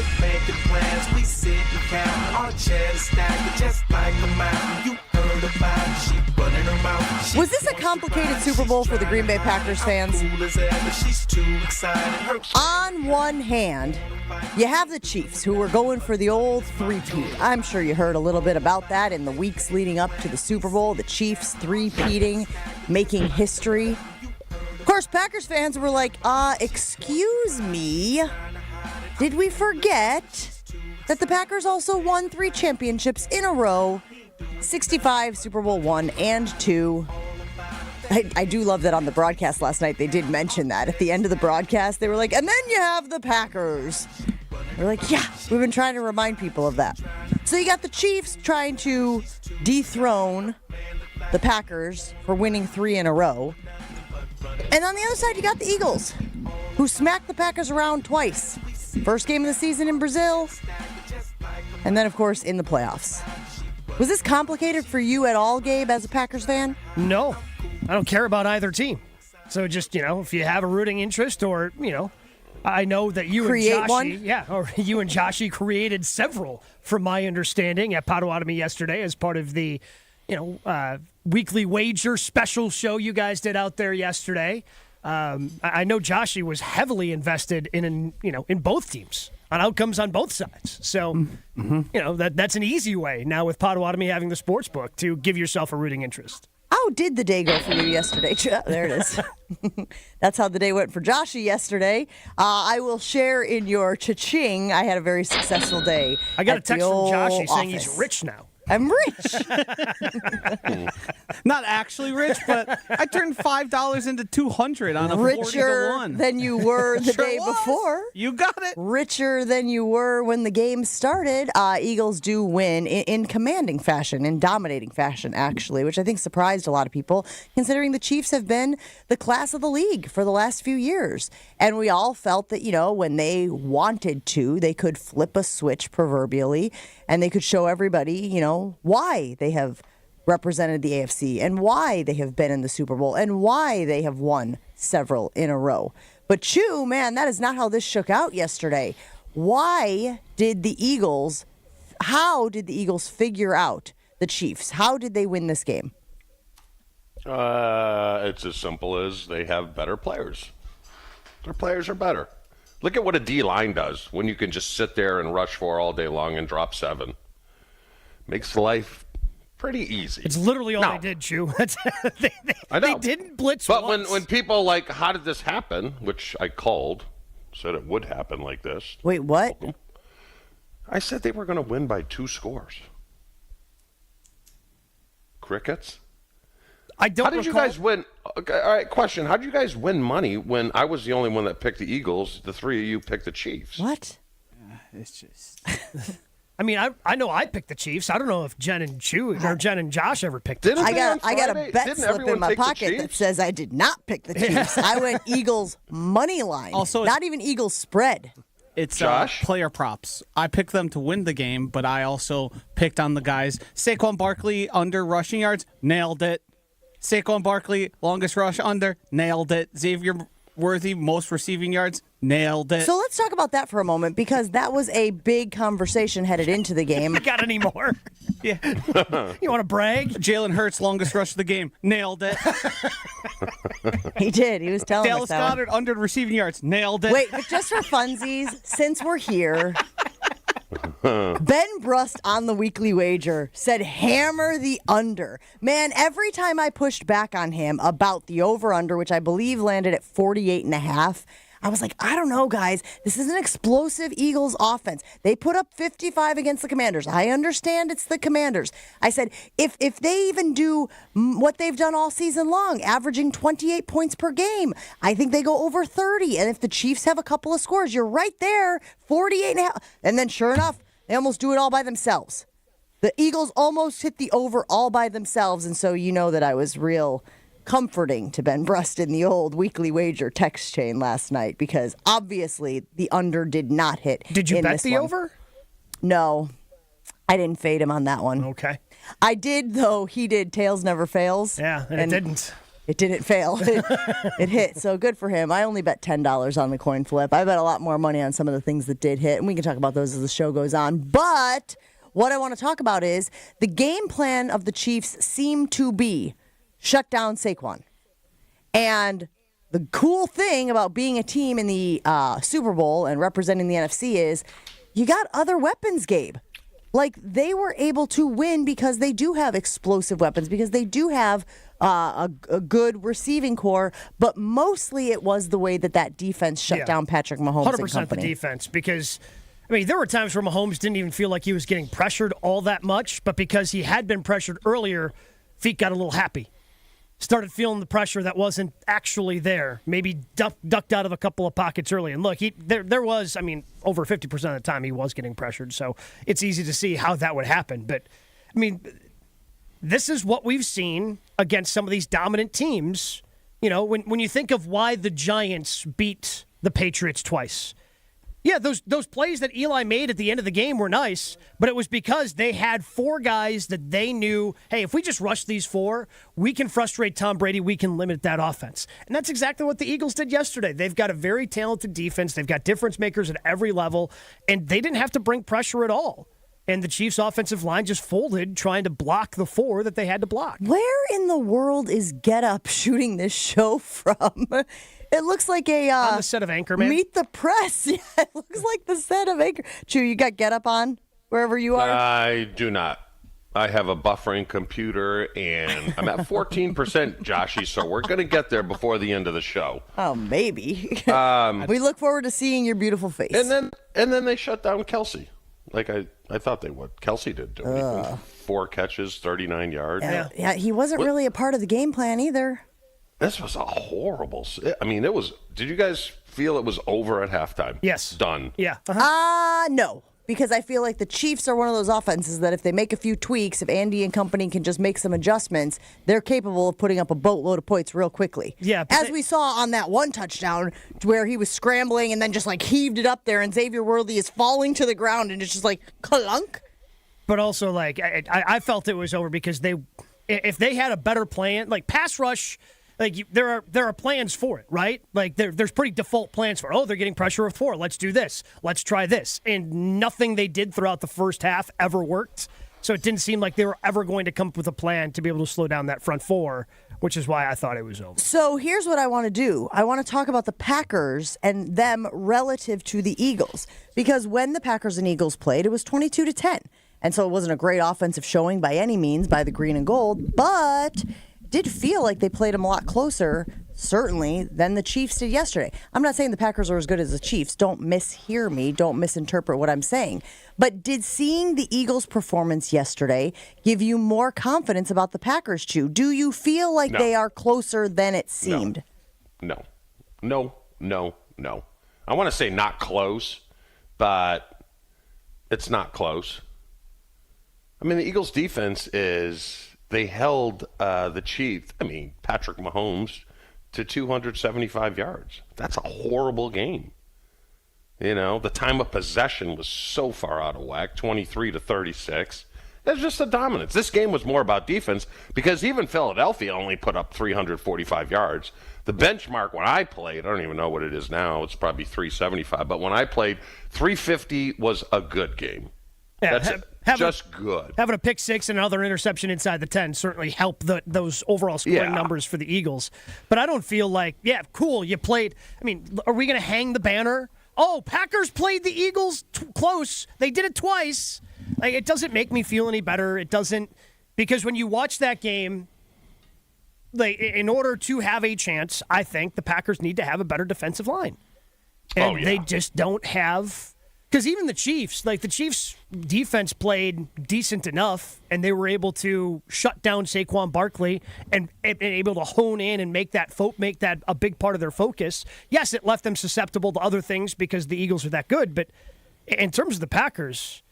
night, making plans. We sit and count. Our chairs stacked just like a mountain. You heard about it. She running her mouth. Was this a complicated Super Bowl for the Green Bay Packers fans? She's too excited. On one hand, you have the Chiefs, who were going for the old three-peat. I'm sure you heard a little bit about that in the weeks leading up to the Super Bowl. The Chiefs three-peating, making history. Of course, Packers fans were like, excuse me, did we forget that the Packers also won 3 championships in a row, 65, Super Bowl 1 and 2. I do love that on the broadcast last night, they did mention that. At the end of the broadcast, they were like, and then you have the Packers. They're like, yeah, we've been trying to remind people of that. So you got the Chiefs trying to dethrone the Packers for winning 3 in a row. And on the other side, you got the Eagles, who smacked the Packers around twice. First game of the season in Brazil, and then, of course, in the playoffs. Was this complicated for you at all, Gabe, as a Packers fan? No. I don't care about either team. So just, if you have a rooting interest or, I know that you create and Joshy, one? Yeah, or you and Joshy created several, from my understanding, at Potawatomi yesterday as part of the, weekly wager special show you guys did out there yesterday. I know Joshy was heavily invested in both teams, on outcomes on both sides. So, that's an easy way now with Potawatomi having the sports book to give yourself a rooting interest. How did the day go for you yesterday? There it is. That's how the day went for Joshy yesterday. I will share in your cha-ching. I had a very successful day. I got a text from Joshy saying office. he's rich now. I'm rich. Not actually rich, but I turned $5 into $200 on a 40-1. Than you were the Sure day was. before. You got it. Richer than you were when the game started. Eagles do win in commanding fashion, in dominating fashion, actually, which I think surprised a lot of people, considering the Chiefs have been the class of the league for the last few years. And we all felt that, when they wanted to, they could flip a switch proverbially, and they could show everybody, why they have represented the AFC and why they have been in the Super Bowl and why they have won several in a row. But Chew, man, that is not how this shook out yesterday. How did the Eagles figure out the Chiefs? How did they win this game? It's as simple as they have better players. Their players are better. Look at what a D-line does when you can just sit there and rush 4 all day long and drop 7. Makes life pretty easy. It's literally all they did, Chew. I know. They didn't blitz but once. when people how did this happen, which I called, said it would happen like this. Wait, what? I said they were going to win by 2 scores. Crickets? I don't How did you guys win? Okay, all right, question. How did you guys win money when I was the only one that picked the Eagles? The 3 of you picked the Chiefs. What? It's just... I mean, I know I picked the Chiefs. I don't know if Jen and Josh ever picked the Didn't Chiefs. I got a bet slip in my pocket that says I did not pick the Chiefs. I went Eagles money line. Also, not even Eagles spread. It's Josh? Player props. I picked them to win the game, but I also picked on the guys. Saquon Barkley under rushing yards, nailed it. Saquon Barkley, longest rush under, nailed it. Xavier Worthy, most receiving yards, nailed it. So let's talk about that for a moment, because that was a big conversation headed into the game. I got any more? Yeah. You want to brag? Jaylen Hurts, longest rush of the game, nailed it. He did. He was telling Dallas us that Goedert, under receiving yards, nailed it. Wait, but just for funsies, since we're here, Ben Brust on the weekly wager said hammer the under. Man, every time I pushed back on him about the over-under, which I believe landed at 48.5, I was like, I don't know, guys. This is an explosive Eagles offense. They put up 55 against the Commanders. I understand it's the Commanders. I said, if they even do what they've done all season long, averaging 28 points per game, I think they go over 30. And if the Chiefs have a couple of scores, you're right there, 48.5. And then sure enough, they almost do it all by themselves. The Eagles almost hit the over all by themselves. And so you know that I was real comforting to Ben Brust in the old weekly wager text chain last night, because obviously the under did not hit. Did you in bet this the one. over? No, I didn't fade him on that one. Okay. I did, though. He did. Tails never fails. Yeah, and it didn't. It didn't fail. It hit. So good for him. I only bet $10 on the coin flip. I bet a lot more money on some of the things that did hit, and we can talk about those as the show goes on. But what I want to talk about is the game plan of the Chiefs seemed to be shut down Saquon. And the cool thing about being a team in the Super Bowl and representing the NFC is you got other weapons, Gabe. Like, they were able to win because they do have explosive weapons, because they do have a good receiving core, but mostly it was the way that defense shut down Patrick Mahomes 100% and company. The defense, because, I mean, there were times where Mahomes didn't even feel like he was getting pressured all that much, but because he had been pressured earlier, feet got a little happy. Started feeling the pressure that wasn't actually there. Maybe ducked out of a couple of pockets early. And look, there was, I mean, over 50% of the time he was getting pressured. So it's easy to see how that would happen. But, I mean, this is what we've seen against some of these dominant teams. You know, when you think of why the Giants beat the Patriots twice. Yeah, those plays that Eli made at the end of the game were nice, but it was because they had four guys that they knew, hey, if we just rush these four, we can frustrate Tom Brady, we can limit that offense. And that's exactly what the Eagles did yesterday. They've got a very talented defense. They've got difference makers at every level, and they didn't have to bring pressure at all. And the Chiefs' offensive line just folded trying to block the four that they had to block. Where in the world is Get Up shooting this show from? It looks like on the set of Anchorman. Meet the Press. Yeah, it looks like the set of Anchor. Chew, you got Get Up on wherever you are? I do not. I have a buffering computer, and I'm at 14%, Joshy, so we're going to get there before the end of the show. Oh, maybe. We look forward to seeing your beautiful face. And then they shut down Kelsey, like I thought they would. Kelsey didn't do anything. 4 catches, 39 yards. Yeah, he wasn't really a part of the game plan either. This was a horrible. I mean, it was. Did you guys feel it was over at halftime? Yes. Done. Yeah. No. Because I feel like the Chiefs are one of those offenses that if they make a few tweaks, if Andy and company can just make some adjustments, they're capable of putting up a boatload of points real quickly. Yeah. As we saw on that one touchdown where he was scrambling and then just like heaved it up there and Xavier Worthy is falling to the ground and it's just like clunk. But also, like, I felt it was over because if they had a better plan, like pass rush. Like there are plans for it, right? Like there's pretty default plans for. Oh, they're getting pressure with 4. Let's do this. Let's try this. And nothing they did throughout the first half ever worked. So it didn't seem like they were ever going to come up with a plan to be able to slow down that front 4, which is why I thought it was over. So here's what I want to do. I want to talk about the Packers and them relative to the Eagles, because when the Packers and Eagles played, it was 22-10, and so it wasn't a great offensive showing by any means by the green and gold, but did feel like they played them a lot closer, certainly, than the Chiefs did yesterday. I'm not saying the Packers are as good as the Chiefs. Don't mishear me. Don't misinterpret what I'm saying. But did seeing the Eagles' performance yesterday give you more confidence about the Packers, Chew? Do you feel like they are closer than it seemed? No. I want to say not close, but it's not close. I mean, the Eagles' defense is... They held the Chiefs, Patrick Mahomes, to 275 yards. That's a horrible game. You know, the time of possession was so far out of whack, 23-36. It's just a dominance. This game was more about defense because even Philadelphia only put up 345 yards. The benchmark when I played, I don't even know what it is now, it's probably 375, but when I played, 350 was a good game. Yeah, That's just good. Having a pick 6 and another interception inside the 10 certainly helped those overall scoring numbers for the Eagles. But I don't feel like, cool, you played. Are we going to hang the banner? Oh, Packers played the Eagles close. They did it twice. Like, it doesn't make me feel any better. It doesn't, because when you watch that game, like, in order to have a chance, I think the Packers need to have a better defensive line. And they just don't have. Because even the Chiefs defense played decent enough, and they were able to shut down Saquon Barkley and able to hone in and make that a big part of their focus. Yes, it left them susceptible to other things because the Eagles are that good, but in terms of the Packers,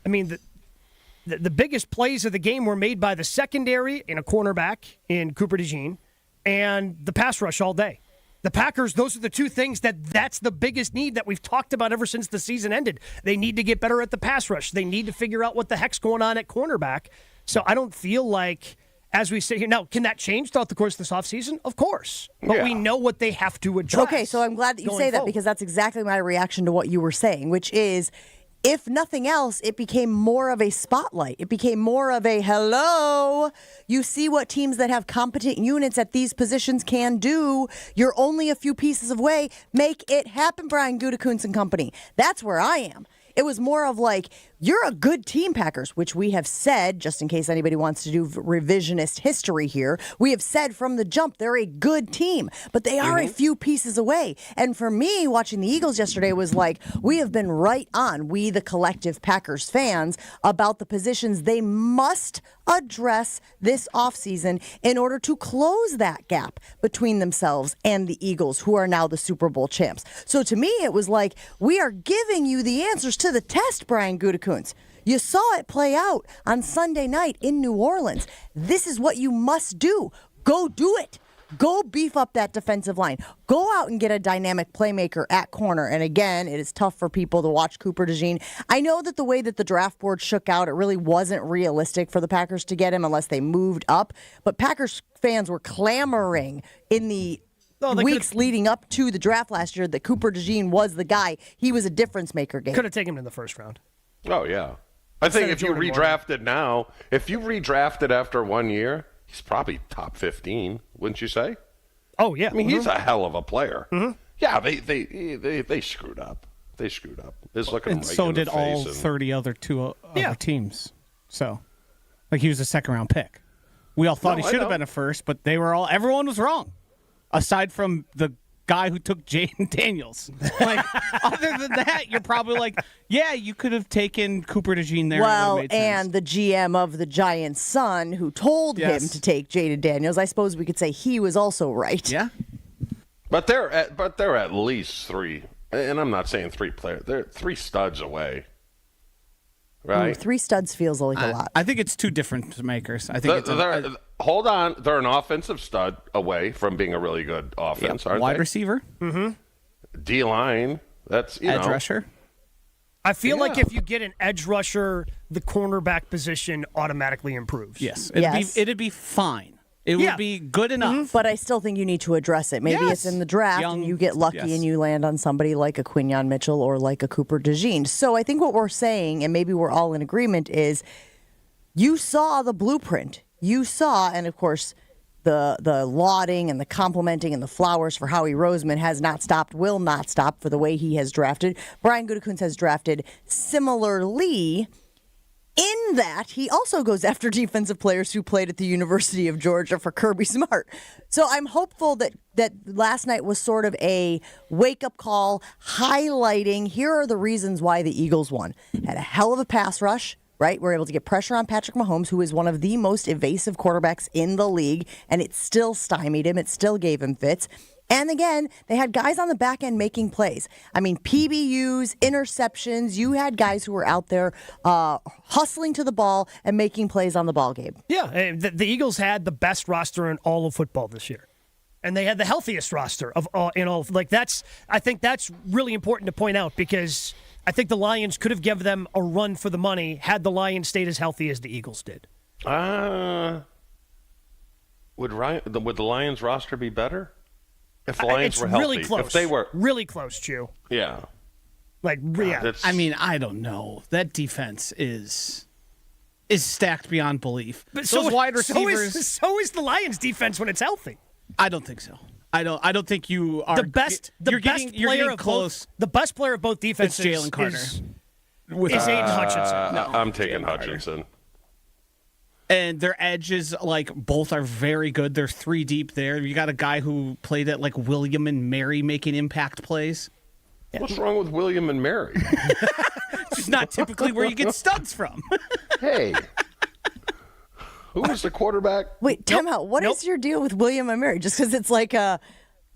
the biggest plays of the game were made by the secondary and a cornerback in Cooper DeJean and the pass rush all day. The Packers, those are the two things that's the biggest need that we've talked about ever since the season ended. They need to get better at the pass rush. They need to figure out what the heck's going on at cornerback. So I don't feel like as we sit here. Now, can that change throughout the course of this offseason? Of course. But we know what they have to address. Okay, so I'm glad that you say that because that's exactly my reaction to what you were saying, which is, if nothing else, it became more of a spotlight. It became more of a, hello, you see what teams that have competent units at these positions can do. You're only a few pieces away. Make it happen, Brian Gutekunst and company. That's where I am. It was more of like, you're a good team, Packers, which we have said, just in case anybody wants to do revisionist history here, we have said from the jump, they're a good team, but they are a few pieces away. And for me, watching the Eagles yesterday was like, we have been right on, we the collective Packers fans, about the positions they must address this offseason in order to close that gap between themselves and the Eagles, who are now the Super Bowl champs. So to me, it was like, we are giving you the answers to the test, Brian Gutekunst. You saw it play out on Sunday night in New Orleans. This is what you must do. Go do it. Go beef up that defensive line. Go out and get a dynamic playmaker at corner. And again, it is tough for people to watch Cooper DeJean. I know that the way that the draft board shook out, it really wasn't realistic for the Packers to get him unless they moved up. But Packers fans were clamoring in the weeks leading up to the draft last year that Cooper DeJean was the guy. He was a difference maker. Gabe. Could have taken him in the first round. Oh, yeah. I think if you redrafted now, if you redrafted after 1 year, he's probably top 15, wouldn't you say? Oh, yeah. I mean, he's a hell of a player. Yeah, they screwed up. They screwed up. It's looking and right so in the did face all 30 other teams. So, like, he was a second-round pick. We all thought he should have been a first, but everyone was wrong, aside from the guy who took Jayden Daniels. Like, other than that, you're probably like, yeah, you could have taken Cooper DeJean there. Well, and the GM of the Giants' son who told him to take Jayden Daniels, I suppose we could say he was also right. Yeah. But they're at least three, and I'm not saying three players. They're three studs away. Right? Ooh, 3 studs feels like a lot. I think it's two difference makers. I think hold on. They're an offensive stud away from being a really good offense, aren't wide they? receiver. D-line. That's, edge rusher. I feel like if you get an edge rusher, the cornerback position automatically improves. Yes. It'd be fine. It would be good enough. But I still think you need to address it. Maybe it's in the draft and you get lucky and you land on somebody like a Quinyon Mitchell or like a Cooper DeJean. So I think what we're saying, and maybe we're all in agreement, is you saw the blueprint. You saw, and of course, the lauding and the complimenting and the flowers for Howie Roseman has not stopped, will not stop for the way he has drafted. Brian Gutekunst has drafted similarly. In that, he also goes after defensive players who played at the University of Georgia for Kirby Smart. So I'm hopeful that last night was sort of a wake-up call, highlighting, here are the reasons why the Eagles won. Had a hell of a pass rush, right? We're able to get pressure on Patrick Mahomes, who is one of the most evasive quarterbacks in the league, and it still stymied him. It still gave him fits. And again, they had guys on the back end making plays. I mean, PBUs, interceptions. You had guys who were out there hustling to the ball and making plays on the ball, Gabe. Yeah, the Eagles had the best roster in all of football this year. And they had the healthiest roster of all in all. Like, I think that's really important to point out, because I think the Lions could have given them a run for the money had the Lions stayed as healthy as the Eagles did. Would the Lions roster be better? If the Lions were healthy, really close. If they were really close, Chew. Yeah. Like, yeah. I mean, I don't know. That defense is stacked beyond belief. But those wide receivers. So is the Lions defense when it's healthy. I don't think so. I don't think you are the best. The best player of close. The best player of both defenses. It's Jalen Carter. Is Aiden Hutchinson. No, I'm taking Hutchinson. And their edges, like, both are very good. They're 3 deep there. You got a guy who played at, like, William and Mary making impact plays. What's wrong with William and Mary? It's just not typically where you get studs from. Hey. Who was the quarterback? Wait, time out. What is your deal with William and Mary? Just because it's like a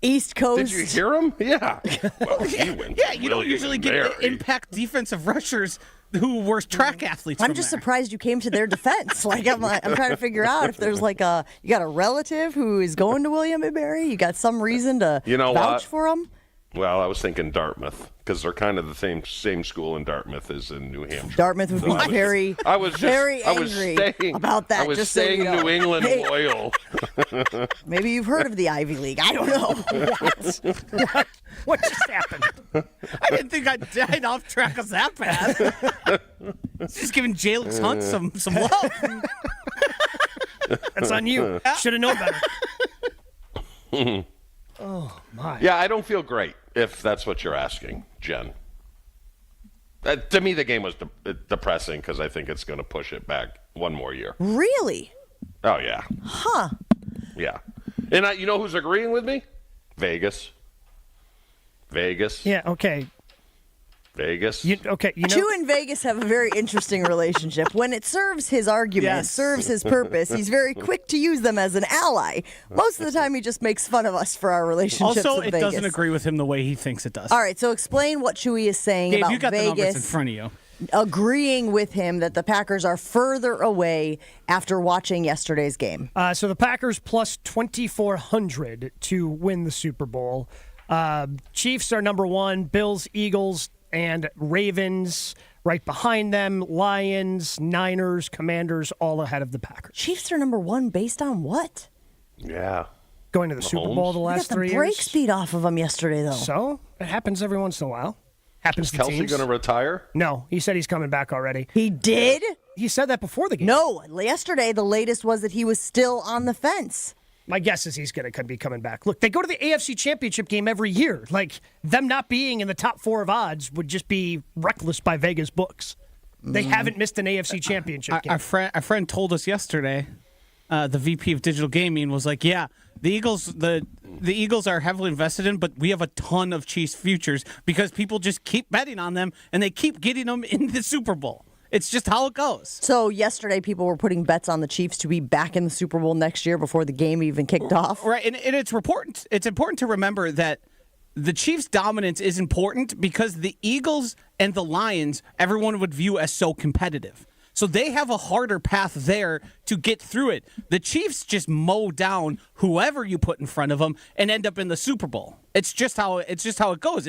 East Coast. Did you hear him? Yeah. Well, he went you don't usually get impact defensive rushers who were track athletes. I'm just surprised you came to their defense. Like, I'm trying to figure out if there's like you got a relative who is going to William and Mary. You got some reason to vouch for him. Well, I was thinking Dartmouth because they're kind of the same school in Dartmouth as in New Hampshire. Dartmouth would be very angry about that. I was just so staying you know. New England loyal. Maybe you've heard of the Ivy League. I don't know. What just happened? I didn't think I died off track of that bad. Just giving Jaylen Hurts some love. That's on you. Should have known better. Oh, my. Yeah, I don't feel great, if that's what you're asking, Jen. To me, the game was depressing because I think it's going to push it back one more year. Really? Oh, yeah. Huh. Yeah. And you know who's agreeing with me? Vegas. Yeah, okay. Vegas. You know, Chew and Vegas have a very interesting relationship. When it serves his argument, serves his purpose, he's very quick to use them as an ally. Most of the time, he just makes fun of us for our relationships Also, with it Vegas. doesn't agree with him the way he thinks it does. All right, so explain what Chewy is saying Gabe, about you got the numbers in Vegas front of you. agreeing with him that the Packers are further away after watching yesterday's game. So the Packers plus 2,400 to win the Super Bowl. Chiefs are number one. Bills, Eagles, and Ravens right behind them. Lions, Niners, Commanders, all ahead of the Packers. Chiefs are number one based on what? Yeah. Going to the Super Bowl the We last got 3 the years. break speed off of them yesterday, though. So it happens every once in a while. Happens Is to Kelsey teams. going to retire? No, he said he's coming back already. He did? He said that before the game. No, yesterday the latest was that he was still on the fence. My guess is he's going to be coming back. Look, they go to the AFC Championship game every year. Like, them not being in the top 4 of odds would just be reckless by Vegas books. They haven't missed an AFC Championship game. Our friend told us yesterday, the VP of Digital Gaming was like, yeah, the Eagles are heavily invested in, but we have a ton of Chiefs futures because people just keep betting on them and they keep getting them in the Super Bowl. It's just how it goes. So yesterday people were putting bets on the Chiefs to be back in the Super Bowl next year before the game even kicked off. Right, and it's important. It's important to remember that the Chiefs' dominance is important because the Eagles and the Lions, everyone would view as so competitive. So they have a harder path there to get through it. The Chiefs just mow down whoever you put in front of them and end up in the Super Bowl. It's just how it goes.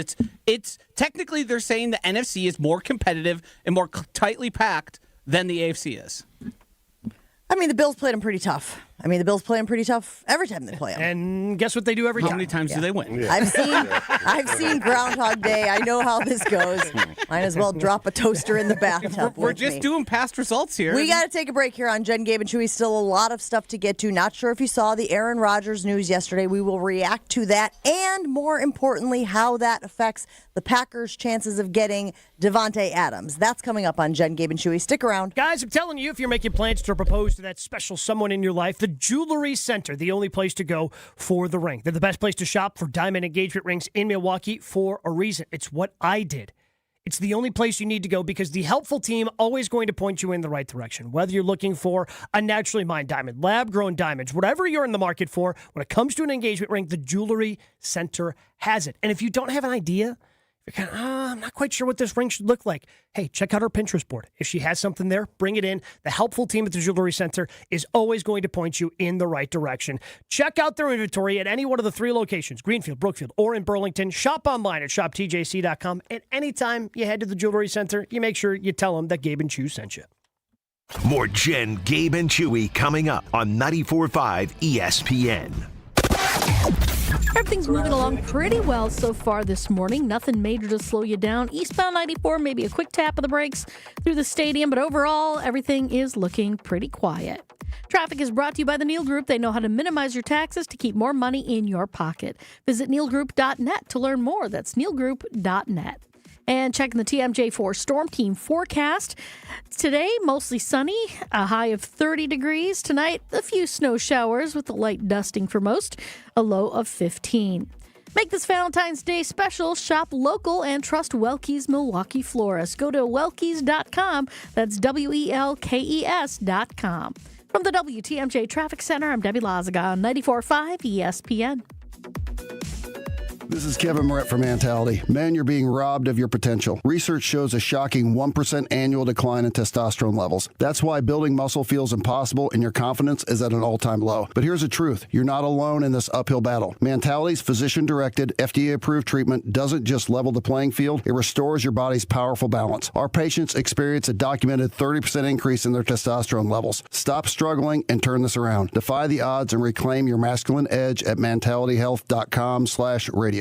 It's technically they're saying the NFC is more competitive and more tightly packed than the AFC is. I mean, the Bills played them pretty tough. The Bills play them pretty tough every time they play them. And guess what they do every time? How many times do they win? I've seen Groundhog Day. I know how this goes. Might as well drop a toaster in the bathtub. We're with just me. doing past results here. We got to take a break here on Jen, Gabe, and Chewy. Still a lot of stuff to get to. Not sure if you saw the Aaron Rodgers news yesterday. We will react to that and, more importantly, how that affects the Packers' chances of getting Devante Adams. That's coming up on Jen, Gabe, and Chewy. Stick around. Guys, I'm telling you, if you're making plans to propose to that special someone in your life, the Jewelry Center, the only place to go for the ring. They're the best place to shop for diamond engagement rings in Milwaukee for a reason. It's what I did. It's the only place you need to go because the helpful team always going to point you in the right direction. Whether you're looking for a naturally mined diamond, lab-grown diamonds, whatever you're in the market for, when it comes to an engagement ring, the Jewelry Center has it. And if you don't have an idea, you're kind of, I'm not quite sure what this ring should look like. Hey, check out her Pinterest board. If she has something there, bring it in. The helpful team at the Jewelry Center is always going to point you in the right direction. Check out their inventory at any one of the 3 locations, Greenfield, Brookfield, or in Burlington. Shop online at shoptjc.com. And anytime you head to the Jewelry Center, you make sure you tell them that Gabe and Chew sent you. More Jen, Gabe, and Chewy coming up on 94.5 ESPN. Everything's moving along pretty well so far this morning. Nothing major to slow you down. Eastbound 94, maybe a quick tap of the brakes through the stadium, but overall, everything is looking pretty quiet. Traffic is brought to you by the Neal Group. They know how to minimize your taxes to keep more money in your pocket. Visit nealgroup.net to learn more. That's nealgroup.net. And checking the TMJ4 Storm Team forecast. Today, mostly sunny, a high of 30 degrees. Tonight, a few snow showers with a light dusting for most, a low of 15. Make this Valentine's Day special. Shop local and trust Welke's Milwaukee Florists. Go to welkes.com. That's WELKES.com. From the WTMJ Traffic Center, I'm Debbie Lazaga on 94.5 ESPN. This is Kevin Moret from Mentality. Men, you're being robbed of your potential. Research shows a shocking 1% annual decline in testosterone levels. That's why building muscle feels impossible and your confidence is at an all-time low. But here's the truth. You're not alone in this uphill battle. Mentality's physician-directed, FDA-approved treatment doesn't just level the playing field, it restores your body's powerful balance. Our patients experience a documented 30% increase in their testosterone levels. Stop struggling and turn this around. Defy the odds and reclaim your masculine edge at mentalityhealth.com/radio.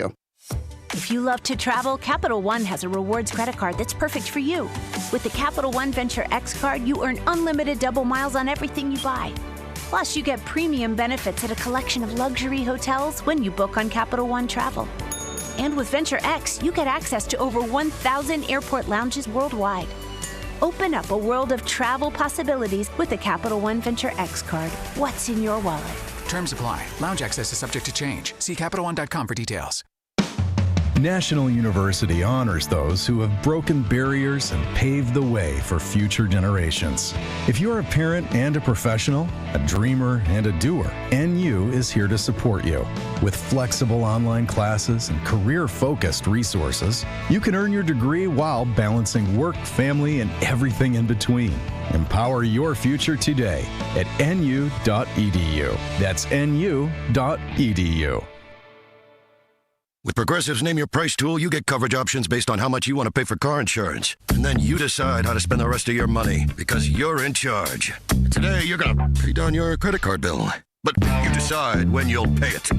If you love to travel, Capital One has a rewards credit card that's perfect for you. With the Capital One Venture X card, you earn unlimited double miles on everything you buy. Plus, you get premium benefits at a collection of luxury hotels when you book on Capital One Travel. And with Venture X, you get access to over 1,000 airport lounges worldwide. Open up a world of travel possibilities with the Capital One Venture X card. What's in your wallet? Terms apply. Lounge access is subject to change. See CapitalOne.com for details. National University honors those who have broken barriers and paved the way for future generations. If you're a parent and a professional, a dreamer and a doer, NU is here to support you. With flexible online classes and career-focused resources, you can earn your degree while balancing work, family, and everything in between. Empower your future today at nu.edu. That's nu.edu. With Progressive's Name Your Price tool, you get coverage options based on how much you want to pay for car insurance. And then you decide how to spend the rest of your money, because you're in charge. Today, you're going to pay down your credit card bill. But you decide when you'll pay it.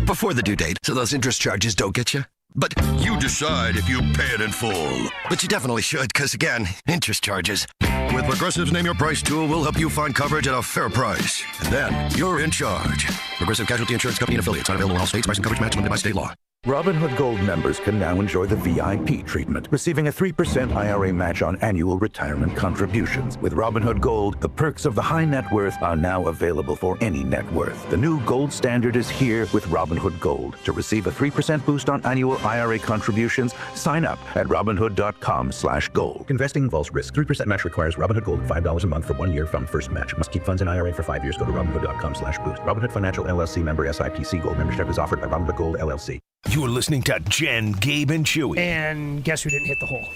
Before the due date, so those interest charges don't get you. But you decide if you pay it in full. But you definitely should, because again, interest charges. With Progressive's Name Your Price tool, we'll help you find coverage at a fair price. And then you're in charge. Progressive Casualty Insurance Company and affiliates. Not available in all states. Price and coverage match limited by state law. Robinhood Gold members can now enjoy the VIP treatment, receiving a 3% IRA match on annual retirement contributions. With Robinhood Gold, the perks of the high net worth are now available for any net worth. The new gold standard is here with Robinhood Gold. To receive a 3% boost on annual IRA contributions, sign up at Robinhood.com/gold. Investing involves risk. 3% match requires Robinhood Gold $5 a month for 1 year from first match. Must keep funds in IRA for 5 years. Go to Robinhood.com/boost. Robinhood Financial LLC member SIPC. Gold membership is offered by Robinhood Gold LLC. You're listening to Jen, Gabe, and Chewy. And guess who didn't hit the hole?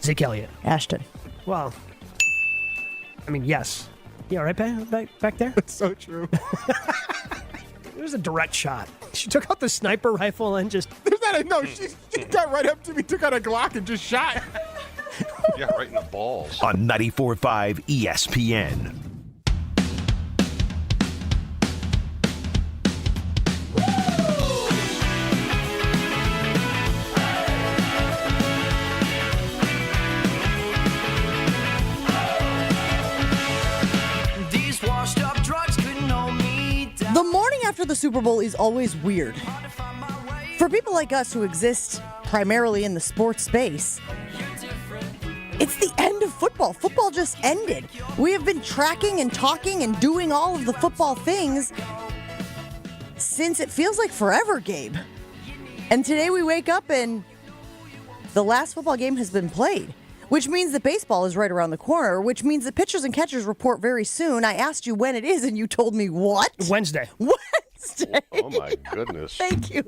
Zeke Elliott. Ashton. Well, I mean, yes. You all right back there? It's so true. It was a direct shot. She took out the sniper rifle and just... She got right up to me, took out a Glock, and just shot. Yeah, right in the balls. On 94.5 ESPN. The morning after the Super Bowl is always weird. For people like us who exist primarily in the sports space, it's the end of football. Football just ended. We have been tracking and talking and doing all of the football things since it feels like forever, Gabe. And today we wake up and the last football game has been played, which means that baseball is right around the corner, which means that pitchers and catchers report very soon. I asked you when it is, and you told me what? Wednesday. Wednesday. Oh, my goodness. Thank you.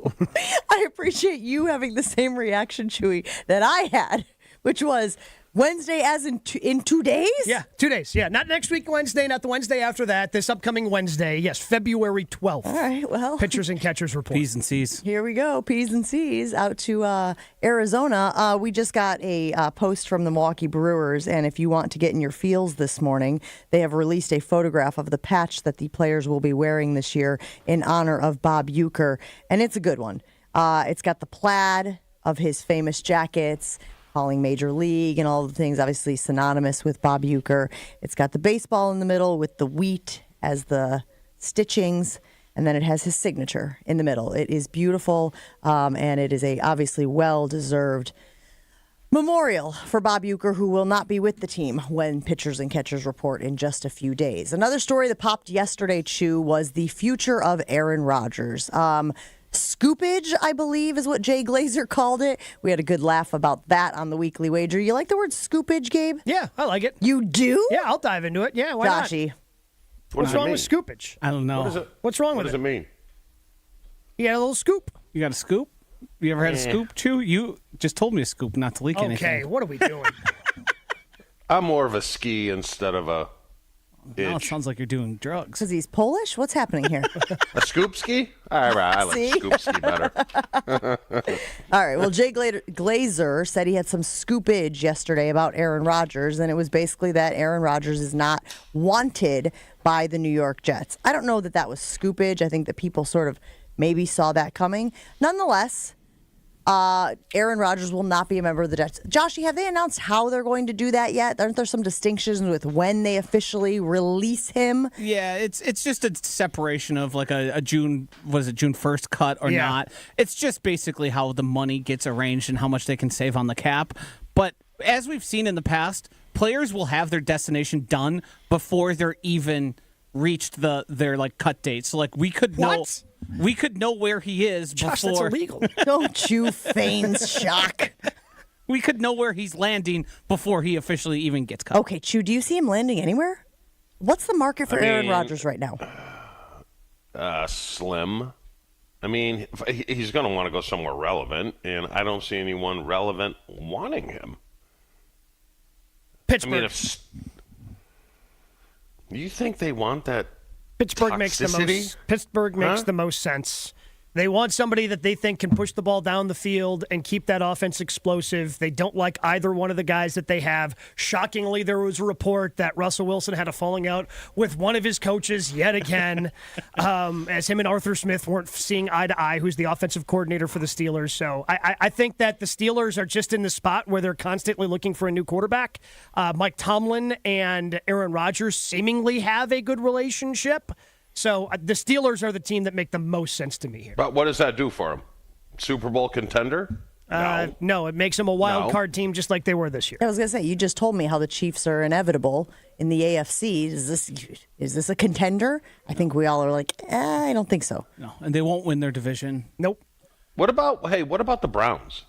I appreciate you having the same reaction, Chewy, that I had, which was Wednesday as in 2 days? Yeah, 2 days. Yeah, not next week Wednesday, not the Wednesday after that. This upcoming Wednesday. Yes, February 12th. All right, well. Pitchers and catchers report. P's and C's. Here we go. P's and C's out to Arizona. We just got a post from the Milwaukee Brewers, and if you want to get in your feels this morning, they have released a photograph of the patch that the players will be wearing this year in honor of Bob Uecker, and it's a good one. It's got the plaid of his famous jackets, calling Major League and all the things, obviously synonymous with Bob Uecker. It's got the baseball in the middle with the wheat as the stitchings, and then it has his signature in the middle. It is beautiful, and it is a obviously well-deserved memorial for Bob Uecker, who will not be with the team when pitchers and catchers report in just a few days. Another story that popped yesterday, Chew, was the future of Aaron Rodgers. Scoopage, I believe, is what Jay Glazer called it. We had a good laugh about that on the Weekly Wager. You like the word scoopage, Gabe? Yeah, I like it. You do? Yeah, I'll dive into it. Yeah, why Joshy. not? What's wrong with scoopage? I don't know. What's wrong with it? What does it mean? You got a little scoop. You got a scoop? You ever had a scoop, Chew? You just told me a scoop, not to leak anything. Okay, what are we doing? I'm more of a ski instead of a Now it sounds like you're doing drugs. Because he's Polish? What's happening here? A scoop ski? All right, I like scoop ski better. All right. Well, Jay Glazer said he had some scoopage yesterday about Aaron Rodgers, and it was basically that Aaron Rodgers is not wanted by the New York Jets. I don't know that that was scoopage. I think that people sort of maybe saw that coming. Nonetheless, Aaron Rodgers will not be a member of the Jets. Joshy, have they announced how they're going to do that yet? Aren't there some distinctions with when they officially release him? Yeah, it's just a separation of like a June 1st cut or not. It's just basically how the money gets arranged and how much they can save on the cap. But as we've seen in the past, players will have their destination done before they're even reached their like cut date. So like we could know where he is Josh, before. that's illegal. Don't you feign shock. We could know where he's landing before he officially even gets cut. Okay, Chew, do you see him landing anywhere? What's the market for Aaron Rodgers right now? Slim. I mean, he's going to want to go somewhere relevant, and I don't see anyone relevant wanting him. Pittsburgh. I mean, do you think they want that? Pittsburgh makes the most sense. They want somebody that they think can push the ball down the field and keep that offense explosive. They don't like either one of the guys that they have. Shockingly, there was a report that Russell Wilson had a falling out with one of his coaches yet again, as him and Arthur Smith weren't seeing eye to eye, who's the offensive coordinator for the Steelers. So I think that the Steelers are just in the spot where they're constantly looking for a new quarterback. Mike Tomlin and Aaron Rodgers seemingly have a good relationship. So the Steelers are the team that make the most sense to me here. But what does that do for him? Super Bowl contender? No, it makes them a wild card team just like they were this year. I was going to say, you just told me how the Chiefs are inevitable in the AFC. Is this a contender? I think we all are like, I don't think so. No, and they won't win their division. Nope. What about the Browns?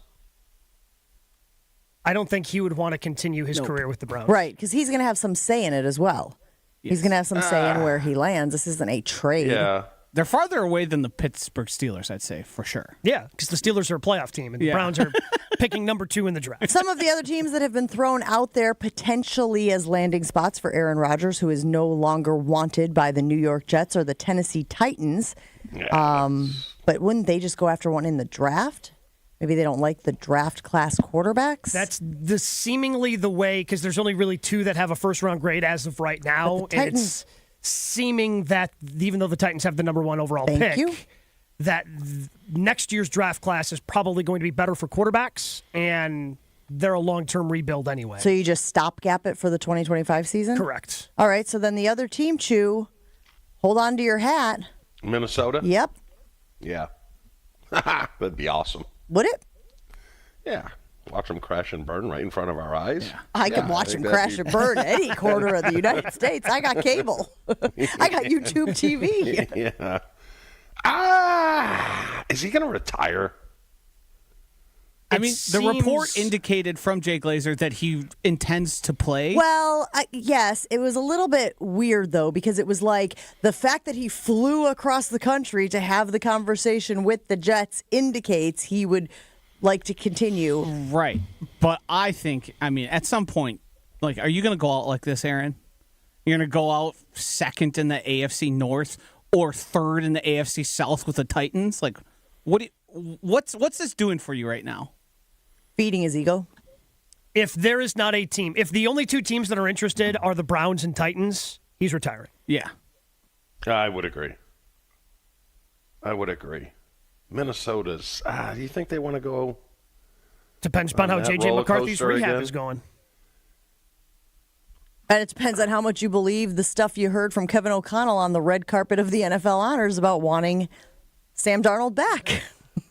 I don't think he would want to continue his career with the Browns. Right, because he's going to have some say in it as well. Yes. He's going to have some say in where he lands. This isn't a trade. Yeah. They're farther away than the Pittsburgh Steelers, I'd say, for sure. Yeah, because the Steelers are a playoff team, and the Browns are picking number 2 in the draft. Some of the other teams that have been thrown out there potentially as landing spots for Aaron Rodgers, who is no longer wanted by the New York Jets, are the Tennessee Titans. But wouldn't they just go after one in the draft? Maybe they don't like the draft class quarterbacks? That's seemingly the way, because there's only really 2 that have a first-round grade as of right now. But the Titans, it's seeming that even though the Titans have the number 1 overall pick, that next year's draft class is probably going to be better for quarterbacks, and they're a long-term rebuild anyway. So you just stopgap it for the 2025 season? Correct. All right, so then the other team, Chew, hold on to your hat. Minnesota? Yep. Yeah. That'd be awesome. Would it? Yeah. Watch them crash and burn right in front of our eyes. Yeah. I could watch them crash and burn any corner of the United States. I got cable. I got YouTube TV. Yeah. Is he going to retire? I mean, the report indicated from Jay Glazer that he intends to play. Well, yes, it was a little bit weird, though, because it was like the fact that he flew across the country to have the conversation with the Jets indicates he would like to continue. Right. But I think, at some point, like, are you going to go out like this, Aaron? You're going to go out second in the AFC North or third in the AFC South with the Titans? Like, what's this doing for you right now? Feeding his ego. If there is not a team, if the only 2 teams that are interested are the Browns and Titans, he's retiring. Yeah. I would agree. Minnesota's, do you think they want to go? Depends upon how J.J. McCarthy's rehab is going. And it depends on how much you believe the stuff you heard from Kevin O'Connell on the red carpet of the NFL Honors about wanting Sam Darnold back.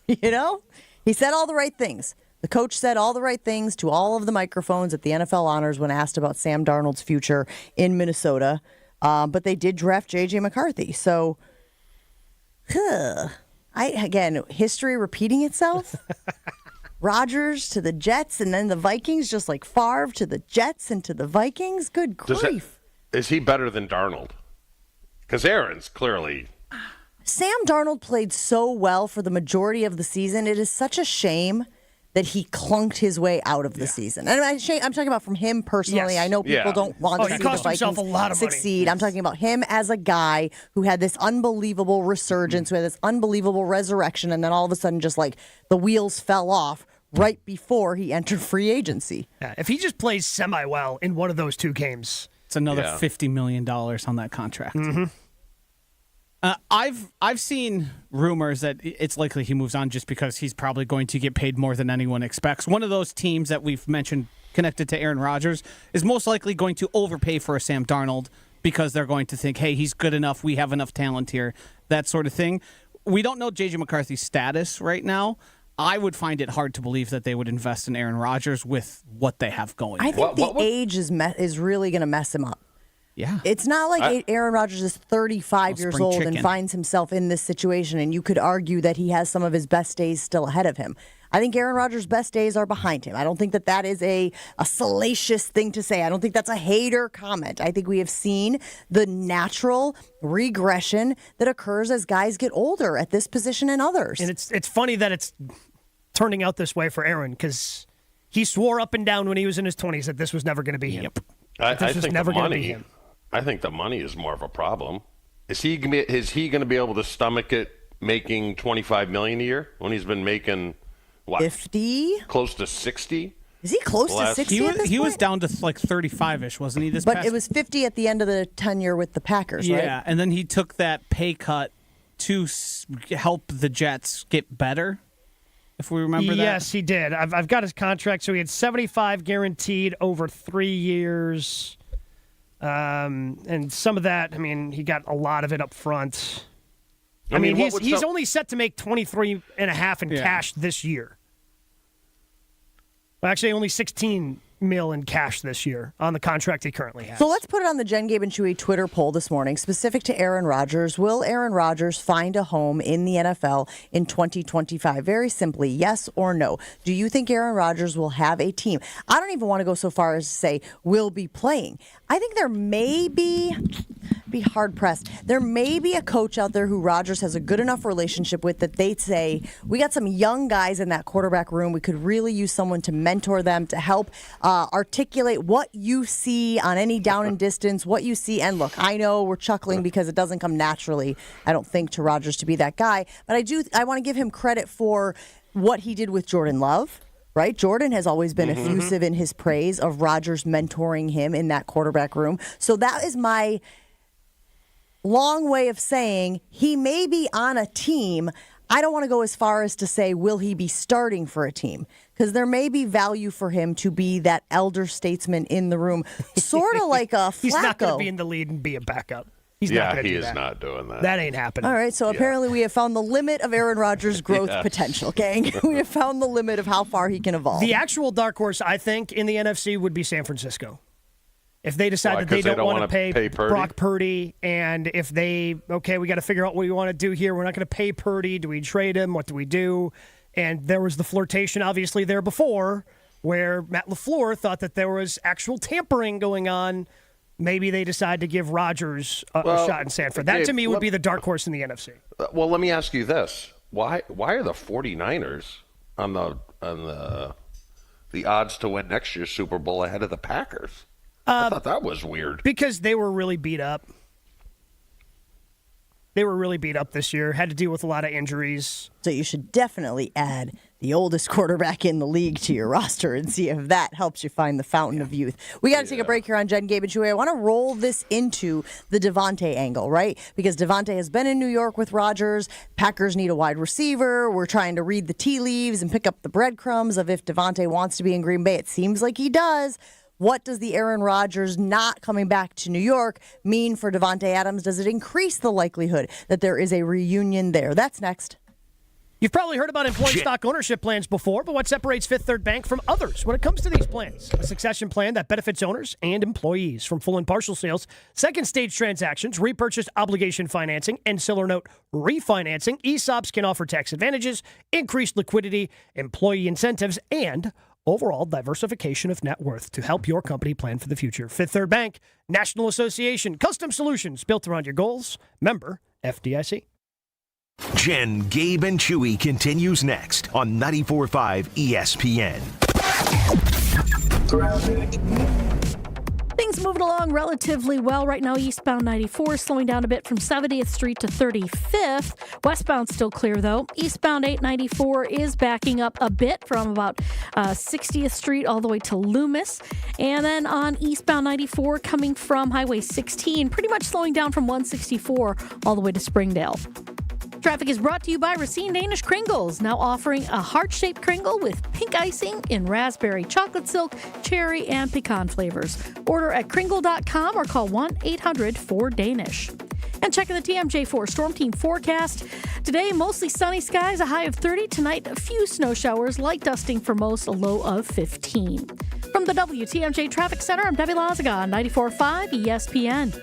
You know? He said all the right things. The coach said all the right things to all of the microphones at the NFL Honors when asked about Sam Darnold's future in Minnesota. But they did draft J.J. McCarthy. So, again, history repeating itself. Rodgers to the Jets and then the Vikings, just like Favre to the Jets and to the Vikings. Good grief. Is he better than Darnold? Because Aaron's clearly Sam Darnold played so well for the majority of the season. It is such a shame that he clunked his way out of the season. And I'm talking about from him personally. Yes. I know people don't want to see the cost himself Vikings a lot of money. succeed. I'm talking about him as a guy who had this unbelievable resurgence, who had this unbelievable resurrection, and then all of a sudden just like the wheels fell off right before he entered free agency. Yeah, if he just plays semi-well in one of those two games. It's another $50 million on that contract. Mm-hmm. I've seen rumors that it's likely he moves on just because he's probably going to get paid more than anyone expects. One of those teams that we've mentioned connected to Aaron Rodgers is most likely going to overpay for a Sam Darnold because they're going to think, hey, he's good enough, we have enough talent here, that sort of thing. We don't know J.J. McCarthy's status right now. I would find it hard to believe that they would invest in Aaron Rodgers with what they have going. I think the age is really going to mess him up. Yeah. It's not like Aaron Rodgers is 35 years old and finds himself in this situation, and you could argue that he has some of his best days still ahead of him. I think Aaron Rodgers' best days are behind him. I don't think that is a salacious thing to say. I don't think that's a hater comment. I think we have seen the natural regression that occurs as guys get older at this position and others. And it's funny that it's turning out this way for Aaron because he swore up and down when he was in his 20s that this was never going to be him. I This was think never the going to be money. him. I think the money is more of a problem. Is he going to be able to stomach it making $25 million a year when he's been making what 50, close to 60? Is he close to 60? He was down to like 35ish, wasn't he? But it was 50 at the end of the tenure with the Packers, right? Yeah, and then he took that pay cut to help the Jets get better. If we remember that. Yes, he did. I've got his contract. So he had 75 guaranteed over 3 years. And some of that, I mean, he got a lot of it up front. I mean he's only set to make 23.5 in cash this year. Well, actually, only 16 mil in cash this year on the contract he currently has. So let's put it on the Jen, Gabe, and Chewy Twitter poll this morning, specific to Aaron Rodgers. Will Aaron Rodgers find a home in the NFL in 2025? Very simply, yes or no. Do you think Aaron Rodgers will have a team? I don't even want to go so far as to say will be playing. I think there may be hard-pressed. There may be a coach out there who Rodgers has a good enough relationship with that they'd say, we got some young guys in that quarterback room. We could really use someone to mentor them, to help articulate what you see on any down and distance, what you see. And look, I know we're chuckling because it doesn't come naturally, I don't think, to Rodgers to be that guy. But I want to give him credit for what he did with Jordan Love. Right? Jordan has always been effusive in his praise of Rodgers mentoring him in that quarterback room. So that is my long way of saying he may be on a team. I don't want to go as far as to say, will he be starting for a team? Because there may be value for him to be that elder statesman in the room, sort of like a Flacco. He's not going to be in the lead and be a backup. He's not going to do that. He is not doing that. That ain't happening. All right, so apparently we have found the limit of Aaron Rodgers' growth potential, gang. We have found the limit of how far he can evolve. The actual dark horse, I think, in the NFC would be San Francisco. If they decide that they don't want to pay Brock Purdy, and if we got to figure out what we want to do here. We're not going to pay Purdy. Do we trade him? What do we do? And there was the flirtation, obviously, there before, where Matt LaFleur thought that there was actual tampering going on. Maybe they decide to give Rodgers a shot in Sanford. That, to me, would be the dark horse in the NFC. Well, let me ask you this. Why are the 49ers on the odds to win next year's Super Bowl ahead of the Packers? I thought that was weird. Because they were really beat up. They were really beat up this year. Had to deal with a lot of injuries. So you should definitely add the oldest quarterback in the league to your roster and see if that helps you find the fountain of youth. We got to take a break here on Jen, Gabe, and Chewy. I want to roll this into the Devante angle, right? Because Devante has been in New York with Rodgers. Packers need a wide receiver. We're trying to read the tea leaves and pick up the breadcrumbs of if Devante wants to be in Green Bay. It seems like he does. What does the Aaron Rodgers not coming back to New York mean for Devante Adams? Does it increase the likelihood that there is a reunion there? That's next. You've probably heard about employee stock ownership plans before, but what separates Fifth Third Bank from others when it comes to these plans? A succession plan that benefits owners and employees. From full and partial sales, second stage transactions, repurchase obligation financing, and seller note refinancing, ESOPs can offer tax advantages, increased liquidity, employee incentives, and overall diversification of net worth to help your company plan for the future. Fifth Third Bank, National Association, custom solutions built around your goals. Member FDIC. Jen, Gabe, and Chewy continues next on 94.5 ESPN. Things moving along relatively well right now. Eastbound 94 slowing down a bit from 70th Street to 35th. Westbound still clear, though. Eastbound 894 is backing up a bit from about 60th Street all the way to Loomis. And then on eastbound 94 coming from Highway 16, pretty much slowing down from 164 all the way to Springdale. Traffic is brought to you by Racine Danish Kringles, now offering a heart-shaped Kringle with pink icing in raspberry, chocolate silk, cherry, and pecan flavors. Order at kringle.com or call 1-800-4DANISH. And checking the TMJ4 Storm Team forecast. Today, mostly sunny skies, a high of 30. Tonight, a few snow showers, light dusting for most, a low of 15. From the WTMJ Traffic Center, I'm Debbie Lazaga on 94.5 ESPN.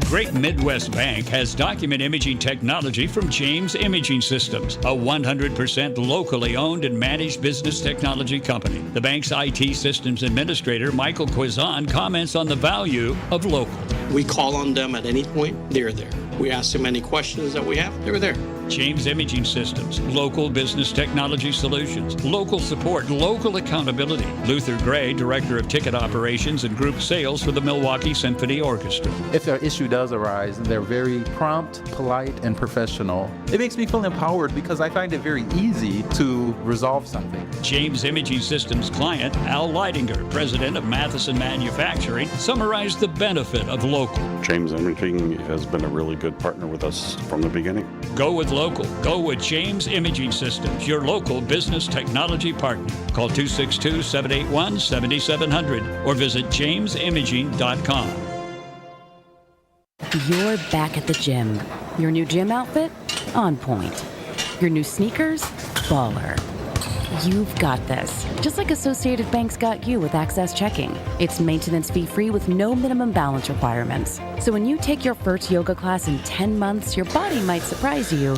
Great Midwest Bank has document imaging technology from James Imaging Systems, a 100% locally owned and managed business technology company. The bank's IT systems administrator, Michael Quizon, comments on the value of local. We call on them at any point, they're there. We ask them any questions that we have, they're there. James Imaging Systems, local business technology solutions, local support, local accountability. Luther Gray, Director of Ticket Operations and Group Sales for the Milwaukee Symphony Orchestra. If an issue does arise, they're very prompt, polite, and professional. It makes me feel empowered because I find it very easy to resolve something. James Imaging Systems client, Al Leidinger, President of Matheson Manufacturing, summarized the benefit of local. James Imaging has been a really good partner with us from the beginning. Go with local. Go with James Imaging Systems, your local business technology partner. Call 262-781-7700 or visit jamesimaging.com. You're back at the gym. Your new gym outfit? On point. Your new sneakers? Baller. You've got this. Just like Associated Bank's got you with Access Checking. It's maintenance fee-free with no minimum balance requirements. So when you take your first yoga class in 10 months, your body might surprise you,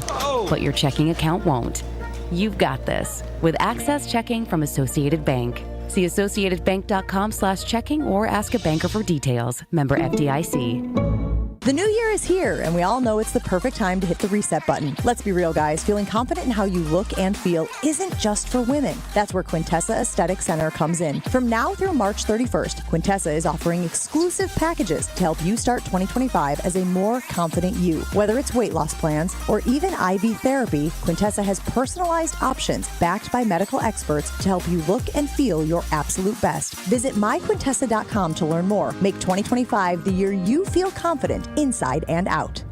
but your checking account won't. You've got this with Access Checking from Associated Bank. See associatedbank.com/checking or ask a banker for details. Member FDIC. The new year is here, and we all know it's the perfect time to hit the reset button. Let's be real, guys. Feeling confident in how you look and feel isn't just for women. That's where Quintessa Aesthetic Center comes in. From now through March 31st, Quintessa is offering exclusive packages to help you start 2025 as a more confident you. Whether it's weight loss plans or even IV therapy, Quintessa has personalized options backed by medical experts to help you look and feel your absolute best. Visit myquintessa.com to learn more. Make 2025 the year you feel confident inside and out.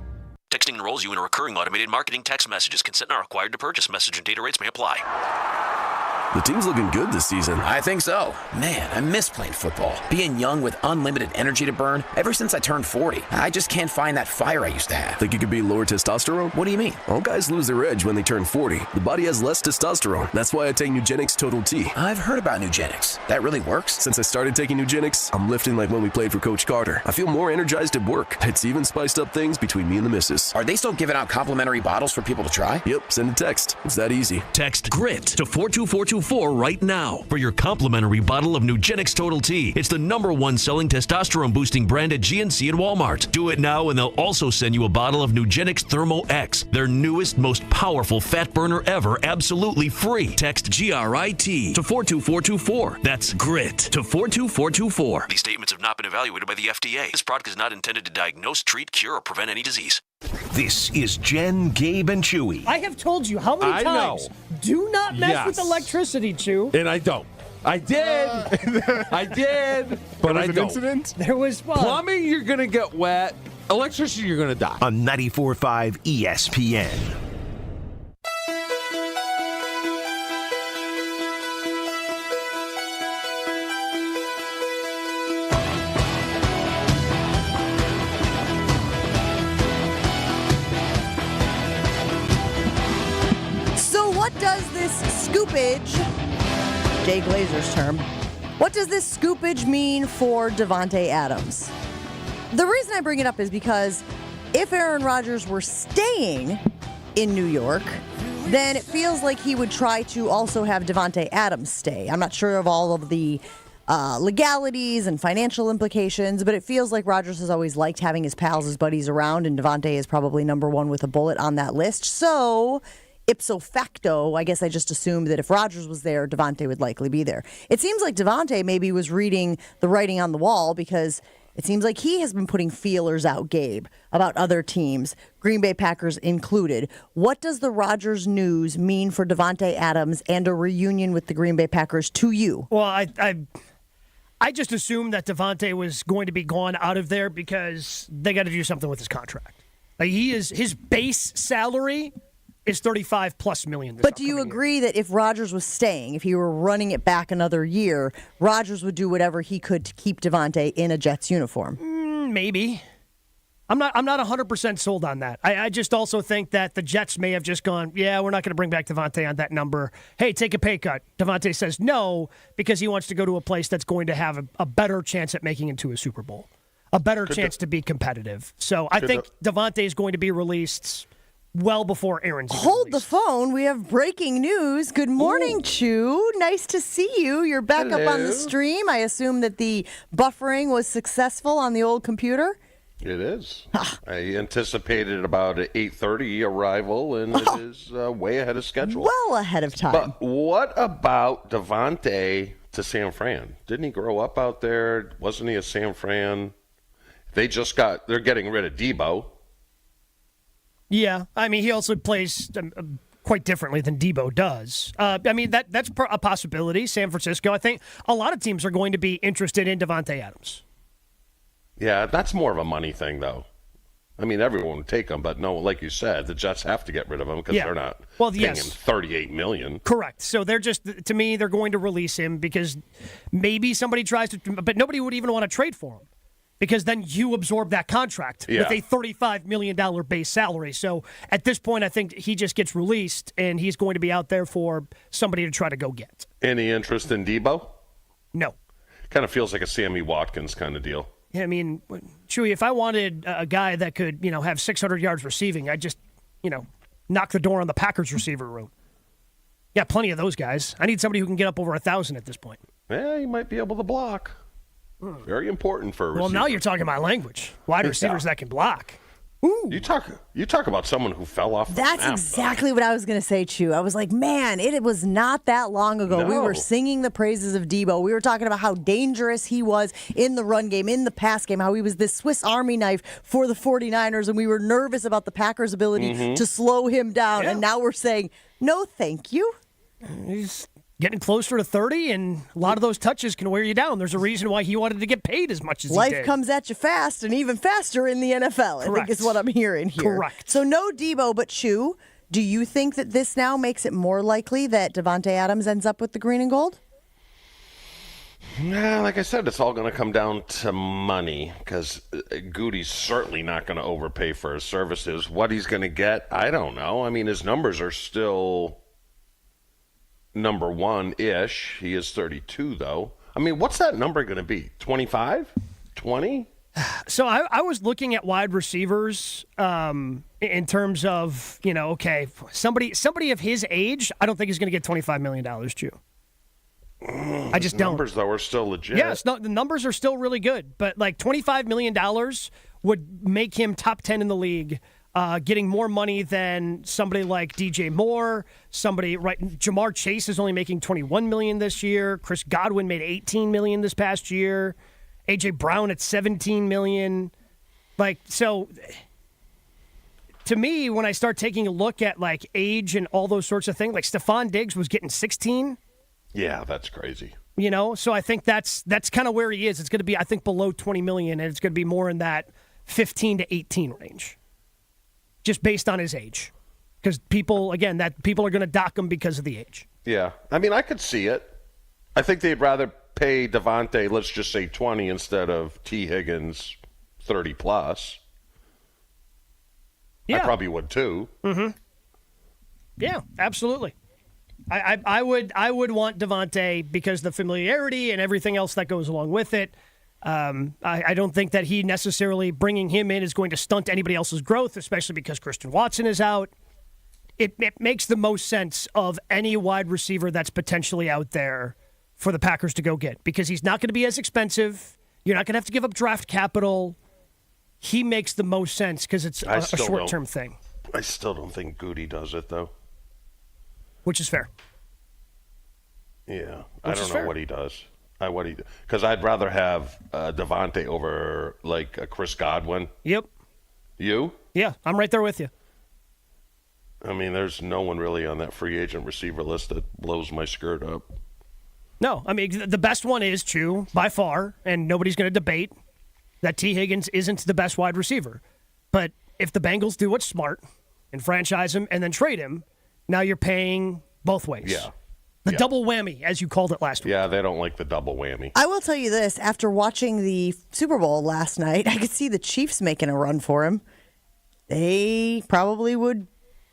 Texting enrolls you in a recurring automated marketing text messages. Consent not required to purchase. Message and data rates may apply. The team's looking good this season. I think so. Man, I miss playing football. Being young with unlimited energy to burn. Ever since I turned 40, I just can't find that fire I used to have. Think you could be lower testosterone? What do you mean? All guys lose their edge when they turn 40. The body has less testosterone. That's why I take Nugenix Total T. I've heard about Nugenix. That really works? Since I started taking Nugenix, I'm lifting like when we played for Coach Carter. I feel more energized at work. It's even spiced up things between me and the missus. Are they still giving out complimentary bottles for people to try? Yep, send a text. It's that easy. Text GRIT to 42424 right now for your complimentary bottle of Nugenix Total T. It's the #1 selling testosterone boosting brand at GNC and Walmart. Do it now and they'll also send you a bottle of Nugenix Thermo X, their newest, most powerful fat burner ever, absolutely free. Text GRIT to 42424. That's GRIT to 42424. These statements have not been evaluated by the FDA. This product is not intended to diagnose, treat, cure, or prevent any disease. This is Jen, Gabe, and Chewy. I have told you how many times. Do not mess with electricity, Chew. And I don't. I did. I did. But I don't. Incident? There was one. Plumbing, you're going to get wet. Electricity, you're going to die. On 94.5 ESPN. What does this scoopage, Jay Glazer's term, what does this scoopage mean for Devante Adams? The reason I bring it up is because if Aaron Rodgers were staying in New York, then it feels like he would try to also have Devante Adams stay. I'm not sure of all of the legalities and financial implications, but it feels like Rodgers has always liked having his pals, his buddies around, and Devante is probably number one with a bullet on that list. So, ipso facto, I guess I just assumed that if Rodgers was there, Devante would likely be there. It seems like Devante maybe was reading the writing on the wall because it seems like he has been putting feelers out, Gabe, about other teams, Green Bay Packers included. What does the Rodgers news mean for Devante Adams and a reunion with the Green Bay Packers to you? Well, I just assumed that Devante was going to be gone out of there because they got to do something with his contract. Like his base salary is $35+ million. But do you agree that if Rodgers was staying, if he were running it back another year, Rodgers would do whatever he could to keep Devante in a Jets uniform? Maybe. I'm not 100% sold on that. I just also think that the Jets may have just gone, yeah, we're not going to bring back Devante on that number. Hey, take a pay cut. Devante says no because he wants to go to a place that's going to have a better chance at making it to a Super Bowl, a better chance to be competitive. So I think Devante is going to be released well before Aaron's. Hold the phone. We have breaking news. Good morning, Chew. Nice to see you. You're back up on the stream. I assume that the buffering was successful on the old computer. It is. I anticipated about an 8:30 arrival, and it is way ahead of schedule. Well ahead of time. But what about Devante to San Fran? Didn't he grow up out there? Wasn't he a San Fran? They're getting rid of Debo. Yeah, I mean, he also plays quite differently than Debo does. I mean, that's a possibility. San Francisco, I think a lot of teams are going to be interested in Devante Adams. Yeah, that's more of a money thing, though. I mean, everyone would take him, but no, like you said, the Jets have to get rid of him because they're not paying him $38 million. Correct. So they're just, to me, they're going to release him because maybe somebody tries to, but nobody would even want to trade for him. Because then you absorb that contract with a $35 million base salary. So at this point, I think he just gets released, and he's going to be out there for somebody to try to go get. Any interest in Debo? No. Kind of feels like a Sammy Watkins kind of deal. Yeah, I mean, Chewy, if I wanted a guy that could, have 600 yards receiving, I'd just, knock the door on the Packers receiver room. Yeah, plenty of those guys. I need somebody who can get up over 1,000 at this point. Yeah, he might be able to block. Very important for a receiver. Well, now you're talking my language. Wide receivers that can block. Ooh. You talk about someone who fell off the That's map, exactly what I was going to say, Chew. I was like, man, it was not that long ago. No. We were singing the praises of Debo. We were talking about how dangerous he was in the run game, in the pass game, how he was this Swiss Army knife for the 49ers, and we were nervous about the Packers' ability to slow him down. Yeah. And now we're saying, no, thank you. He's getting closer to 30, and a lot of those touches can wear you down. There's a reason why he wanted to get paid as much as he did. Life comes at you fast and even faster in the NFL, Correct. I think is what I'm hearing here. Correct. So no Debo, but Chew, do you think that this now makes it more likely that Devante Adams ends up with the green and gold? Yeah, like I said, it's all going to come down to money because Goody's certainly not going to overpay for his services. What he's going to get, I don't know. I mean, his numbers are still number one-ish. He is 32, though. I mean, what's that number going to be? 25? 20? So I was looking at wide receivers in terms of, somebody of his age, I don't think he's going to get $25 million, Chew. I just don't. Numbers, though, are still legit. Yes, no, the numbers are still really good. But, $25 million would make him top 10 in the league, getting more money than somebody like DJ Moore, Jamar Chase is only making $21 million this year. Chris Godwin made $18 million this past year. AJ Brown at $17 million. So to me, when I start taking a look at age and all those sorts of things, Stephon Diggs was getting 16. Yeah, that's crazy. So I think that's kind of where he is. It's going to be, I think, below $20 million, and it's going to be more in that 15 to 18 range. Just based on his age. Because people are going to dock him because of the age. Yeah. I mean, I could see it. I think they'd rather pay Devante, let's just say 20 instead of T. Higgins 30 plus. Yeah. I probably would too. Mm-hmm. Yeah, absolutely. I would want Devante because the familiarity and everything else that goes along with it. I don't think that he necessarily bringing him in is going to stunt anybody else's growth, especially because Christian Watson is out. It makes the most sense of any wide receiver that's potentially out there for the Packers to go get because he's not going to be as expensive. You're not going to have to give up draft capital. He makes the most sense because it's a short-term thing. I still don't think Goody does it, though. Which is fair. Yeah. I don't know what he does. Because I'd rather have Devante over, like, a Chris Godwin. Yep. You? Yeah, I'm right there with you. I mean, there's no one really on that free agent receiver list that blows my skirt up. No, I mean, the best one is Chew, by far, and nobody's going to debate that T. Higgins isn't the best wide receiver. But if the Bengals do what's smart and franchise him and then trade him, now you're paying both ways. Yeah. The double whammy, as you called it last week. Yeah, they don't like the double whammy. I will tell you this. After watching the Super Bowl last night, I could see the Chiefs making a run for him. They probably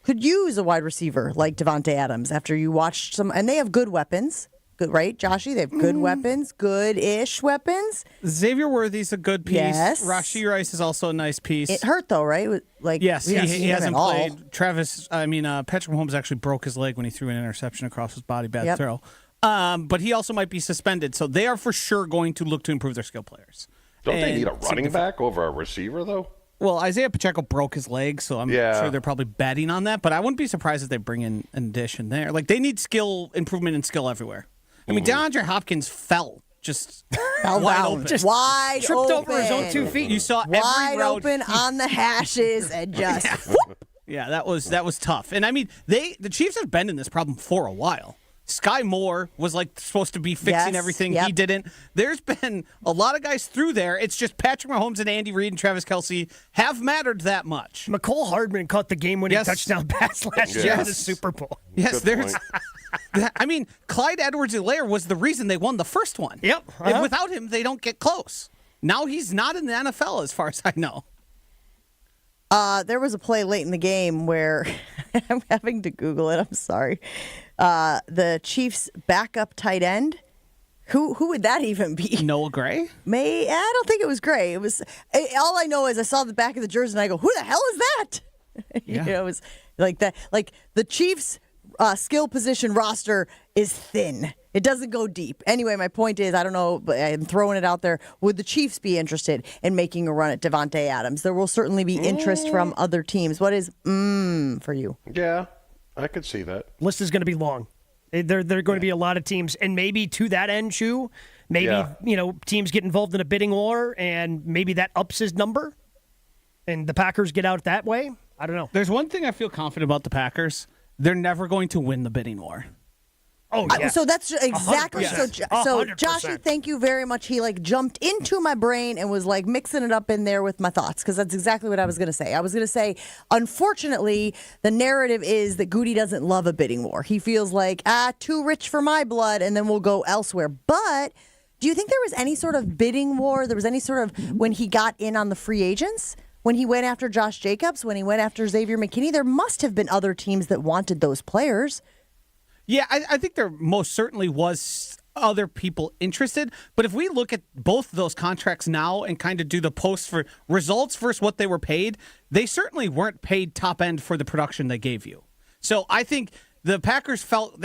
could use a wide receiver like Devante Adams after you watched some. And they have good weapons. Good, right, Joshy? They have good weapons, good-ish weapons. Xavier Worthy's a good piece. Yes. Rashee Rice is also a nice piece. It hurt, though, right? Like, yes, he hasn't played. All. Patrick Mahomes actually broke his leg when he threw an interception across his body. Bad Yep. throw. But he also might be suspended. So they are for sure going to look to improve their skill players. Don't they need a running back over a receiver, though? Well, Isaiah Pacheco broke his leg, so I'm sure they're probably betting on that. But I wouldn't be surprised if they bring in an addition there. Like, they need improvement in skill everywhere. I mean, DeAndre Hopkins fell wide open. Just wide tripped open. over his own 2 feet. You saw wide every route open on the hashes and just whoop. Yeah, that was tough. And I mean, the Chiefs have been in this problem for a while. Sky Moore was supposed to be fixing everything. Yep. He didn't. There's been a lot of guys through there. It's just Patrick Mahomes and Andy Reid and Travis Kelce have mattered that much. McCole Hardman caught the game-winning touchdown pass last year in the Super Bowl. Yes, I mean, Clyde Edwards-Helaire was the reason they won the first one. Yep. And without him, they don't get close. Now he's not in the NFL as far as I know. There was a play late in the game where I'm having to Google it. I'm sorry. The Chiefs' backup tight end. Who would that even be? Noah Gray? I don't think it was Gray. It was. All I know is I saw the back of the jersey and I go, "Who the hell is that?" Yeah. It was like that. Like the Chiefs' skill position roster is thin. It doesn't go deep. Anyway, my point is, I don't know, but I'm throwing it out there. Would the Chiefs be interested in making a run at Devante Adams? There will certainly be interest from other teams. What is for you? Yeah, I could see that. List is going to be long. There are going to be a lot of teams, and maybe to that end, Chew, maybe teams get involved in a bidding war, and maybe that ups his number, and the Packers get out that way. I don't know. There's one thing I feel confident about the Packers. They're never going to win the bidding war. Oh, yeah. So that's exactly 100%. so. 100%. Joshy, thank you very much. He jumped into my brain and was mixing it up in there with my thoughts because that's exactly what I was going to say. I was going to say, unfortunately, the narrative is that Goody doesn't love a bidding war. He feels like too rich for my blood, and then we'll go elsewhere. But do you think there was any sort of bidding war? There was any sort of when he got in on the free agents? When he went after Josh Jacobs? When he went after Xavier McKinney? There must have been other teams that wanted those players. Yeah, I think there most certainly was other people interested. But if we look at both of those contracts now and kind of do the post for results versus what they were paid, they certainly weren't paid top end for the production they gave you. So I think the Packers felt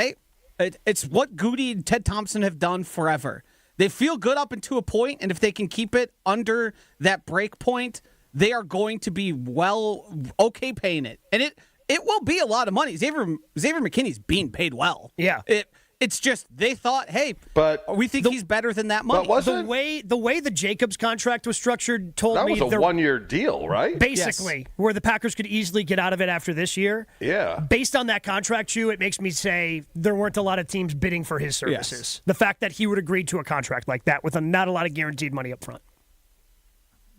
it's what Goody and Ted Thompson have done forever. They feel good up until a point, and if they can keep it under that break point, they are going to be okay paying it. And it will be a lot of money. Xavier McKinney's being paid well. Yeah. It's just they thought, hey, but we think he's better than that money. But the way the Jacobs contract was structured told me that was a 1-year deal, right? Basically, where the Packers could easily get out of it after this year. Yeah. Based on that contract, Chew, it makes me say there weren't a lot of teams bidding for his services. Yes. The fact that he would agree to a contract like that with not a lot of guaranteed money up front.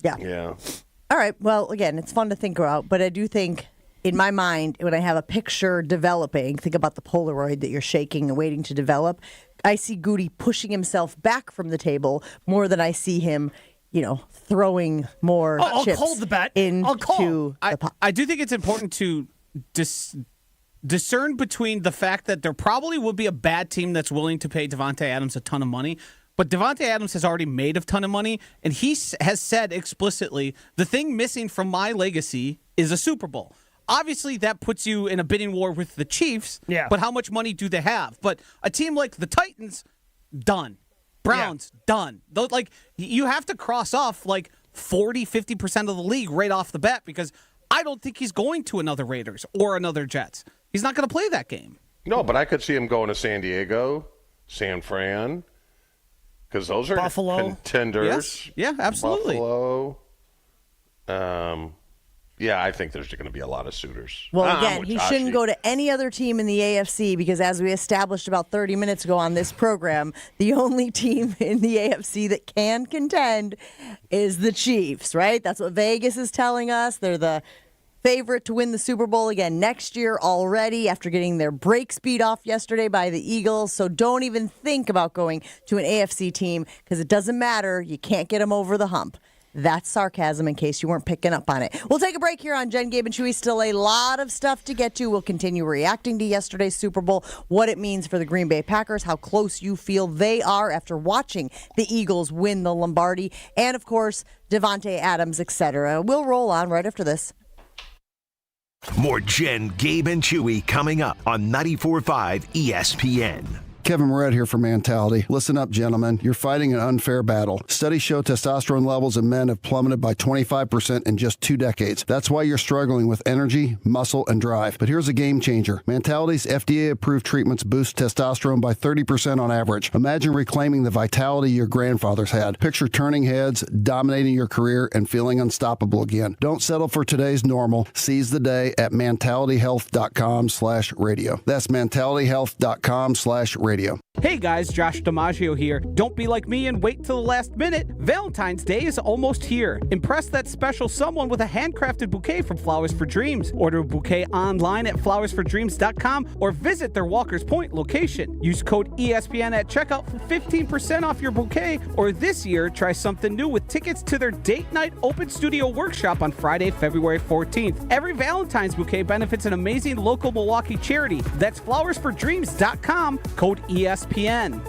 Yeah. Yeah. All right. Well, again, it's fun to think about, but I do think in my mind, when I have a picture developing, think about the Polaroid that you're shaking and waiting to develop, I see Goody pushing himself back from the table more than I see him, throwing more chips I'll call the bet. into the pot. I do think it's important to discern between the fact that there probably will be a bad team that's willing to pay Devante Adams a ton of money. But Devante Adams has already made a ton of money, and he has said explicitly, the thing missing from my legacy is a Super Bowl. Obviously, that puts you in a bidding war with the Chiefs, but how much money do they have? But a team like the Titans, done. Browns, done. Those, like, you have to cross off like 40, 50% of the league right off the bat because I don't think he's going to another Raiders or another Jets. He's not going to play that game. No, but I could see him going to San Diego, San Fran, because those are Buffalo. contenders. Yes. Yeah, absolutely. Buffalo. Yeah, I think there's going to be a lot of suitors. Well, again, he shouldn't go to any other team in the AFC because, as we established about 30 minutes ago on this program, the only team in the AFC that can contend is the Chiefs, right? That's what Vegas is telling us. They're the favorite to win the Super Bowl again next year already after getting their break speed off yesterday by the Eagles. So don't even think about going to an AFC team because it doesn't matter. You can't get them over the hump. That's sarcasm in case you weren't picking up on it. We'll take a break here on Jen, Gabe, and Chewy. Still a lot of stuff to get to. We'll continue reacting to yesterday's Super Bowl, what it means for the Green Bay Packers, how close you feel they are after watching the Eagles win the Lombardi, and, of course, Devante Adams, etc. We'll roll on right after this. More Jen, Gabe, and Chewy coming up on 94.5 ESPN. Kevin Moret here for Mentality. Listen up, gentlemen. You're fighting an unfair battle. Studies show testosterone levels in men have plummeted by 25% in just 2 decades. That's why you're struggling with energy, muscle, and drive. But here's a game changer. Mentality's FDA-approved treatments boost testosterone by 30% on average. Imagine reclaiming the vitality your grandfathers had. Picture turning heads, dominating your career, and feeling unstoppable again. Don't settle for today's normal. Seize the day at mentalityhealth.com/radio. That's mentalityhealth.com/radio. Hey guys, Josh DiMaggio here. Don't be like me and wait till the last minute. Valentine's Day is almost here. Impress that special someone with a handcrafted bouquet from Flowers for Dreams. Order a bouquet online at flowersfordreams.com or visit their Walker's Point location. Use code ESPN at checkout for 15% off your bouquet. Or this year, try something new with tickets to their date night open studio workshop on Friday, February 14th. Every Valentine's bouquet benefits an amazing local Milwaukee charity. That's flowersfordreams.com, code ESPN.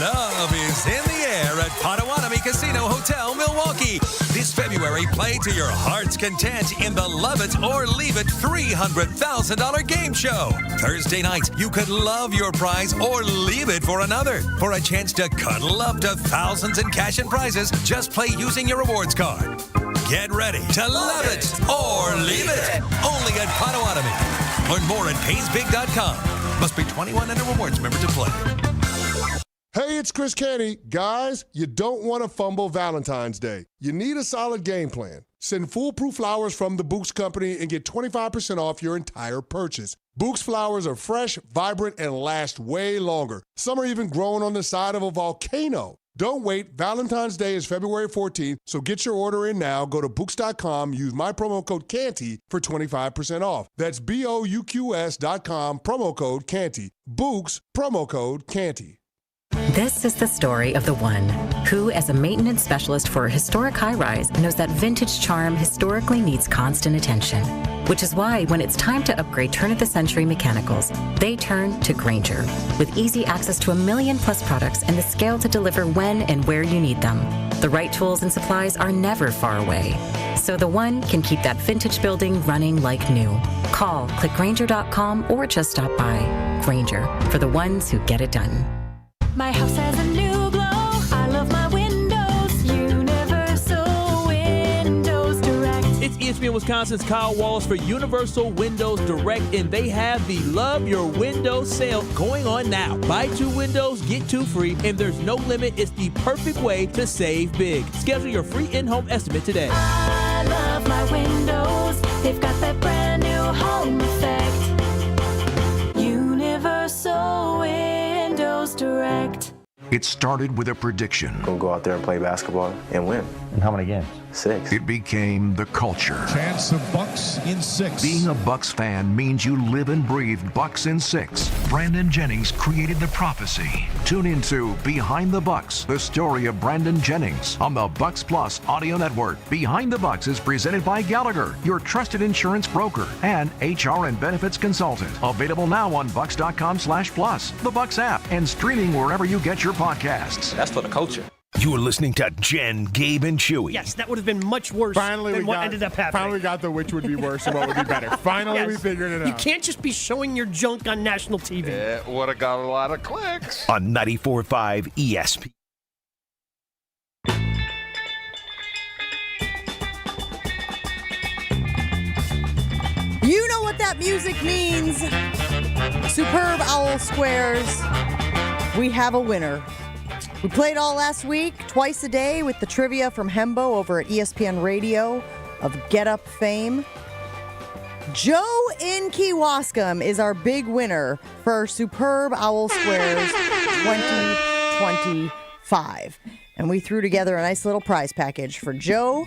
Love is in the air at Potawatomi Casino Hotel, Milwaukee. This February, play to your heart's content in the Love It or Leave It $300,000 game show. Thursday night, you could love your prize or leave it for another. For a chance to cuddle up to thousands in cash and prizes, just play using your rewards card. Get ready to love it or leave it. Only at Potawatomi. Learn more at paysbig.com. Must be 21 and a rewards member to play. Hey, it's Chris Canty. Guys, you don't want to fumble Valentine's Day. You need a solid game plan. Send foolproof flowers from the Books Company and get 25% off your entire purchase. Books flowers are fresh, vibrant, and last way longer. Some are even grown on the side of a volcano. Don't wait. Valentine's Day is February 14th, so get your order in now. Go to Books.com. Use my promo code CANTY for 25% off. That's BOUQS.com, promo code CANTY. Books, promo code CANTY. This is the story of the one who, as a maintenance specialist for a historic high-rise, knows that vintage charm historically needs constant attention. Which is why when it's time to upgrade turn-of-the-century mechanicals, they turn to Grainger. With easy access to 1 million+ products and the scale to deliver when and where you need them. The right tools and supplies are never far away. So the one can keep that vintage building running like new. Call, click Grainger.com, or just stop by. Grainger, for the ones who get it done. My house has a new glow. I love my windows. Universal Windows Direct. It's ESPN Wisconsin's Kyle Wallace for Universal Windows Direct, and they have the Love Your Windows sale going on now. Buy 2 windows, get 2 free, and there's no limit. It's the perfect way to save big. Schedule your free in-home estimate today. I love my windows. They've got that brand new home effect. Universal Windows Direct. It started with a prediction. Gonna go out there and play basketball and win. And how many games? 6. It became the culture. Chance of Bucks in 6. Being a Bucks fan means you live and breathe Bucks in 6. Brandon Jennings created the prophecy. Tune into Behind the Bucks, the story of Brandon Jennings on the Bucks Plus audio network. Behind the Bucks is presented by Gallagher, your trusted insurance broker and HR and benefits consultant. Available now on Bucks.com/plus, the Bucks app, and streaming wherever you get your podcasts. That's for the culture. You're listening to Jen, Gabe, and Chewy. Yes, that would have been much worse than what ended up happening. Finally got the which would be worse and what would be better. Finally, we figured it out. You can't just be showing your junk on national TV. It would have got a lot of clicks. On 94.5 ESPN. You know what that music means. Superb Owl Squares. We have a winner. We played all last week, twice a day, with the trivia from Hembo over at ESPN Radio of Get Up fame. Joe in Kewaskum is our big winner for Superb Owl Squares 2025. And we threw together a nice little prize package for Joe.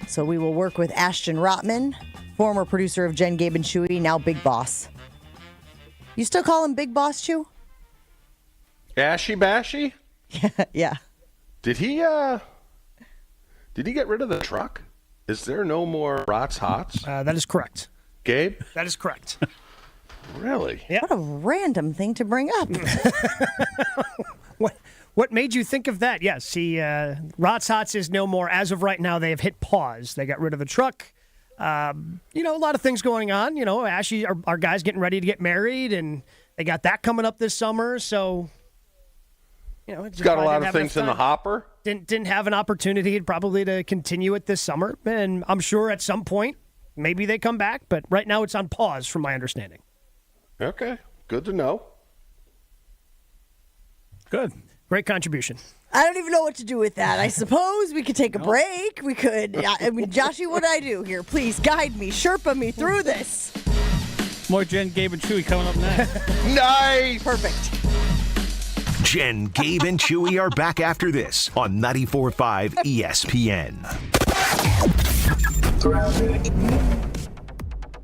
So we will work with Ashton Rotman, former producer of Jen, Gabe, and Chewy, now Big Boss. You still call him Big Boss, Chew? Ashy Bashy? Yeah. Did he get rid of the truck? Is there no more Rots Hots? That is correct. Gabe? That is correct. Really? Yeah. What a random thing to bring up. What made you think of that? Yes, Rots Hots is no more. As of right now, they have hit pause. They got rid of the truck. A lot of things going on. Ashy, our guy's getting ready to get married, and they got that coming up this summer. So, it's got a lot of things in the hopper. Didn't have an opportunity probably to continue it this summer, and I'm sure at some point maybe they come back. But right now it's on pause, from my understanding. Okay, good to know. Good, great contribution. I don't even know what to do with that. I suppose we could take a break. We could. Joshy, what do I do here? Please guide me, Sherpa me through this. More Jen, Gabe, and Chewy coming up next. Nice. Perfect. Jen, Gabe, and Chewy are back after this on 94.5 ESPN.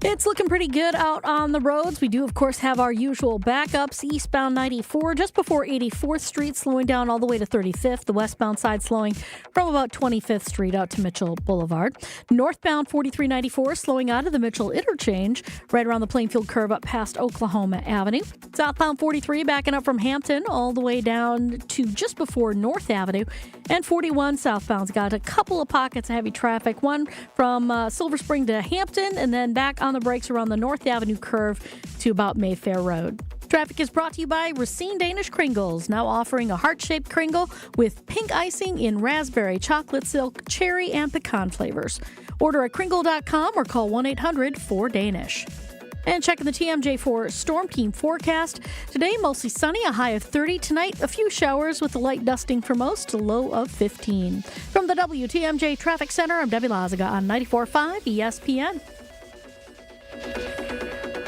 It's looking pretty good out on the roads. We do, of course, have our usual backups. Eastbound 94, just before 84th Street, slowing down all the way to 35th. The westbound side slowing from about 25th Street out to Mitchell Boulevard. Northbound 4394, slowing out of the Mitchell Interchange, right around the Plainfield curve up past Oklahoma Avenue. Southbound 43, backing up from Hampton all the way down to just before North Avenue. And 41 southbound's got a couple of pockets of heavy traffic. One from Silver Spring to Hampton, and then back on the brakes around the North Avenue curve to about Mayfair Road. Traffic is brought to you by Racine Danish Kringles, now offering a heart-shaped Kringle with pink icing in raspberry, chocolate silk, cherry, and pecan flavors. Order at Kringle.com or call 1-800-4DANISH. And checking the TMJ for Storm Team forecast. Today, mostly sunny, a high of 30. Tonight, a few showers with a light dusting for most, a low of 15. From the WTMJ Traffic Center, I'm Debbie Lazaga on 94.5 ESPN.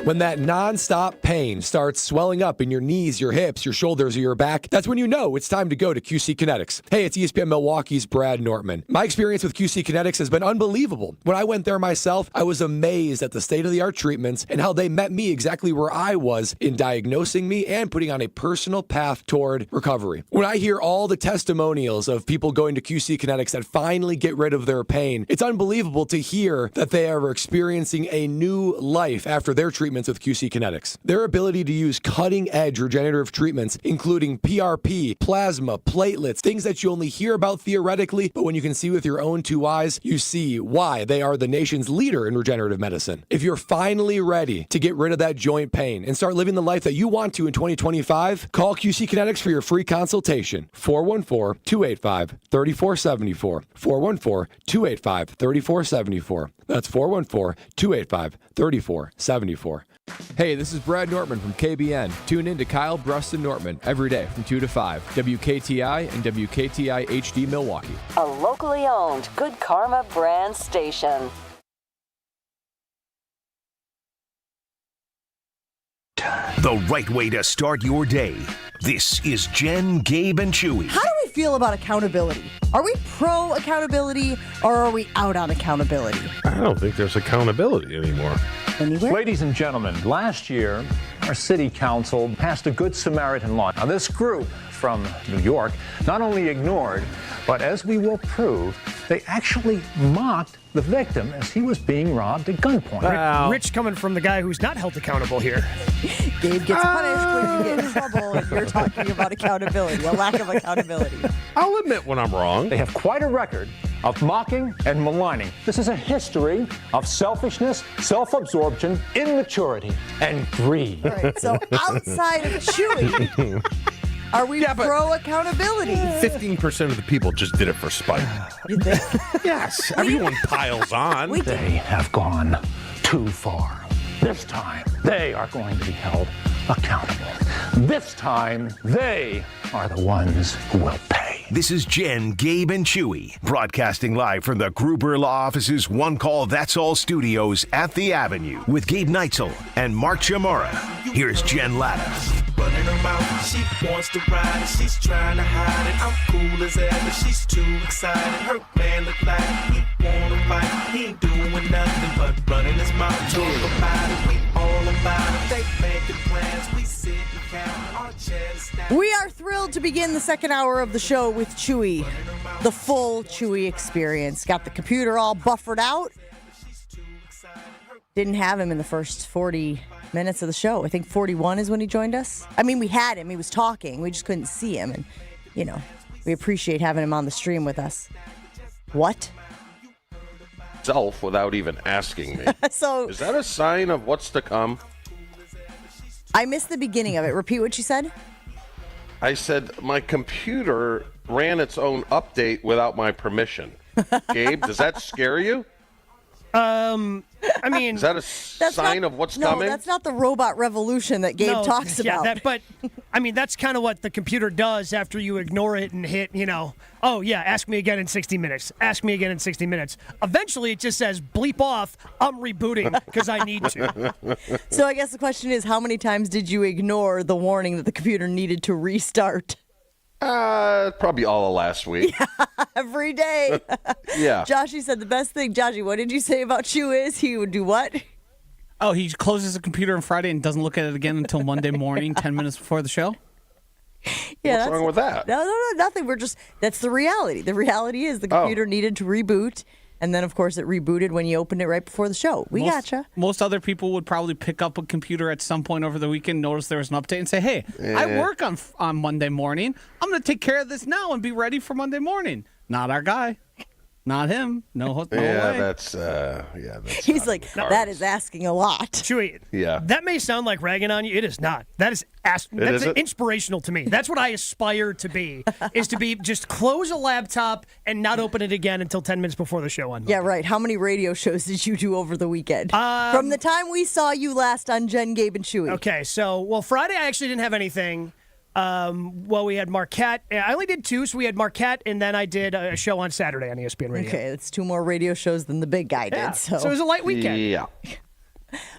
When that nonstop pain starts swelling up in your knees, your hips, your shoulders, or your back, that's when you know it's time to go to QC Kinetics. Hey, it's ESPN Milwaukee's Brad Nortman. My experience with QC Kinetics has been unbelievable. When I went there myself, I was amazed at the state-of-the-art treatments and how they met me exactly where I was in diagnosing me and putting on a personal path toward recovery. When I hear all the testimonials of people going to QC Kinetics that finally get rid of their pain, it's unbelievable to hear that they are experiencing a new life after their treatments with QC Kinetics. Their ability to use cutting-edge regenerative treatments, including PRP, plasma, platelets, things that you only hear about theoretically, but when you can see with your own two eyes, you see why they are the nation's leader in regenerative medicine. If you're finally ready to get rid of that joint pain and start living the life that you want to in 2025, call QC Kinetics for your free consultation. 414-285-3474. 414-285-3474. That's 414-285-3474. Hey, this is Brad Nortman from KBN. Tune in to Kyle Bruston Nortman every day from 2 to 5. WKTI and WKTI HD Milwaukee. A locally owned Good Karma brand station. The right way to start your day. This is Jen, Gabe, and Chewy. How do we feel about accountability? Are we pro accountability or are we out on accountability? I don't think there's accountability anymore. Anywhere? Ladies and gentlemen, last year, our city council passed a Good Samaritan law. Now, this group from New York not only ignored, but as we will prove, They actually mocked the victim as he was being robbed at gunpoint. Rich coming from the guy who's not held accountable here. Gabe gets punished when you get in trouble, and you're talking about accountability, a lack of accountability. I'll admit when I'm wrong. They have quite a record of mocking and maligning. This is a history of selfishness, self-absorption, immaturity, and greed. All right, so outside of Chewy, are we pro accountability? 15% of the people just did it for spite. You think? Yes, everyone piles on. They have gone too far. This time, they are going to be held accountable. This time, they are the ones who will pay. This is Jen, Gabe, and Chewy, broadcasting live from the Gruber Law Office's One Call That's All studios at the Avenue with Gabe Neitzel and Mark Chamorro. Here's Jen Latta. Running her mouth, she wants to ride it, she's trying to hide it. I'm cool as ever, she's too excited. Her man look like he wanna fight. He ain't doing nothing but running his mouth. Talk about it, we all about it. They making plans, we sit and count our chairs down. We are thrilled to begin the second hour of the show with Chewy, the full Chewy experience. Got the computer all buffered out. Didn't have him in the first 40 minutes of the show. I think 41 is when he joined us. I mean, we had him. He was talking. We just couldn't see him. And, you know, we appreciate having him on the stream with us. What? Self without even asking me. So is that a sign of what's to come? I missed the beginning of it. Repeat what you said. I said my computer ran its own update without my permission. Gabe, does that scare you? I mean, is that a sign of what's coming? No, that's not the robot revolution that Gabe talks about. Yeah, but I mean, that's kind of what the computer does after you ignore it and hit, oh, yeah, ask me again in 60 minutes. Ask me again in 60 minutes. Eventually, it just says, bleep off, I'm rebooting because I need to. So I guess the question is, how many times did you ignore the warning that the computer needed to restart? Probably all of last week. Yeah, every day. Yeah. Joshy said the best thing. Joshy, what did you say about Chew is he would do what? Oh, he closes the computer on Friday and doesn't look at it again until Monday morning, 10 minutes before the show? Yeah, what's wrong with that? No, nothing. That's the reality. The reality is the computer needed to reboot. And then, of course, it rebooted when you opened it right before the show. Gotcha. Most other people would probably pick up a computer at some point over the weekend, notice there was an update, and say, hey, I work on Monday morning. I'm going to take care of this now and be ready for Monday morning. Not our guy. Not him. No way. That's He's like, that is asking a lot. Chewy, yeah. That may sound like ragging on you. It is not. That's inspirational to me. That's what I aspire to be, is to be just close a laptop and not open it again until 10 minutes before the show on Monday. Yeah, right. How many radio shows did you do over the weekend? From the time we saw you last on Jen, Gabe, and Chewy. Okay, so, Friday I actually didn't have anything. We had Marquette. I only did 2, so we had Marquette, and then I did a show on Saturday on ESPN Radio. Okay, that's 2 more radio shows than the big guy did. So it was a light weekend. Yeah.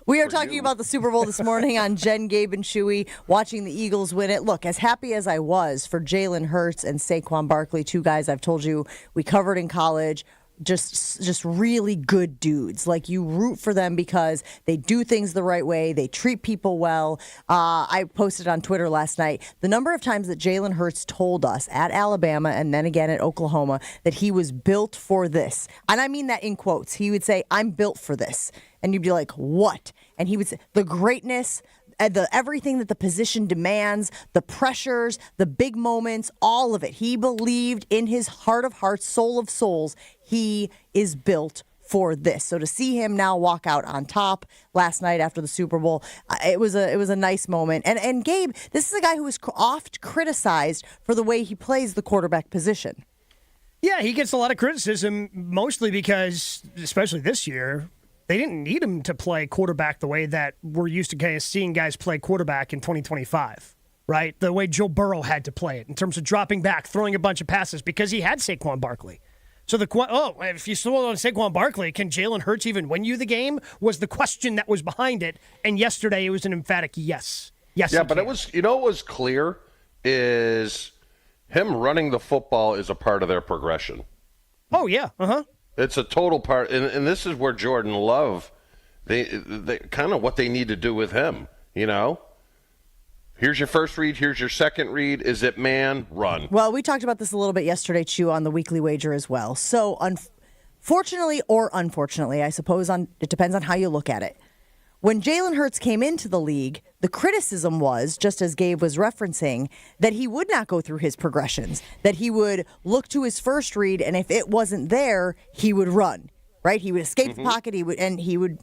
We are talking about the Super Bowl this morning on Jen, Gabe, and Chewy, watching the Eagles win it. Look, as happy as I was for Jaylen Hurts and Saquon Barkley, 2 guys I've told you we covered in college, just really good dudes. Like, you root for them because they do things the right way. They treat people well. I posted on Twitter last night the number of times that Jaylen Hurts told us at Alabama and then again at Oklahoma that he was built for this. And I mean that in quotes. He would say, I'm built for this. And you'd be like, what? And he would say, the greatness, everything that the position demands, the pressures, the big moments, all of it. He believed in his heart of hearts, soul of souls, he is built for this. So to see him now walk out on top last night after the Super Bowl, it was a nice moment. And Gabe, this is a guy who is oft criticized for the way he plays the quarterback position. Yeah, he gets a lot of criticism, mostly because, especially this year, they didn't need him to play quarterback the way that we're used to kind of seeing guys play quarterback in 2025, right? The way Joe Burrow had to play it in terms of dropping back, throwing a bunch of passes because he had Saquon Barkley. So if you throw on Saquon Barkley, can Jaylen Hurts even win you the game? Was the question that was behind it. And yesterday it was an emphatic yes. Yes. Yeah, but it was, what was clear is him running the football is a part of their progression. Oh, yeah. Uh-huh. It's a total part, and this is where Jordan Love, they kind of what they need to do with him. Here's your first read. Here's your second read. Is it man? Run. Well, we talked about this a little bit yesterday, Chew, on the weekly wager as well. So, fortunately or unfortunately, I suppose it depends on how you look at it. When Jaylen Hurts came into the league, the criticism was, just as Gabe was referencing, that he would not go through his progressions, that he would look to his first read, and if it wasn't there, he would run, right? He would escape the pocket, he would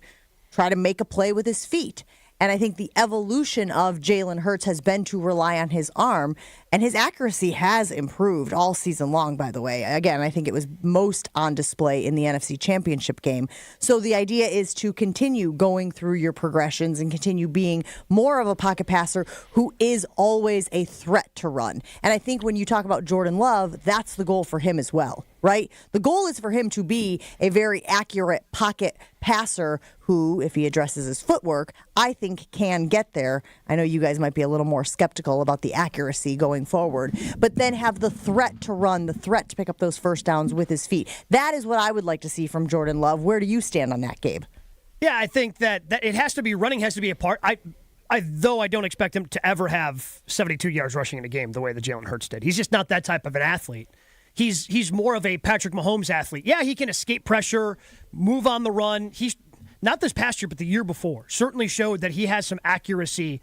try to make a play with his feet. And I think the evolution of Jaylen Hurts has been to rely on his arm, and his accuracy has improved all season long, by the way. Again, I think it was most on display in the NFC Championship game. So the idea is to continue going through your progressions and continue being more of a pocket passer who is always a threat to run. And I think when you talk about Jordan Love, that's the goal for him as well, right? The goal is for him to be a very accurate pocket passer who, if he addresses his footwork, I think can get there. I know you guys might be a little more skeptical about the accuracy going forward, but then have the threat to run, the threat to pick up those first downs with his feet. That is what I would like to see from Jordan Love. Where do you stand on that, Gabe? Yeah, I think that it has to be, running has to be a part. Though I don't expect him to ever have 72 yards rushing in a game the way that Jaylen Hurts did. He's just not that type of an athlete. He's more of a Patrick Mahomes athlete. Yeah, he can escape pressure, move on the run. He's not this past year, but the year before, certainly showed that he has some accuracy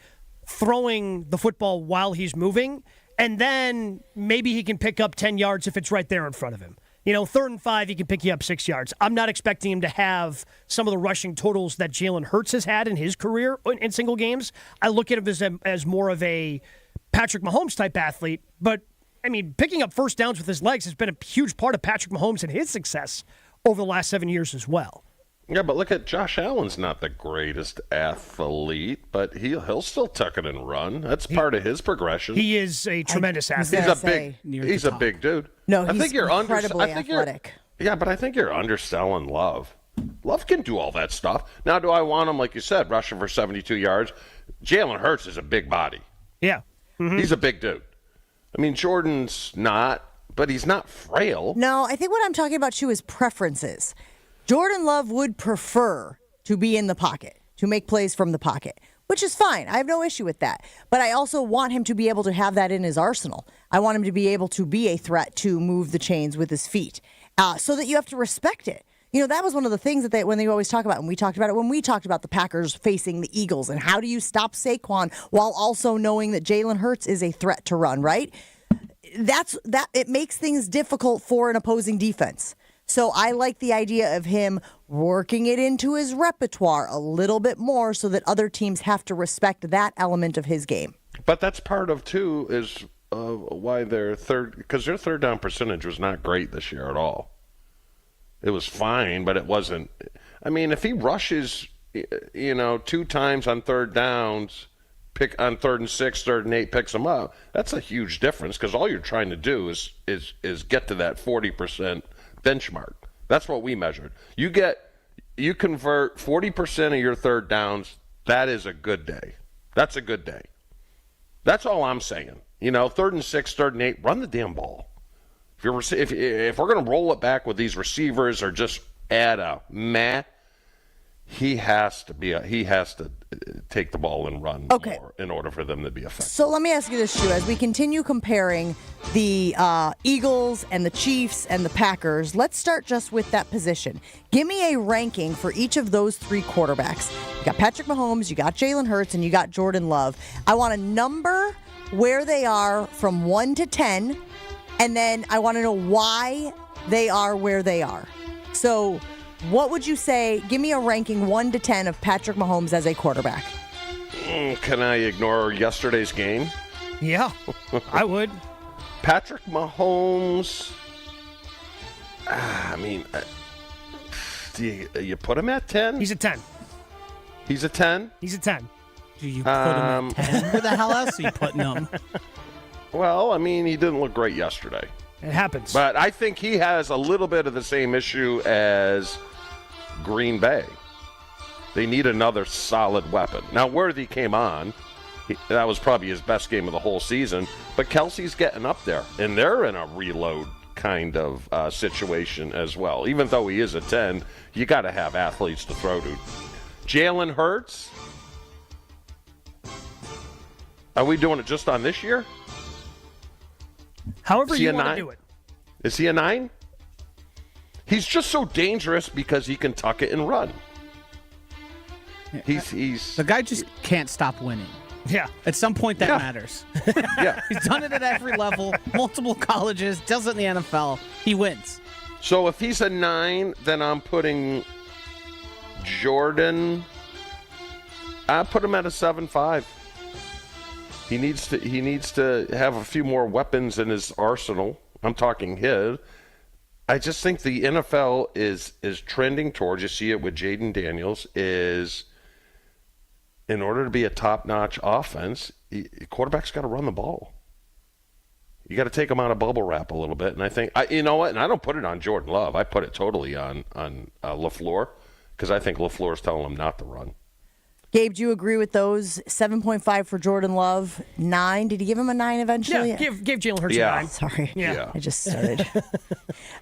throwing the football while he's moving, and then maybe he can pick up 10 yards if it's right there in front of him. 3rd and 5, he can pick you up 6 yards. I'm not expecting him to have some of the rushing totals that Jaylen Hurts has had in his career in single games. I look at him as more of a Patrick Mahomes type athlete, but I mean, picking up first downs with his legs has been a huge part of Patrick Mahomes and his success over the last 7 years as well. Yeah, but look at Josh Allen's not the greatest athlete, but he'll still tuck it and run. That's part of his progression. He is a tremendous athlete. He's a big dude. No, I he's think you're incredibly athletic. Yeah, but I think you're underselling Love. Love can do all that stuff. Now, do I want him, like you said, rushing for 72 yards? Jaylen Hurts is a big body. Yeah. Mm-hmm. He's a big dude. I mean, Jordan's not, but he's not frail. No, I think what I'm talking about, too, is preferences. Jordan Love would prefer to be in the pocket, to make plays from the pocket, which is fine. I have no issue with that. But I also want him to be able to have that in his arsenal. I want him to be able to be a threat to move the chains with his feet so that you have to respect it. That was one of the things that when they always talk about, and we talked about it when we talked about the Packers facing the Eagles, and how do you stop Saquon while also knowing that Jaylen Hurts is a threat to run, right? It makes things difficult for an opposing defense. So I like the idea of him working it into his repertoire a little bit more so that other teams have to respect that element of his game. But that's part of, too, is why their third down percentage was not great this year at all. It was fine, but it wasn't. I mean, if he rushes, 2 times on third downs, pick on 3rd and 6, 3rd and 8, picks them up, that's a huge difference because all you're trying to do is get to that 40% benchmark. That's what we measured. You convert 40% of your third downs. That is a good day. That's a good day. That's all I'm saying. 3rd and 6, 3rd and 8, run the damn ball. If we're going to roll it back with these receivers or just add a meh, he has to take the ball and run more in order for them to be effective. So let me ask you this, Stu. As we continue comparing the Eagles and the Chiefs and the Packers, let's start just with that position. Give me a ranking for each of those 3 quarterbacks. You got Patrick Mahomes, you got Jaylen Hurts, and you got Jordan Love. I want a number where they are from 1 to 10, and then I want to know why they are where they are. So what would you say? Give me a ranking 1 to 10 of Patrick Mahomes as a quarterback. Can I ignore yesterday's game? Yeah, I would. Patrick Mahomes, do you put him at 10? He's a 10. He's a 10? He's a 10. Do you put him at 10? Where the hell else are you putting him? Well, he didn't look great yesterday. It happens. But I think he has a little bit of the same issue as Green Bay. They need another solid weapon. Now, Worthy came on. That was probably his best game of the whole season. But Kelsey's getting up there, and they're in a reload kind of situation as well. Even though he is a 10, you got to have athletes to throw to. Jaylen Hurts, Are we doing it just on this year? However you want to do it. Is he a 9? He's just so dangerous because he can tuck it and run. He's the guy just can't stop winning. Yeah. At some point, that matters. Yeah. He's done it at every level, multiple colleges, does it in the NFL. He wins. So if he's a 9, then I'm putting Jordan. I put him at a 7.5. He needs to have a few more weapons in his arsenal. I'm talking his. I just think the NFL is trending towards, you see it with Jaden Daniels, is in order to be a top-notch offense, quarterback's got to run the ball. You got to take him out of bubble wrap a little bit. And I think, you know what, and I don't put it on Jordan Love. I put it totally on LaFleur because I think LaFleur's telling him not to run. Gabe, do you agree with those? 7.5 for Jordan Love, 9. Did he give him a 9 eventually? Yeah, give Jaylen Hurts a 9. Sorry. Yeah. I just started.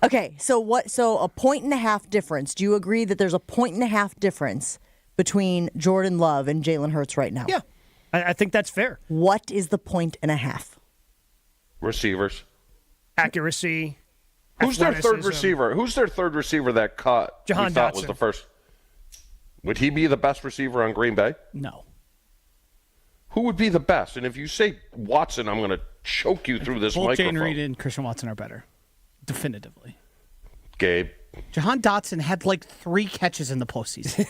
Okay, so what? So a 1.5 difference. Do you agree that there's a 1.5 difference between Jordan Love and Jaylen Hurts right now? Yeah, I think that's fair. What is the 1.5? Receivers. Accuracy. Who's their third receiver? Who's their third receiver that caught? Jahan we thought Dotson. was the first. Would he be the best receiver on Green Bay? No. Who would be the best? And if you say Watson, I'm going to choke you through this Both microphone. Jayden Reed and Christian Watson are better. Definitively. Gabe. Jahan Dotson had like 3 catches in the postseason.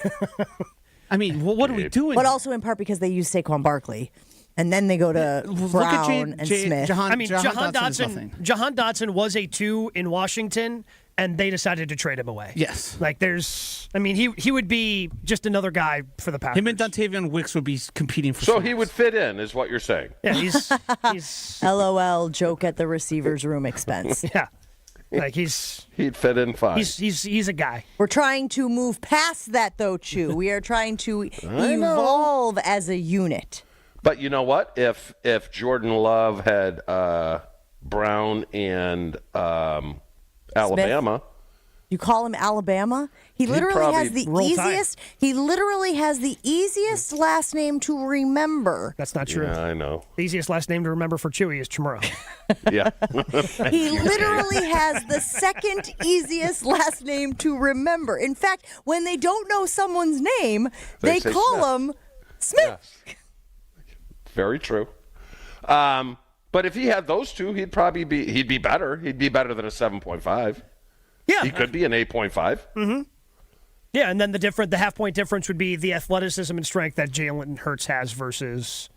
I mean, what are we doing? But also in part because they use Saquon Barkley. And then they go to Brown and Smith. Jahan Dotson was a 2 in Washington, and they decided to trade him away. Yes. He would be just another guy for the Packers. Him and Dontavian Wicks would be competing for So snaps. he would fit in, is what you're saying. Yeah, he's LOL, joke at the receiver's room expense. Yeah. He'd fit in fine. He's a guy. We're trying to move past that, though, Chew. We are trying to evolve as a unit. But you know what? If Jordan Love had Brown and Alabama. You call him Alabama? He literally has the easiest. He literally has the easiest last name to remember. That's not true. Yeah, I know. The easiest last name to remember for Chewy is Chamorro. Yeah. He literally has the second easiest last name to remember. In fact, when they don't know someone's name, they say call Smith. him Smith. Yes. Very true. But if he had those two, he'd be better. He'd be better than a 7.5. Yeah. He could be an 8.5. Mm-hmm. Yeah, and then the half-point difference would be the athleticism and strength that Jaylen Hurts has versus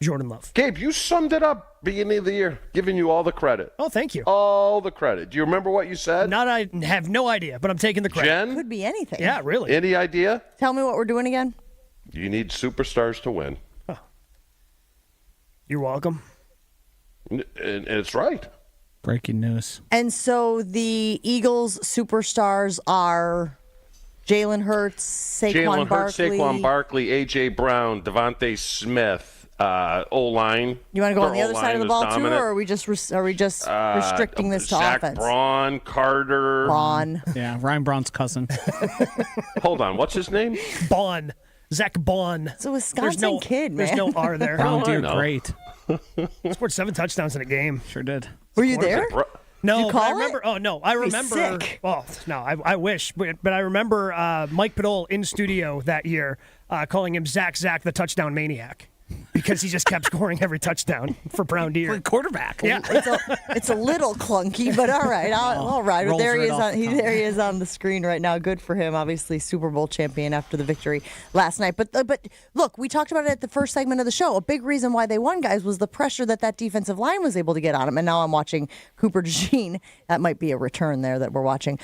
Jordan Love. Gabe, you summed it up beginning of the year, giving you all the credit. Oh, thank you. All the credit. Do you remember what you said? I have no idea, but I'm taking the credit. Jen? Could be anything. Yeah, really. Any idea? Tell me what we're doing again. You need superstars to win. You're welcome. And it's right. Breaking news. And so the Eagles superstars are Jaylen Hurts, Saquon Barkley, A.J. Brown, Devante Smith, O-line. You want to go on the other side of the ball too, dominant. or are we just restricting this to Zack offense? Braun, Carter. Braun. Yeah, Ryan Braun's cousin. Hold on, what's his name? Bon. Zack Bon. It's a Wisconsin kid, man. There's no R there. Brown did great. Scored 7 touchdowns in a game. Sure did. Were you there? No, Did you call I remember. it? Oh no, I remember. sick. Oh no, I wish, but I remember Mike Podol in studio that year calling him Zack the touchdown maniac because he just kept scoring every touchdown for Brown Deer. Quarterback. Yeah, It's a little clunky, but all right. All right. Rolls There he right is. off the tongue. There he is on the screen right now. Good for him. Obviously, Super Bowl champion after the victory last night. But look, we talked about it at the first segment of the show. A big reason why they won, guys, was the pressure that defensive line was able to get on him. And now I'm watching Cooper DeJean. That might be a return there that we're watching.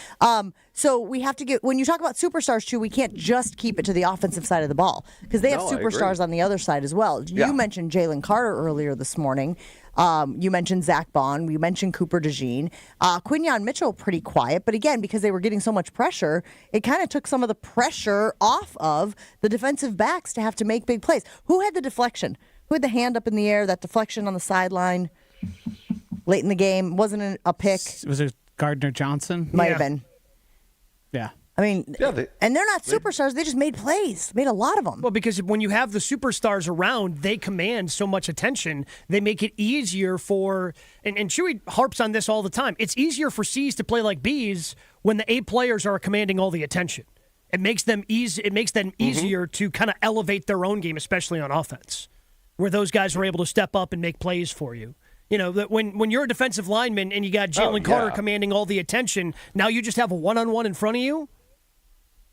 So we have to get, when you talk about superstars too, we can't just keep it to the offensive side of the ball because they have No, I agree. superstars on the other side as well. Yeah. You mentioned Jalen Carter earlier this morning. You mentioned Zack Bon. You mentioned Cooper DeJean. Quinyon Mitchell, pretty quiet. But again, because they were getting so much pressure, it kind of took some of the pressure off of the defensive backs to have to make big plays. Who had the deflection? Who had the hand up in the air, that deflection on the sideline late in the game? Wasn't it a pick? Was it Gardner Johnson? Might have been. Yeah. I mean, and they're not superstars. They just made plays, made a lot of them. Well, because when you have the superstars around, they command so much attention. They make it easier for, and Chewy harps on this all the time, it's easier for C's to play like B's when the A players are commanding all the attention. It makes them easier to kind of elevate their own game, especially on offense, where those guys are able to step up and make plays for you. You know, that when you're a defensive lineman and you got Jalen Carter commanding all the attention, now you just have a one-on-one in front of you.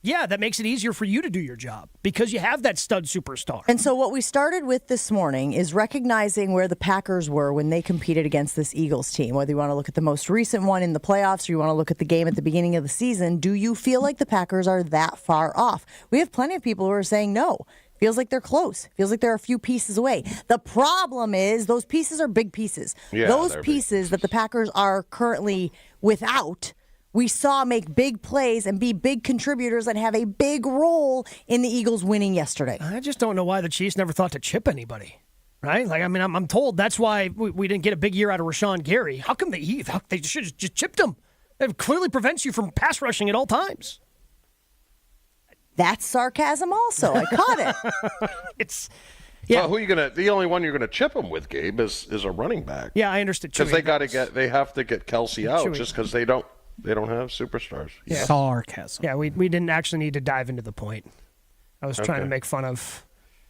Yeah, that makes it easier for you to do your job because you have that stud superstar. And so what we started with this morning is recognizing where the Packers were when they competed against this Eagles team. Whether you want to look at the most recent one in the playoffs or you want to look at the game at the beginning of the season, do you feel like the Packers are that far off? We have plenty of people who are saying no. Feels like they're close. Feels like they're a few pieces away. The problem is those pieces are big pieces. Yeah, those pieces that the Packers are currently without, we saw make big plays and be big contributors and have a big role in the Eagles winning yesterday. I just don't know why the Chiefs never thought to chip anybody, right? Like, I mean, I'm told that's why we didn't get a big year out of Rashawn Gary. How come they should have just chipped him? It clearly prevents you from pass rushing at all times. That's sarcasm also. I caught it. Well, the only one you're gonna chip them with, Gabe, is a running back. Yeah, I understood. Because they have to get Kelsey out just because they don't have superstars. Yeah. Sarcasm. Yeah, we didn't actually need to dive into the point. I was trying to make fun of.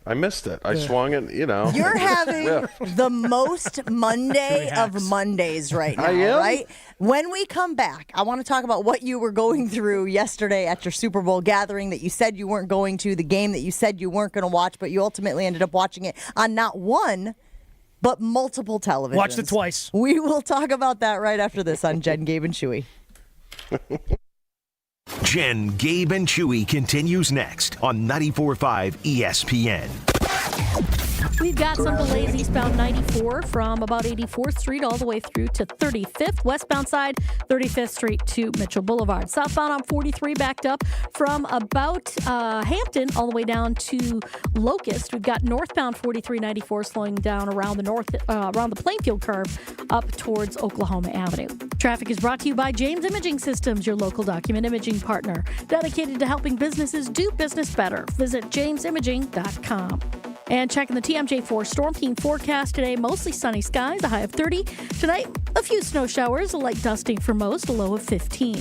I missed it. I swung it, You're having the most Monday of Mondays right now, I am? right? When we come back, I want to talk about what you were going through yesterday at your Super Bowl gathering that you said you weren't going to, the game that you said you weren't going to watch, but you ultimately ended up watching it on not one, but multiple televisions. Watched it twice. We will talk about that right after this on Jen, Gabe, and Chewy. Jen, Gabe, and Chewy continues next on 94.5 ESPN. We've got some delays eastbound 94 from about 84th Street all the way through to 35th. Westbound side, 35th Street to Mitchell Boulevard. Southbound on 43 backed up from about Hampton all the way down to Locust. We've got northbound 4394 slowing down around the Plainfield curve up towards Oklahoma Avenue. Traffic is brought to you by James Imaging Systems, your local document imaging partner, dedicated to helping businesses do business better. Visit jamesimaging.com. And checking the TMJ4 Storm Team forecast today, mostly sunny skies, a high of 30. Tonight, a few snow showers, a light dusting for most, a low of 15.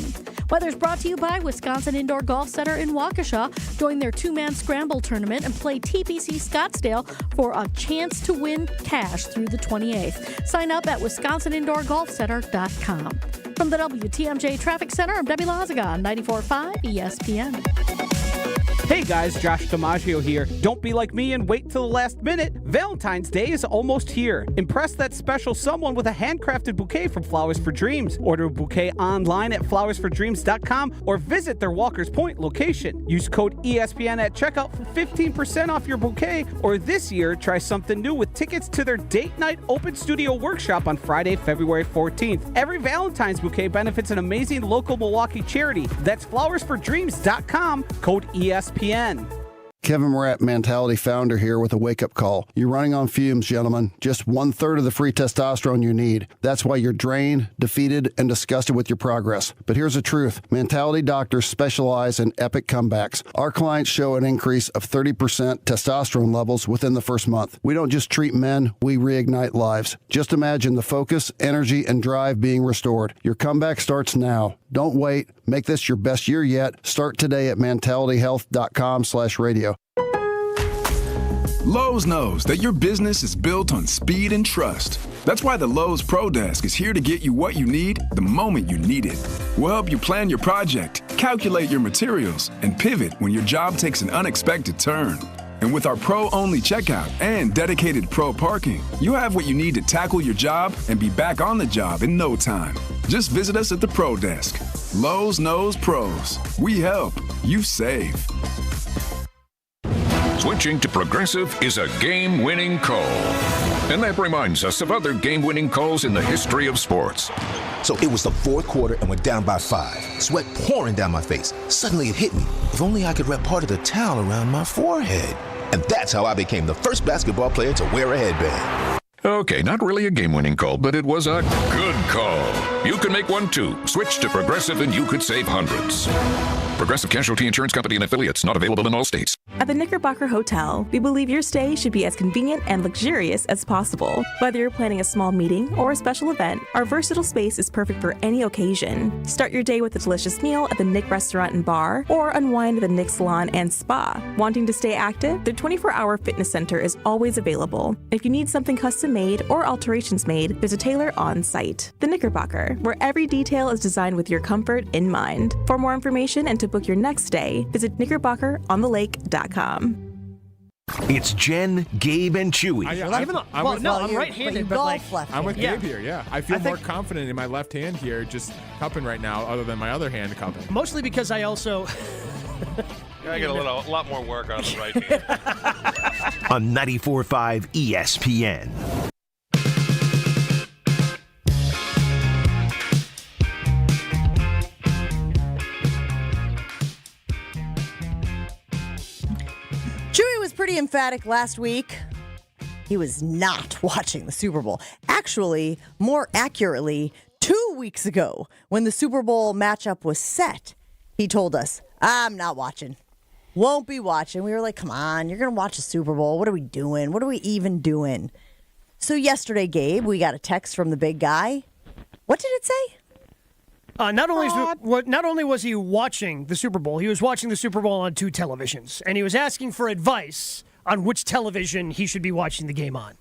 Weather's brought to you by Wisconsin Indoor Golf Center in Waukesha. Join their two-man scramble tournament and play TPC Scottsdale for a chance to win cash through the 28th. Sign up at wisconsinindorgolfcenter.com. From the WTMJ Traffic Center, I'm Debbie Lazaga on 94.5 ESPN. Hey guys, Josh DiMaggio here. Don't be like me and wait till the last minute. Valentine's Day is almost here. Impress that special someone with a handcrafted bouquet from Flowers for Dreams. Order a bouquet online at flowersfordreams.com or visit their Walker's Point location. Use code ESPN at checkout for 15% off your bouquet, or this year, try something new with tickets to their date night open studio workshop on Friday, February 14th. Every Valentine's bouquet benefits an amazing local Milwaukee charity. That's flowersfordreams.com, code ESPN. Kevin Morat, Mentality founder here with a wake-up call. You're running on fumes, gentlemen. Just 1/3 of the free testosterone you need. That's why you're drained, defeated, and disgusted with your progress. But here's the truth. Mentality doctors specialize in epic comebacks. Our clients show an increase of 30% testosterone levels within the first month. We don't just treat men, we reignite lives. Just imagine the focus, energy, and drive being restored. Your comeback starts now. Don't wait. Make this your best year yet. Start today at mentalityhealth.com/radio. Lowe's knows that your business is built on speed and trust. That's why the Lowe's Pro Desk is here to get you what you need the moment you need it. We'll help you plan your project, calculate your materials, and pivot when your job takes an unexpected turn. And with our pro-only checkout and dedicated pro parking, you have what you need to tackle your job and be back on the job in no time. Just visit us at the Pro Desk. Lowe's knows pros. We help. You save. Switching to Progressive is a game-winning call. And that reminds us of other game-winning calls in the history of sports. So it was the fourth quarter and we're down by 5. Sweat pouring down my face. Suddenly it hit me. If only I could wrap part of the towel around my forehead. And that's how I became the first basketball player to wear a headband. Okay, not really a game-winning call, but it was a good call. You can make one too. Switch to Progressive and you could save hundreds. Progressive Casualty Insurance Company and affiliates, not available in all states. At the Knickerbocker Hotel, we believe your stay should be as convenient and luxurious as possible. Whether you're planning a small meeting or a special event, our versatile space is perfect for any occasion. Start your day with a delicious meal at the Knick Restaurant and Bar, or unwind at the Knick Salon and Spa. Wanting to stay active? Their 24-hour fitness center is always available. If you need something custom-made or alterations made, there's a tailor on site. The Knickerbocker, where every detail is designed with your comfort in mind. For more information and to book your next stay, visit knickerbockeronthelake.com. It's Jen, Gabe, and Chewy. I'm right-handed, but I'm with yeah. Gabe here, yeah. I feel more confident in my left hand here, just cupping right now, other than my other hand cupping. Mostly because I also... I get a lot more work on the right hand. On 94.5 ESPN. Chewy was pretty emphatic last week. He was not watching the Super Bowl. Actually, more accurately, 2 weeks ago, when the Super Bowl matchup was set, he told us, I'm not watching. Won't be watching. We were like, come on, you're going to watch the Super Bowl. What are we doing? What are we even doing? So yesterday, Gabe, we got a text from the big guy. What did it say? Not only was he watching the Super Bowl, he was watching the Super Bowl on 2 televisions, and he was asking for advice on which television he should be watching the game on.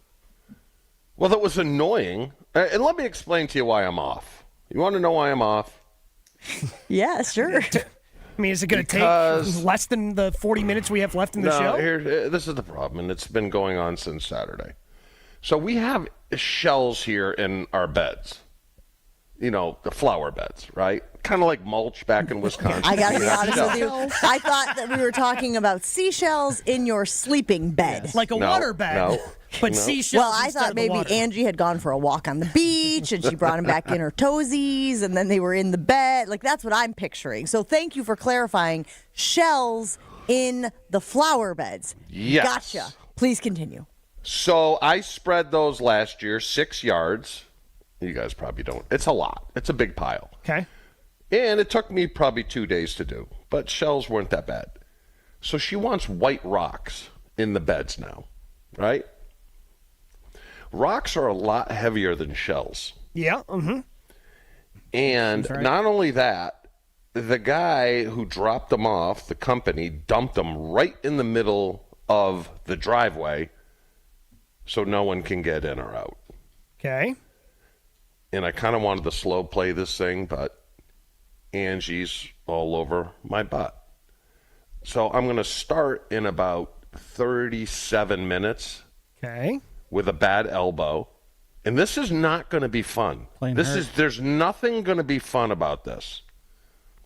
Well, that was annoying. And let me explain to you why I'm off. You want to know why I'm off? Yeah, sure. I mean, is it going to take less than the 40 minutes we have left in the show? This is the problem, and it's been going on since Saturday. So we have shells here in our beds. You know, the flower beds, right? Kind of like mulch back in Wisconsin. I got to be honest with you. I thought that we were talking about seashells in your sleeping bed. Like a water bed. But seashells. Well, I thought maybe Angie had gone for a walk on the beach and she brought him back in her toesies and then they were in the bed. Like, that's what I'm picturing. So thank you for clarifying. Shells in the flower beds. Yes. Gotcha. Please continue. So I spread those last year, 6 yards. You guys probably don't. It's a lot. It's a big pile. Okay. And it took me probably 2 days to do. But shells weren't that bad. So she wants white rocks in the beds now, right? Rocks are a lot heavier than shells. Yeah. Mm-hmm. And not only that, the guy who dropped them off, the company, dumped them right in the middle of the driveway so no one can get in or out. Okay. And I kind of wanted to slow play this thing, but Angie's all over my butt. So I'm going to start in about 37 minutes. Okay. With a bad elbow. And this is not going to be fun. There's nothing going to be fun about this.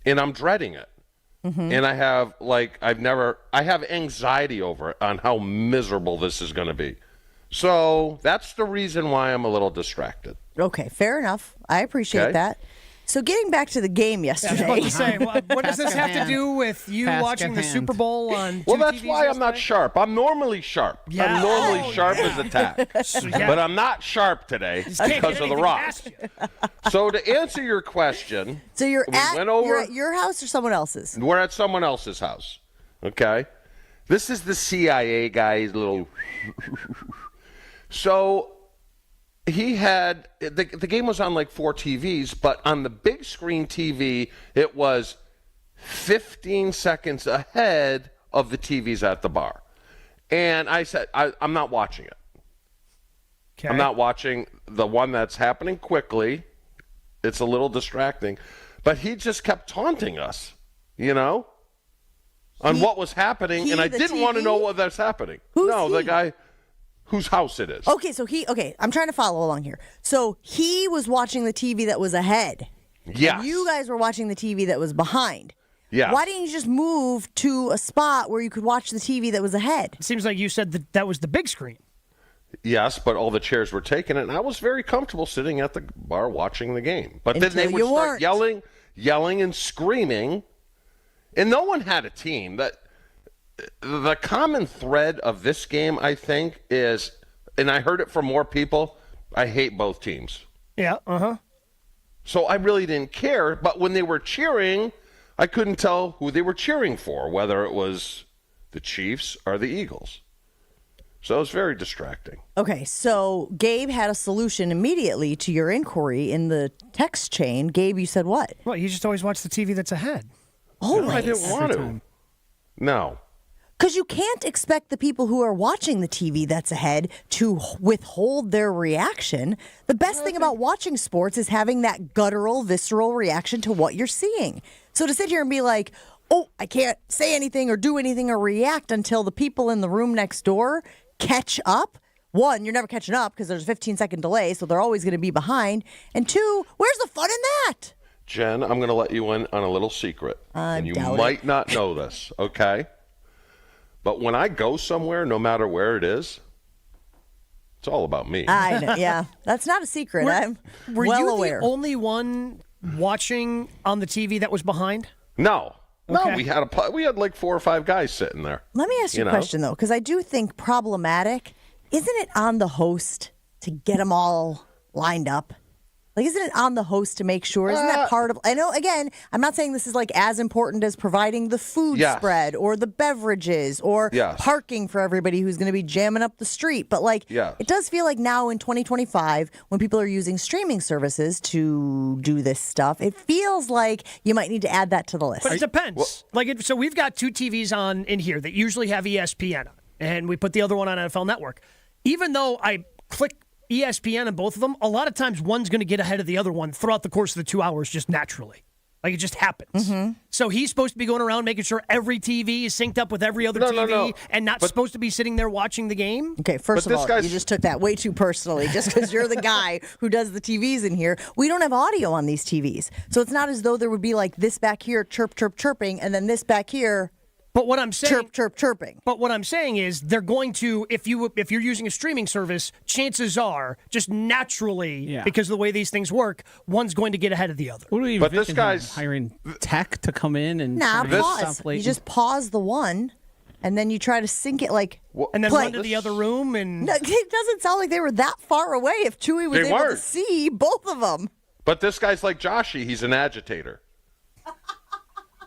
And I'm dreading it. Mm-hmm. And I have anxiety over it on how miserable this is going to be. So that's the reason why I'm a little distracted. Okay, fair enough. I appreciate that. So getting back to the game yesterday. I was about to say, what does this have to do with you watching the Super Bowl on Well, that's TVs why I'm not sharp. I'm normally sharp. Yeah. I'm normally sharp as a tack. But I'm not sharp today because of the rocks. So to answer your question, so you're at your house or someone else's? We're at someone else's house. Okay? This is the CIA guy's little... So... He had, the game was on like 4 TVs, but on the big screen TV, it was 15 seconds ahead of the TVs at the bar. And I said, I'm not watching it. Okay. I'm not watching the one that's happening quickly. It's a little distracting. But he just kept taunting us, on what was happening. And I didn't want to know what that's happening. The guy... Whose house it is. Okay, I'm trying to follow along here. So he was watching the TV that was ahead. Yes. And you guys were watching the TV that was behind. Yeah. Why didn't you just move to a spot where you could watch the TV that was ahead? It seems like you said that was the big screen. Yes, but all the chairs were taken, and I was very comfortable sitting at the bar watching the game. But then they would start yelling and screaming, and no one had a team. The common thread of this game, I think, is, and I heard it from more people, I hate both teams. Yeah, uh-huh. So I really didn't care. But when they were cheering, I couldn't tell who they were cheering for, whether it was the Chiefs or the Eagles. So it was very distracting. Okay, so Gabe had a solution immediately to your inquiry in the text chain. Gabe, you said what? Well, you just always watch the TV that's ahead. Always. No, I didn't want to. No. Because you can't expect the people who are watching the TV that's ahead to withhold their reaction. The best thing about watching sports is having that guttural, visceral reaction to what you're seeing. So to sit here and be like, oh, I can't say anything or do anything or react until the people in the room next door catch up. One, you're never catching up because there's a 15-second delay, so they're always going to be behind. And two, where's the fun in that? Jen, I'm going to let you in on a little secret. And you doubt might it. not know this, okay? But when I go somewhere, no matter where it is, it's all about me. I know, yeah. That's not a secret. I'm Were well you aware. the only one watching on the TV that was behind? No. Okay. No, we had like 4 or 5 guys sitting there. Let me ask you a question, though, because I do think problematic. Isn't it on the host to get them all lined up? Like, isn't it on the host to make sure? Isn't that part of? I know. Again, I'm not saying this is like as important as providing the food spread or the beverages or parking for everybody who's going to be jamming up the street. But like, it does feel like now in 2025, when people are using streaming services to do this stuff, it feels like you might need to add that to the list. But it depends. So we've got 2 TVs on in here that usually have ESPN on, and we put the other one on NFL Network. Even though I click ESPN on both of them, a lot of times one's going to get ahead of the other one throughout the course of the 2 hours just naturally. Like, it just happens. So he's supposed to be going around making sure every TV is synced up with every other TV and not supposed to be sitting there watching the game? Okay, first of all, you just took that way too personally just because you're the guy who does the TVs in here. We don't have audio on these TVs. So it's not as though there would be like this back here, chirp, chirp, chirping, and then this back here, but what I'm saying, chirp, chirp, chirping. But what I'm saying is they're going to, if you're using a streaming service, chances are just naturally, because of the way these things work, one's going to get ahead of the other. What are we this guy's hiring tech to come in and pause. You just pause the one, and then you try to sync it like and then run to the other room. And no, it doesn't sound like they were that far away. If Chewy was able to see both of them, but this guy's like Joshy. He's an agitator.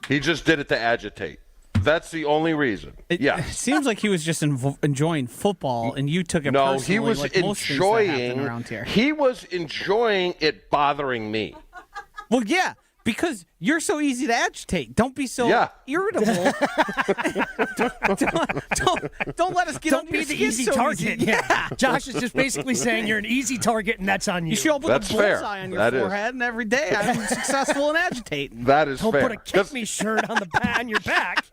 He just did it to agitate. That's the only reason. It seems like he was just enjoying football, and you took it no, personally. he was like most things that happen around here. He was enjoying it bothering me. Well, yeah, because you're so easy to agitate. Don't be so irritable. don't let us get Don't under be your the skin easy so target. easy. Yeah. Josh is just basically saying you're an easy target, and that's on you. You show up with That's a fair. bullseye on your That is. forehead, and every day I'm successful in agitating. That is Don't fair. put a kick me shirt on on your back.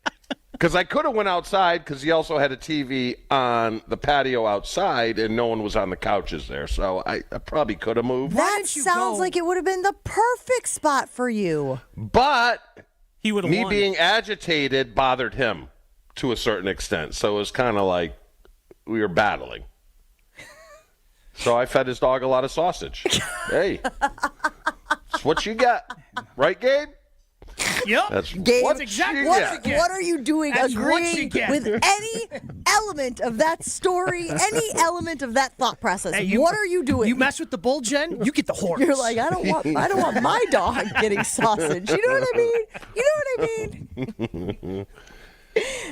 Because I could have went outside because he also had a TV on the patio outside and no one was on the couches there. So I probably could have moved. that sounds like it would have been the perfect spot for you. But he would have me won. being agitated bothered him to a certain extent. So it was kind of like we were battling. So I fed his dog a lot of sausage. Hey, that's what you got. Right, Gabe? Yep. That's Gabe, what exactly you what get. What are you doing That's what you agreeing get. with any element of that story, any element of that thought process? Hey, What are you doing? You mess with the bull, Jen, you get the horse. You're like, I don't want my dog getting sausage. You know what I mean?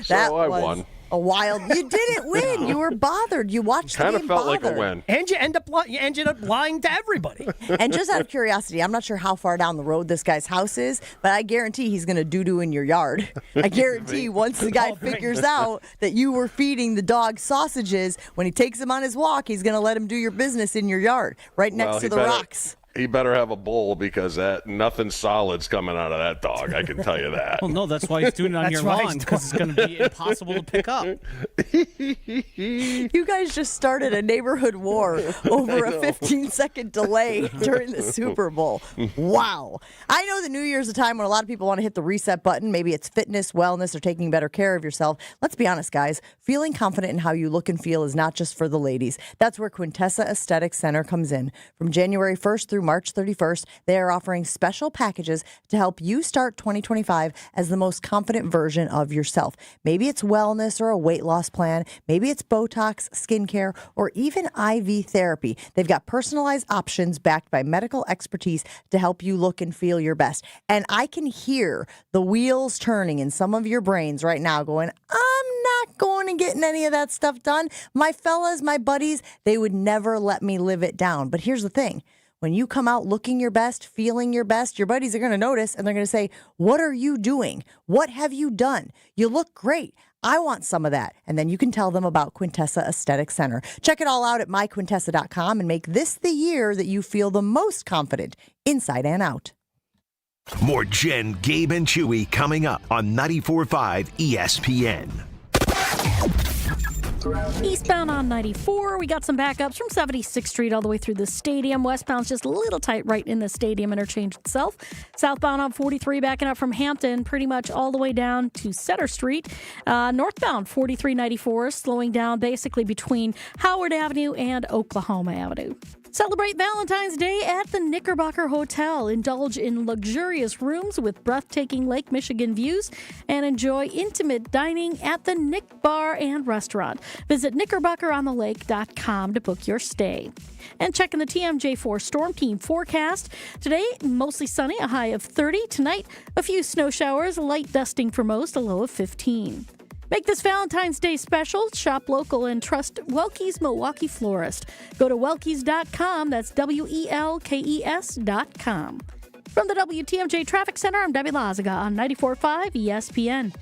So I won. A wild. You didn't win. You were bothered. You watched the Kind of game felt like bothered. a win. And you ended up lying to everybody. And just out of curiosity, I'm not sure how far down the road this guy's house is, but I guarantee he's going to doo-doo in your yard. I guarantee once the guy figures out that you were feeding the dog sausages, when he takes him on his walk, he's going to let him do your business in your yard, right next to the rocks. He better have a bowl because nothing solid's coming out of that dog. I can tell you that. Well, no, that's why he's doing it on your lawn, because it's going to be impossible to pick up. You guys just started a neighborhood war over a 15-second delay during the Super Bowl. Wow. I know the New Year's a time when a lot of people want to hit the reset button. Maybe it's fitness, wellness, or taking better care of yourself. Let's be honest, guys. Feeling confident in how you look and feel is not just for the ladies. That's where Quintessa Aesthetic Center comes in. From January 1st through March 31st, they are offering special packages to help you start 2025 as the most confident version of yourself. Maybe it's wellness or a weight loss plan. Maybe it's Botox, skincare, or even IV therapy. They've got personalized options backed by medical expertise to help you look and feel your best. And I can hear the wheels turning in some of your brains right now going, I'm not going and getting any of that stuff done. My fellas, my buddies, they would never let me live it down. But here's the thing. When you come out looking your best, feeling your best, your buddies are going to notice and they're going to say, what are you doing? What have you done? You look great. I want some of that. And then you can tell them about Quintessa Aesthetic Center. Check it all out at myquintessa.com and make this the year that you feel the most confident inside and out. More Jen, Gabe, and Chewy coming up on 94.5 ESPN. Eastbound on 94, we got some backups from 76th Street all the way through the stadium. Westbound's just a little tight right in the stadium interchange itself. Southbound on 43 backing up from Hampton pretty much all the way down to Center Street. Northbound 4394 slowing down basically between Howard Avenue and Oklahoma Avenue. Celebrate Valentine's Day at the Knickerbocker Hotel. Indulge in luxurious rooms with breathtaking Lake Michigan views and enjoy intimate dining at the Nick Bar and Restaurant. Visit knickerbockeronthelake.com to book your stay. And checking the TMJ4 Storm Team forecast. Today, mostly sunny, a high of 30. Tonight, a few snow showers, light dusting for most, a low of 15. Make this Valentine's Day special. Shop local and trust Welke's Milwaukee Florist. Go to welkes.com. That's WELKES.com. From the WTMJ Traffic Center, I'm Debbie Lazaga on 94.5 ESPN.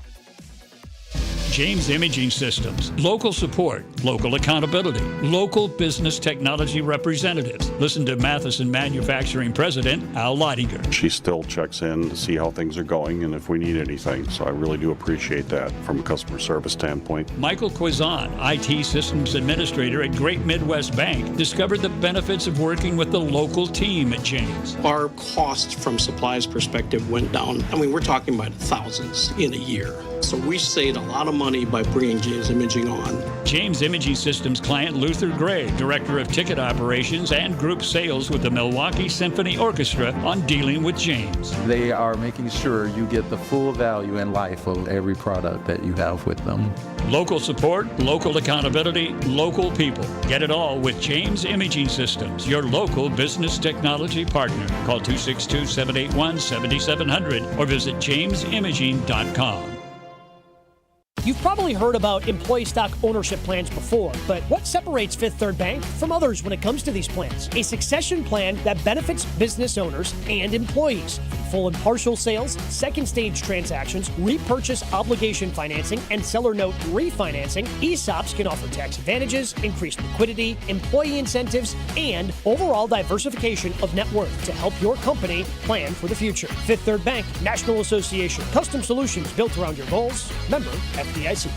James Imaging Systems. Local support, local accountability, local business technology representatives. Listen to Matheson Manufacturing President Al Leidinger. She still checks in to see how things are going and if we need anything. So I really do appreciate that from a customer service standpoint. Michael Quizan, IT Systems Administrator at Great Midwest Bank, discovered the benefits of working with the local team at James. Our cost from supplies perspective went down. I mean, we're talking about thousands in a year. So we saved a lot of money by bringing James Imaging on. James Imaging Systems client Luther Gray, Director of Ticket Operations and Group Sales with the Milwaukee Symphony Orchestra on dealing with James. They are making sure you get the full value and life of every product that you have with them. Local support, local accountability, local people. Get it all with James Imaging Systems, your local business technology partner. Call 262-781-7700 or visit jamesimaging.com. You've probably heard about employee stock ownership plans before, but what separates Fifth Third Bank from others when it comes to these plans? A succession plan that benefits business owners and employees. Full and partial sales, second stage transactions, repurchase obligation financing, and seller note refinancing, ESOPs can offer tax advantages, increased liquidity, employee incentives, and overall diversification of net worth to help your company plan for the future. Fifth Third Bank, National Association. Custom solutions built around your goals. Member FDIC.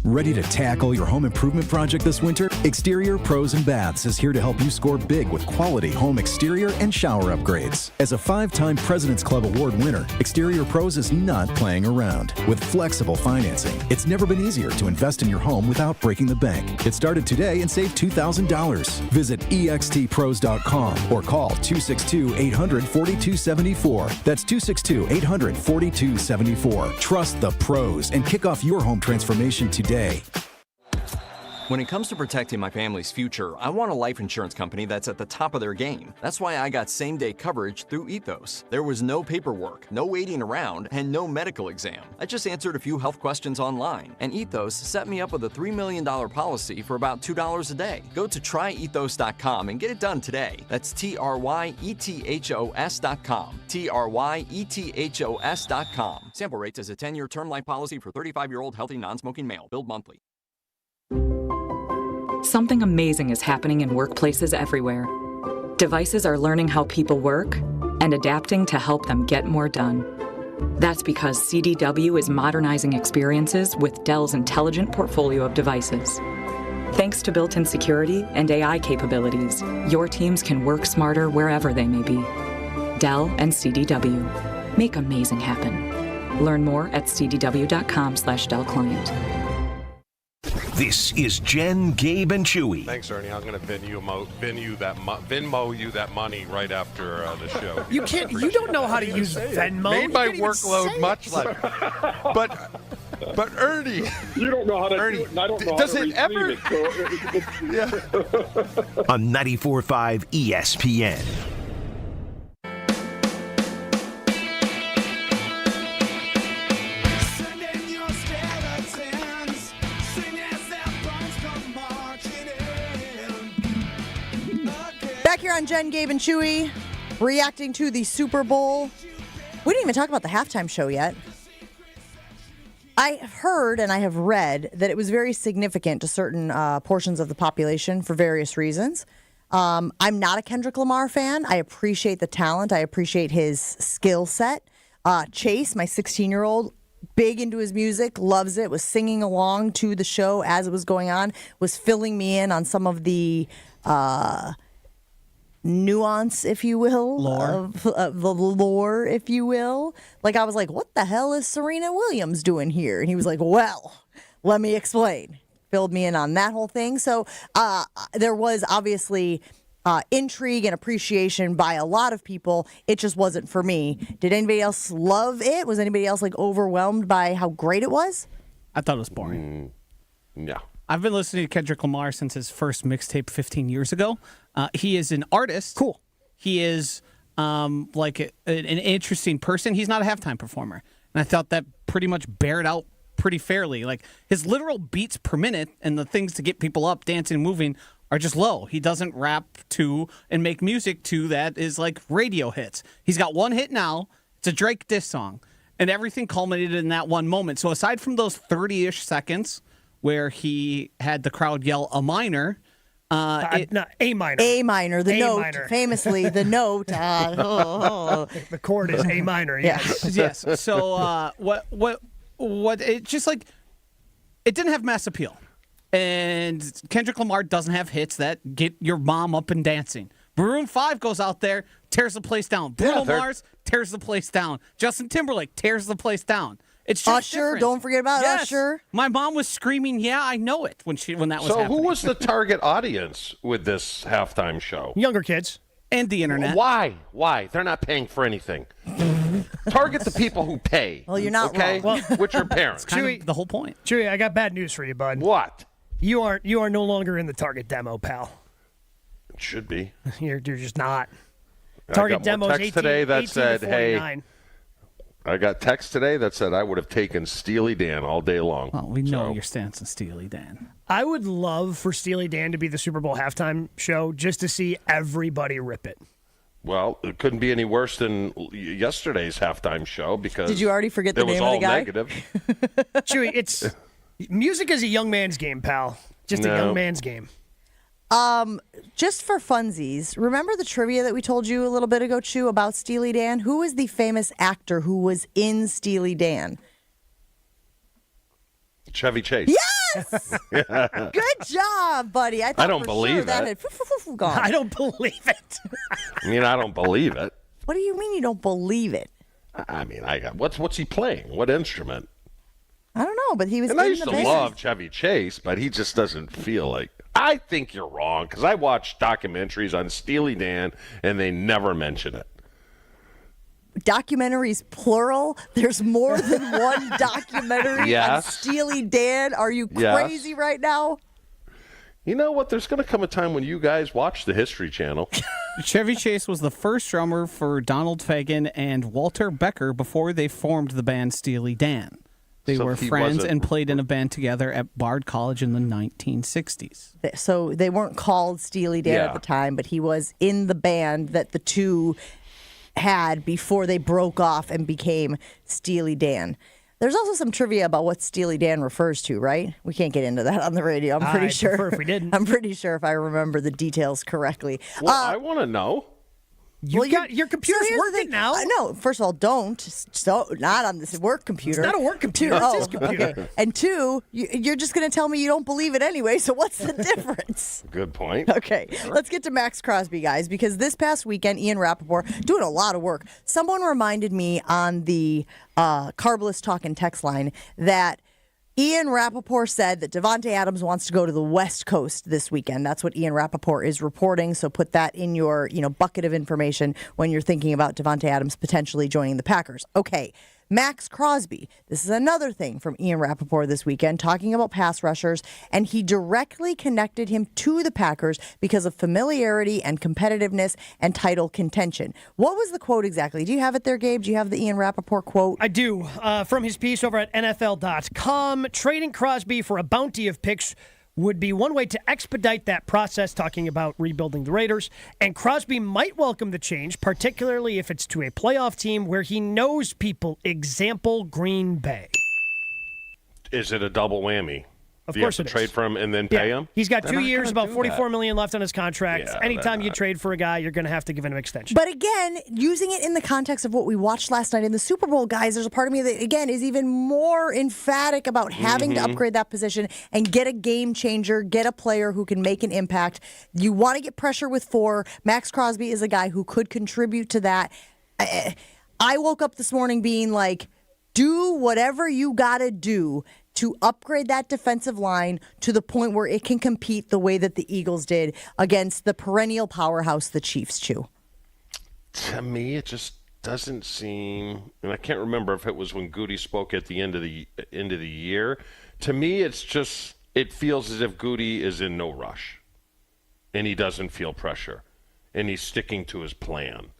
Ready to tackle your home improvement project this winter? Exterior Pros and Baths is here to help you score big with quality home exterior and shower upgrades. As a 5-time President's Club Award winner, Exterior Pros is not playing around. With flexible financing, it's never been easier to invest in your home without breaking the bank. Get started today and save $2,000. Visit extpros.com or call 262-800-4274. That's 262-800-4274. Trust the pros and kick off your home transformation today. When it comes to protecting my family's future, I want a life insurance company that's at the top of their game. That's why I got same-day coverage through Ethos. There was no paperwork, no waiting around, and no medical exam. I just answered a few health questions online, and Ethos set me up with a $3 million policy for about $2 a day. Go to tryethos.com and get it done today. That's TRYETHOS.com. TRYETHOS.com. Sample rates as a 10-year term life policy for 35-year-old healthy non-smoking male. Billed monthly. Something amazing is happening in workplaces everywhere. Devices are learning how people work and adapting to help them get more done. That's because CDW is modernizing experiences with Dell's intelligent portfolio of devices. Thanks to built-in security and AI capabilities, your teams can work smarter wherever they may be. Dell and CDW. Make amazing happen. Learn more at cdw.com/Dell Client. This is Jen, Gabe, and Chewy. Thanks, Ernie. I'm going to Venmo you that money right after the show. You can't. You don't know how to use Venmo. Made my workload much less. But Ernie, you don't know how to do it, and I don't know how to ever? Yeah. On 94.5 ESPN. Back here on Jen, Gabe, and Chewy, reacting to the Super Bowl. We didn't even talk about the halftime show yet. I have heard and I have read that it was very significant to certain portions of the population for various reasons. I'm not a Kendrick Lamar fan. I appreciate the talent. I appreciate his skill set. Chase, my 16-year-old, big into his music, loves it, was singing along to the show as it was going on, was filling me in on some of the nuance, if you will, the lore, if you will. Like, I was like, what the hell is Serena Williams doing here? And he was like, well, let me explain. Filled me in on that whole thing. So there was obviously intrigue and appreciation by a lot of people. It just wasn't for me. Did anybody else love it? Was anybody else like overwhelmed by how great it was? I thought it was boring. Yeah. I've been listening to Kendrick Lamar since his first mixtape 15 years ago. He is an artist. Cool. He is like an interesting person. He's not a halftime performer. And I thought that pretty much bared out pretty fairly. Like, his literal beats per minute and the things to get people up, dancing, moving are just low. He doesn't rap to and make music to that is like radio hits. He's got one hit now. It's a Drake diss song. And everything culminated in that one moment. So aside from those 30-ish seconds where he had the crowd yell a minor. A minor. A minor, the A note, minor. famously, the note. The chord is A minor, yes. Yes. So what it just like, it didn't have mass appeal. And Kendrick Lamar doesn't have hits that get your mom up and dancing. Maroon 5 goes out there, tears the place down. Bruno Mars tears the place down. Justin Timberlake tears the place down. It's just Usher, different. don't forget about Usher. My mom was screaming, "Yeah, I know it" when that was happening. So who was the target audience with this halftime show? Younger kids. And the internet. Why? They're not paying for anything. Target the people who pay. Well, you're not okay? wrong. Which are parents. Kind of the whole point. Chewy, I got bad news for you, bud. What? You are no longer in the target demo, pal. It should be. You're just not. I Target got more demos text today that 18 said, to 49. "Hey." I got text today that said I would have taken Steely Dan all day long. Well, we know your stance on Steely Dan. I would love for Steely Dan to be the Super Bowl halftime show just to see everybody rip it. Well, it couldn't be any worse than yesterday's halftime show because Did you already forget the it was name of all the guy? negative. Chewy, it's music is a young man's game, pal. Just a young man's game. Just for funsies, remember the trivia that we told you a little bit ago, Chew, about Steely Dan? Who is the famous actor who was in Steely Dan? Chevy Chase. Yes! Good job, buddy. I don't for believe sure that it. had gone. I don't believe it. I mean, I don't believe it. What do you mean you don't believe it? I mean, what's he playing? What instrument? I don't know, but he was And in I used the to band. love Chevy Chase, but he just doesn't feel like. I think you're wrong because I watched documentaries on Steely Dan and they never mention it. Documentaries, plural. There's more than one documentary on Yes. Steely Dan. Are you Yes. crazy right now? You know what? There's going to come a time when you guys watch the History Channel. Chevy Chase was the first drummer for Donald Fagen and Walter Becker before they formed the band Steely Dan. They So were he friends wasn't- and played in a band together at Bard College in the 1960s. So they weren't called Steely Dan at the time, but he was in the band that the two had before they broke off and became Steely Dan. There's also some trivia about what Steely Dan refers to, right? We can't get into that on the radio. I'm pretty sure. prefer if we didn't. I'm pretty sure if I remember the details correctly. Well, I want to know. Your computer's working now. No, first of all, don't. So, not on this work computer. It's not a work computer. It's his computer. Okay. And two, you're just going to tell me you don't believe it anyway, so what's the difference? Good point. Okay, let's get to Max Crosby, guys, because this past weekend, Ian Rappaport doing a lot of work. Someone reminded me on the Carbless Talk and text line that Ian Rappaport said that Devante Adams wants to go to the West Coast this weekend. That's what Ian Rappaport is reporting. So put that in your, bucket of information when you're thinking about Devante Adams potentially joining the Packers. Okay. Max Crosby. This is another thing from Ian Rappaport this weekend, talking about pass rushers, and he directly connected him to the Packers because of familiarity and competitiveness and title contention. What was the quote exactly? Do you have it there, Gabe? Do you have the Ian Rappaport quote? I do. From his piece over at NFL.com, trading Crosby for a bounty of picks would be one way to expedite that process, talking about rebuilding the Raiders. And Crosby might welcome the change, particularly if it's to a playoff team where he knows people. Example, Green Bay. Is it a double whammy? Of Do you course have it to trade is. for him and then pay him? He's got They're 2 not years, gonna about do $44 that. million left on his contract. Yeah, Anytime you trade for a guy, you're going to have to give him an extension. But again, using it in the context of what we watched last night in the Super Bowl, guys, there's a part of me that, again, is even more emphatic about having to upgrade that position and get a game changer, get a player who can make an impact. You want to get pressure with 4. Max Crosby is a guy who could contribute to that. I woke up this morning being like, do whatever you got to do to upgrade that defensive line to the point where it can compete the way that the Eagles did against the perennial powerhouse, the Chiefs, Chew. To me, it just doesn't seem, and I can't remember if it was when Goody spoke at the end of the year. To me, it feels as if Goody is in no rush, and he doesn't feel pressure, and he's sticking to his plan.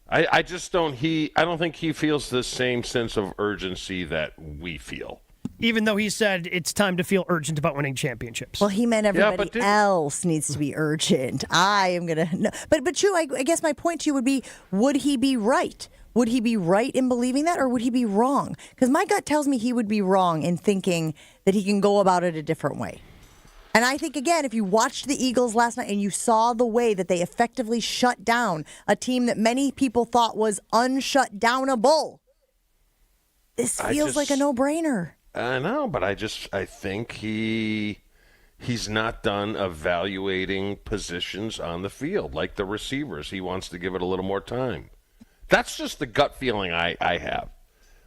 I just don't. I don't think he feels the same sense of urgency that we feel. Even though he said it's time to feel urgent about winning championships. Well, he meant everybody else needs to be urgent. I am going to... But Chew, I guess my point to you would be, would he be right? Would he be right in believing that, or would he be wrong? Because my gut tells me he would be wrong in thinking that he can go about it a different way. And I think, again, if you watched the Eagles last night and you saw the way that they effectively shut down a team that many people thought was unshutdownable, this feels like a no-brainer. I know, but I think he's not done evaluating positions on the field, like the receivers. He wants to give it a little more time. That's just the gut feeling I have.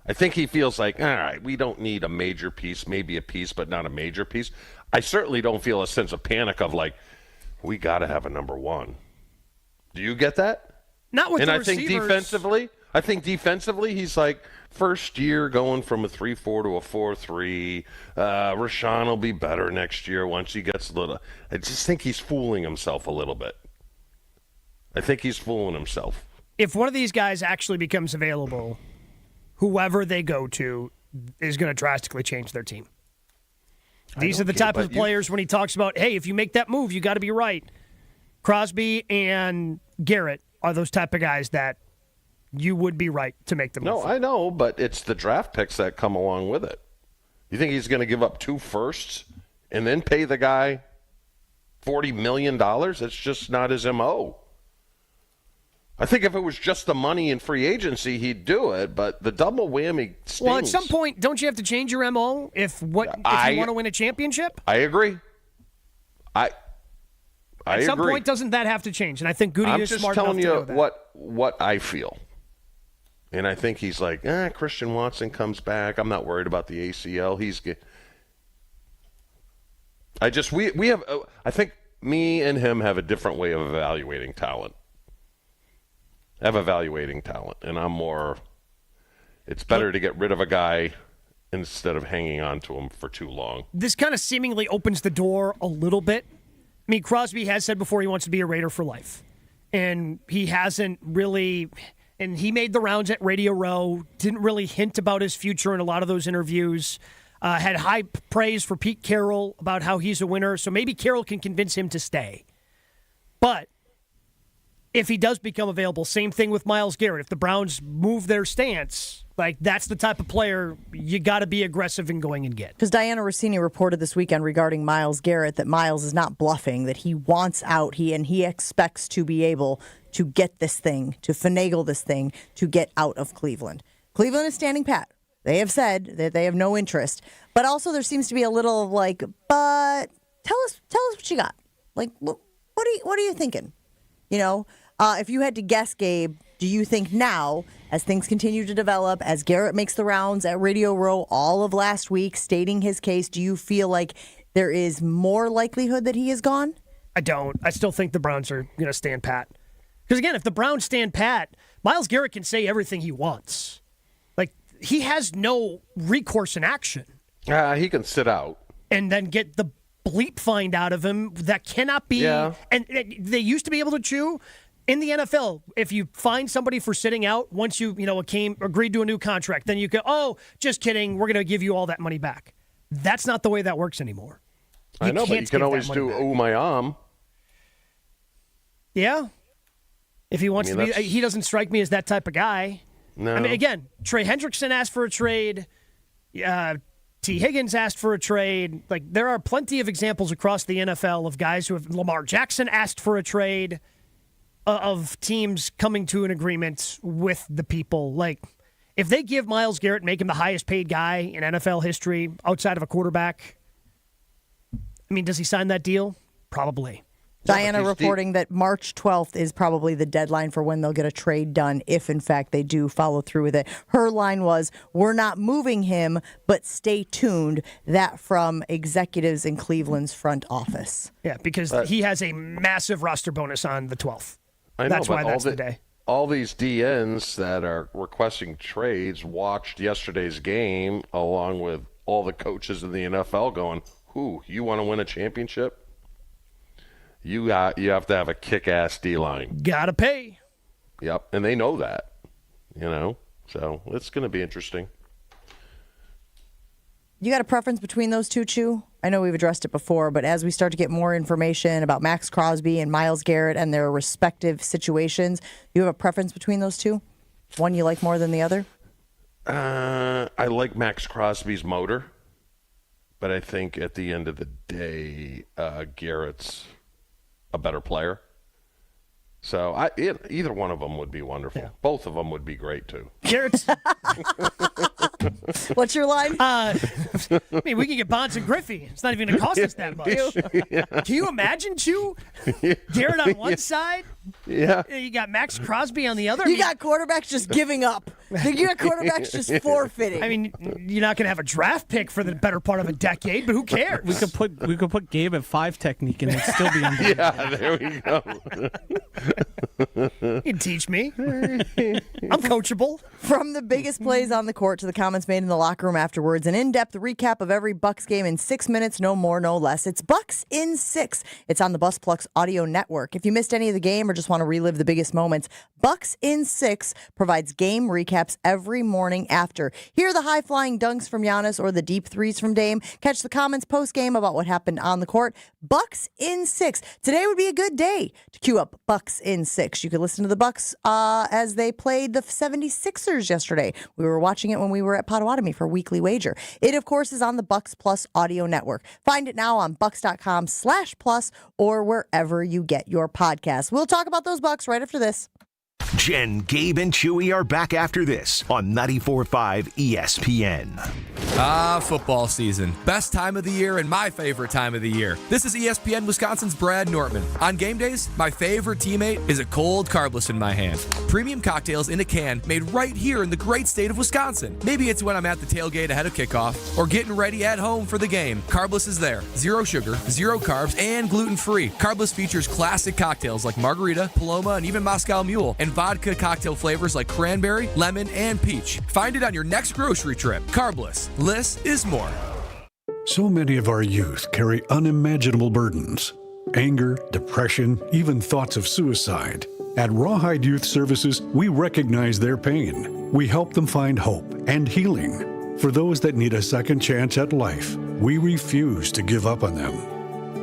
I think he feels like, all right, we don't need a major piece, maybe a piece, but not a major piece. I certainly don't feel a sense of panic of like, we got to have a number one. Do you get that? Not with and the I receivers. think defensively, he's like, first year going from a 3-4 to a 4-3. Rashawn will be better next year once he gets a little. I just think he's fooling himself a little bit. I think he's fooling himself. If one of these guys actually becomes available, whoever they go to is going to drastically change their team. These are the type of players when he talks about, hey, if you make that move, you got to be right. Crosby and Garrett are those type of guys that you would be right to make the move. No, I know, but it's the draft picks that come along with it. You think he's going to give up 2 firsts and then pay the guy $40 million? It's just not his MO. I think if it was just the money in free agency, he'd do it, but the double whammy stings. Well, at some point, don't you have to change your MO if you want to win a championship? I agree. At some point, doesn't that have to change? And I think Goody is smart enough to know that. I'm just telling you what I feel. And I think he's like, Christian Watson comes back. I'm not worried about the ACL. I think me and him have a different way of evaluating talent. And I'm more, it's better to get rid of a guy instead of hanging on to him for too long. This kind of seemingly opens the door a little bit. I mean, Crosby has said before he wants to be a Raider for life. And he hasn't really, and he made the rounds at Radio Row, didn't really hint about his future in a lot of those interviews. Had high praise for Pete Carroll about how he's a winner, so maybe Carroll can convince him to stay. But if he does become available, same thing with Myles Garrett. If the Browns move their stance, like that's the type of player you got to be aggressive in going and get. Because Diana Rossini reported this weekend regarding Myles Garrett that Myles is not bluffing, that he wants out, he expects to be able to get this thing, to finagle this thing, to get out of Cleveland. Cleveland is standing pat. They have said that they have no interest. But also there seems to be a little of like, but tell us what you got. Like, what are you thinking? You know, if you had to guess, Gabe, do you think now, as things continue to develop, as Garrett makes the rounds at Radio Row all of last week stating his case, do you feel like there is more likelihood that he is gone? I don't. I still think the Browns are going to stand pat. Because, again, if the Browns stand pat, Myles Garrett can say everything he wants. Like, he has no recourse in action. He can sit out. And then get the bleep find out of him that cannot be. Yeah. And they used to be able to chew. In the NFL, if you find somebody for sitting out, once you agreed to a new contract, then you go, oh, just kidding, we're going to give you all that money back. That's not the way that works anymore. I know, but you can always do, oh, my arm. Yeah. If he wants to be, he doesn't strike me as that type of guy. No. I mean, again, Trey Hendrickson asked for a trade. T. Higgins asked for a trade. Like, there are plenty of examples across the NFL of guys who have, Lamar Jackson asked for a trade, of teams coming to an agreement with the people. Like, if they give Myles Garrett, make him the highest paid guy in NFL history outside of a quarterback, I mean, does he sign that deal? Probably. Diana reporting that March 12th is probably the deadline for when they'll get a trade done, if in fact they do follow through with it. Her line was, we're not moving him, but stay tuned. That from executives in Cleveland's front office. Yeah, because he has a massive roster bonus on the 12th. I know, that's why that's the day. All these DNs that are requesting trades watched yesterday's game along with all the coaches in the NFL going, you want to win a championship? You have to have a kick-ass D-line. Gotta pay. Yep, and they know that, so it's going to be interesting. You got a preference between those two, Chew? I know we've addressed it before, but as we start to get more information about Max Crosby and Myles Garrett and their respective situations, you have a preference between those two? One you like more than the other? I like Max Crosby's motor, but I think at the end of the day, Garrett's a better player. So either one of them would be wonderful. Yeah. Both of them would be great, too. Garrett's... What's your line? I mean, we can get Bonds and Griffey. It's not even going to cost us that much. Yeah. Can you imagine, Chew? Garrett on one side? Yeah. You got Max Crosby on the other. You got quarterbacks just giving up. You got quarterbacks just forfeiting. I mean, you're not going to have a draft pick for the better part of a decade, but who cares? We could put Gabe at 5 technique and it'd still be unbelievable. Yeah, there we go. You can teach me. I'm coachable. From the biggest plays on the court to the comments made in the locker room afterwards, an in-depth recap of every Bucks game in 6 minutes, no more, no less. It's Bucks in 6. It's on the BuzzPlux audio network. If you missed any of the game or just want to relive the biggest moments, Bucks in 6 provides game recaps every morning after. Hear the high-flying dunks from Giannis or the deep threes from Dame. Catch the comments post-game about what happened on the court. Bucks in 6. Today would be a good day to queue up Bucks in 6. You could listen to the Bucks as they played the 76ers yesterday. We were watching it when we were at Potawatomi for Weekly Wager. It, of course, is on the Bucks Plus audio network. Find it now on bucks.com/plus or wherever you get your podcasts. We'll talk about those Bucks right after this. Jen, Gabe, and Chewy are back after this on 94.5 ESPN. Football season. Best time of the year and my favorite time of the year. This is ESPN Wisconsin's Brad Nortman. On game days, my favorite teammate is a cold carbless in my hand. Premium cocktails in a can made right here in the great state of Wisconsin. Maybe it's when I'm at the tailgate ahead of kickoff or getting ready at home for the game. Carbless is there. 0 sugar, 0 carbs, and gluten-free. Carbless features classic cocktails like margarita, Paloma, and even Moscow Mule, and vodka cocktail flavors like cranberry, lemon, and peach. Find it on your next grocery trip. Carbless. Less is more. So many of our youth carry unimaginable burdens. Anger, depression, even thoughts of suicide. At Rawhide Youth Services, we recognize their pain. We help them find hope and healing. For those that need a second chance at life, we refuse to give up on them.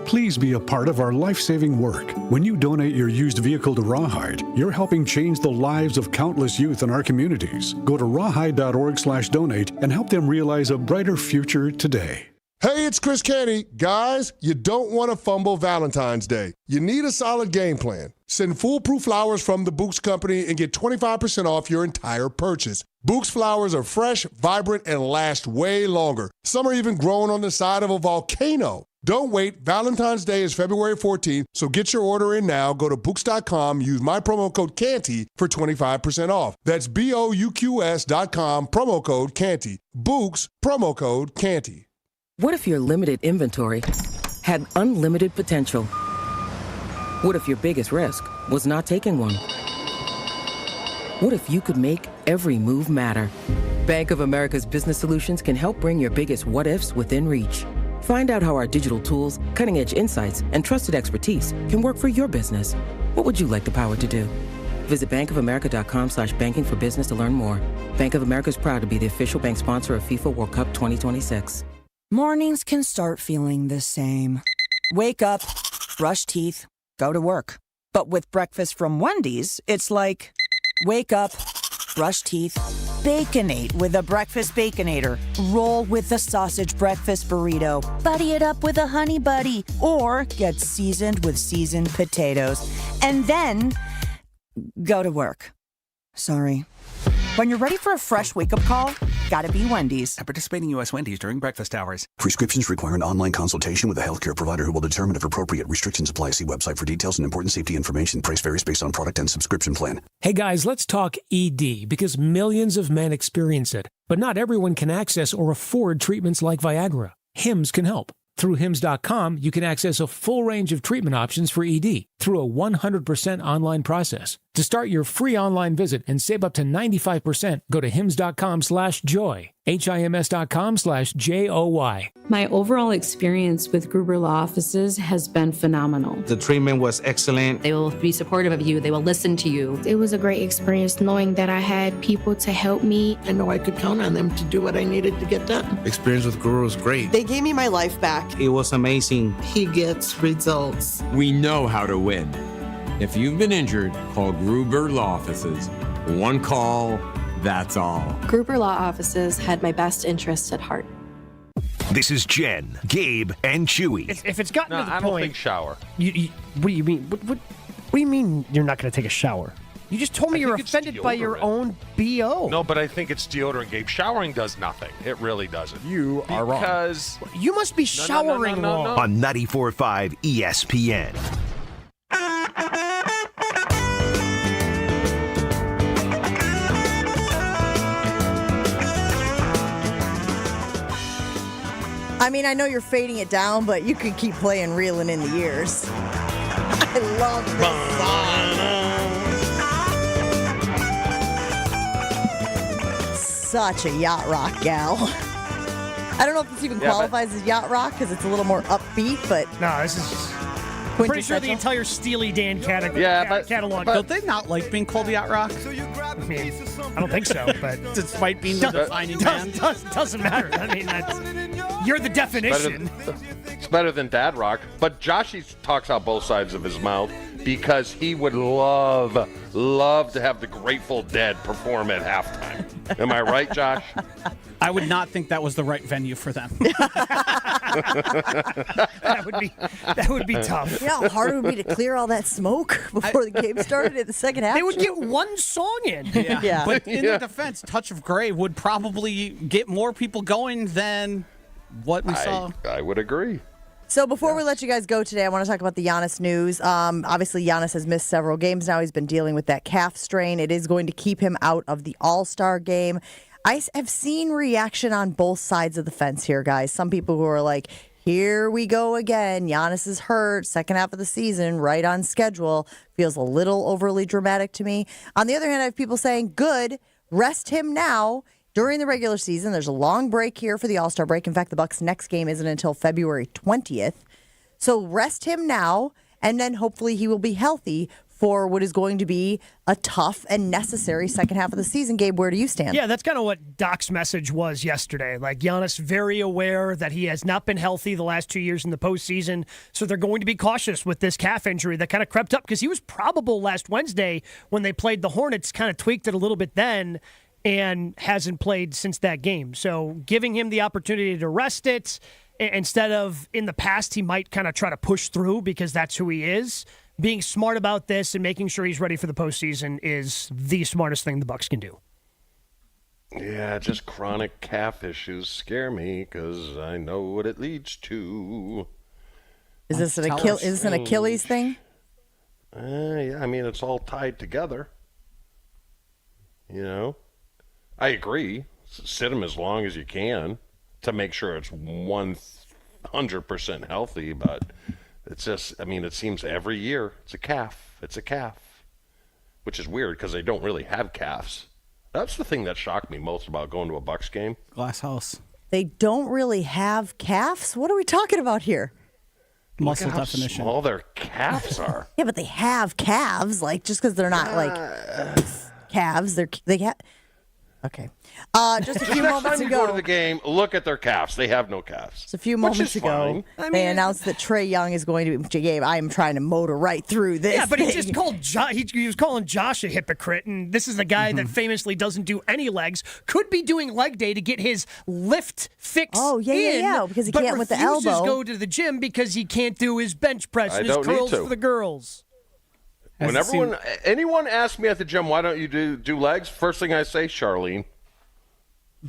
Please be a part of our life-saving work. When you donate your used vehicle to Rawhide, you're helping change the lives of countless youth in our communities. Go to rawhide.org/donate and help them realize a brighter future today. Hey, it's Chris Canty. Guys, you don't want to fumble Valentine's Day. You need a solid game plan. Send foolproof flowers from the Books Company and get 25% off your entire purchase. Books flowers are fresh, vibrant, and last way longer. Some are even grown on the side of a volcano. Don't wait. Valentine's Day is February 14th, so get your order in now. Go to Books.com. Use my promo code CANTY for 25% off. That's BOUQS.com, promo code CANTY. Books, promo code CANTY. What if your limited inventory had unlimited potential? What if your biggest risk was not taking one? What if you could make every move matter? Bank of America's Business Solutions can help bring your biggest what-ifs within reach. Find out how our digital tools, cutting-edge insights, and trusted expertise can work for your business. What would you like the power to do? Visit bankofamerica.com/banking for business to learn more. Bank of America is proud to be the official bank sponsor of FIFA World Cup 2026. Mornings can start feeling the same. Wake up, brush teeth, go to work. But with breakfast from Wendy's, it's like, wake up, brush teeth, Baconate with a breakfast Baconator. Roll with the sausage breakfast burrito. Buddy it up with a honey buddy. Or get seasoned with seasoned potatoes. And then go to work. Sorry. When you're ready for a fresh wake-up call, gotta be Wendy's. At participating U.S. Wendy's during breakfast hours. Prescriptions require an online consultation with a healthcare provider who will determine if appropriate. Restrictions apply. See website for details and important safety information. Price varies based on product and subscription plan. Hey guys, let's talk ED because millions of men experience it. But not everyone can access or afford treatments like Viagra. Hims can help. Through Hims.com, you can access a full range of treatment options for ED through a 100% online process. To start your free online visit and save up to 95%, go to hims.com/joy, HIMS.com/JOY. My overall experience with Gruber Law Offices has been phenomenal. The treatment was excellent. They will be supportive of you. They will listen to you. It was a great experience knowing that I had people to help me. I know I could count on them to do what I needed to get done. Experience with Gruber was great. They gave me my life back. It was amazing. He gets results. We know how to win. If you've been injured, call Gruber Law Offices. One call, that's all. Gruber Law Offices had my best interests at heart. This is Jen, Gabe, and Chewy. If it's gotten to the I point, don't think shower. What do you mean? What do you mean you're not going to take a shower? You just told me you're offended by your own BO. No, but I think it's deodorant, Gabe. Showering does nothing. It really doesn't. You are wrong. Because you must be showering wrong. On 94.5 ESPN. I mean, I know you're fading it down, but you could keep playing Reelin' in the Years. I love this song. Such a Yacht Rock gal. I don't know if this even qualifies as Yacht Rock because it's a little more upbeat, but... No, this is... I'm pretty sure the entire Steely Dan catalog. Don't they not like being called Yacht Rock? I mean, I don't think so, but... Despite being the defining band? Doesn't matter. I mean, you're the definition. It's better than Dad Rock. But Joshy talks out both sides of his mouth because he would love to have the Grateful Dead perform at halftime. Am I right, Josh? I would not think that was the right venue for them. That would be tough. You know how hard it would be to clear all that smoke before the game started in the second half? They would get one song in. Yeah. But in their defense, Touch of Grey would probably get more people going than what we saw. I would agree. So before we let you guys go today, I want to talk about the Giannis news. Obviously, Giannis has missed several games now. He's been dealing with that calf strain. It is going to keep him out of the All-Star game. I have seen reaction on both sides of the fence here, guys. Some people who are like, here we go again. Giannis is hurt. Second half of the season, right on schedule. Feels a little overly dramatic to me. On the other hand, I have people saying, good, rest him now. During the regular season, there's a long break here for the All-Star break. In fact, the Bucks' next game isn't until February 20th. So rest him now, and then hopefully he will be healthy for what is going to be a tough and necessary second half of the season. Gabe, where do you stand? Yeah, that's kind of what Doc's message was yesterday. Like, Giannis very aware that he has not been healthy the last 2 years in the postseason, so they're going to be cautious with this calf injury that kind of crept up because he was probable last Wednesday when they played the Hornets, kind of tweaked it a little bit then, and hasn't played since that game. So giving him the opportunity to rest it instead of in the past he might kind of try to push through because that's who he is. Being smart about this and making sure he's ready for the postseason is the smartest thing the Bucks can do. Yeah, just chronic calf issues scare me because I know what it leads to. Is this an Achilles thing? Yeah, I mean, it's all tied together. I agree. Sit him as long as you can to make sure it's 100% healthy, but it's just, it seems every year it's a calf. It's a calf, which is weird because they don't really have calves. That's the thing that shocked me most about going to a Bucs game. Glass house. They don't really have calves? What are we talking about here? Muscle Look at definition. how small their calves are. Yeah, but they have calves. Like, just because they're not calves, they have. Okay. Just a few Next moments time you ago. go to the game, look at their calves. They have no calves. Just a few moments ago, they announced that Trae Young is going to be. Gabe, I am trying to motor right through this. Yeah, but thing. he just called he was calling Josh a hypocrite, and this is the guy that famously doesn't do any legs. Could be doing leg day to get his lift fix. Oh yeah, because he but can't with the refuses elbow. go to the gym because he can't do his bench press and his curls for the girls. When anyone asks me at the gym, why don't you do legs? First thing I say, Charlene.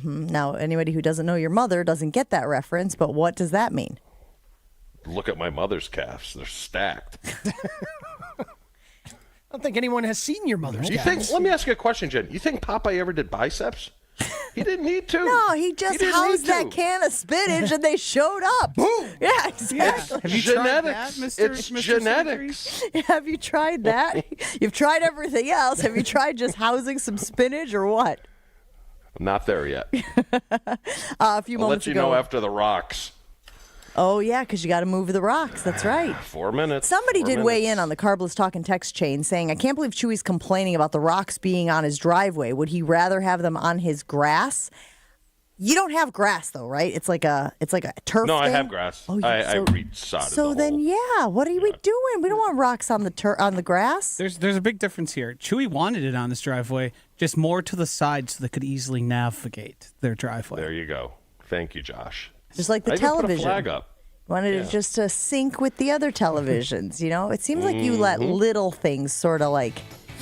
Now, anybody who doesn't know your mother doesn't get that reference, but what does that mean? Look at my mother's calves. They're stacked. I don't think anyone has seen your mother's calves. Let me ask you a question, Jen. You think Popeye ever did biceps? He didn't need to. No, he just housed that can of spinach and they showed up. Boom! Yeah, exactly. Have you tried that, It's Mr. genetics. Have you tried that? You've tried everything else. Have you tried just housing some spinach or what? I'm not there yet. A few I'll moments let you ago. know after the rocks. Oh, yeah, because you got to move the rocks. That's right. 4 minutes. Somebody did weigh in on the Carbless Talk and Text chain saying, I can't believe Chewy's complaining about the rocks being on his driveway. Would he rather have them on his grass? You don't have grass, though, right? It's like a turf No, thing? I have grass. Oh, I resodded So then, yeah, what are we doing? We don't want rocks on the grass. There's a big difference here. Chewy wanted it on his driveway, just more to the side so they could easily navigate their driveway. There you go. Thank you, Josh. Just like the I even television. put a flag up. Wanted it just to sync with the other televisions, It seems like you let little things sort of like,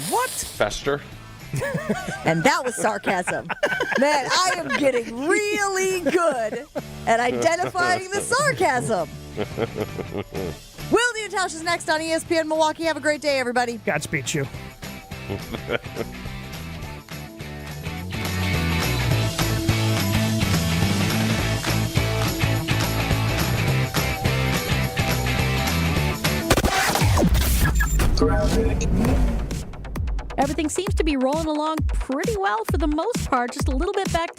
what? Fester. And that was sarcasm. Man, I am getting really good at identifying the sarcasm. Will the Natasha is next on ESPN Milwaukee. Have a great day, everybody. Godspeed, you. Everything seems to be rolling along pretty well for the most part, just a little bit back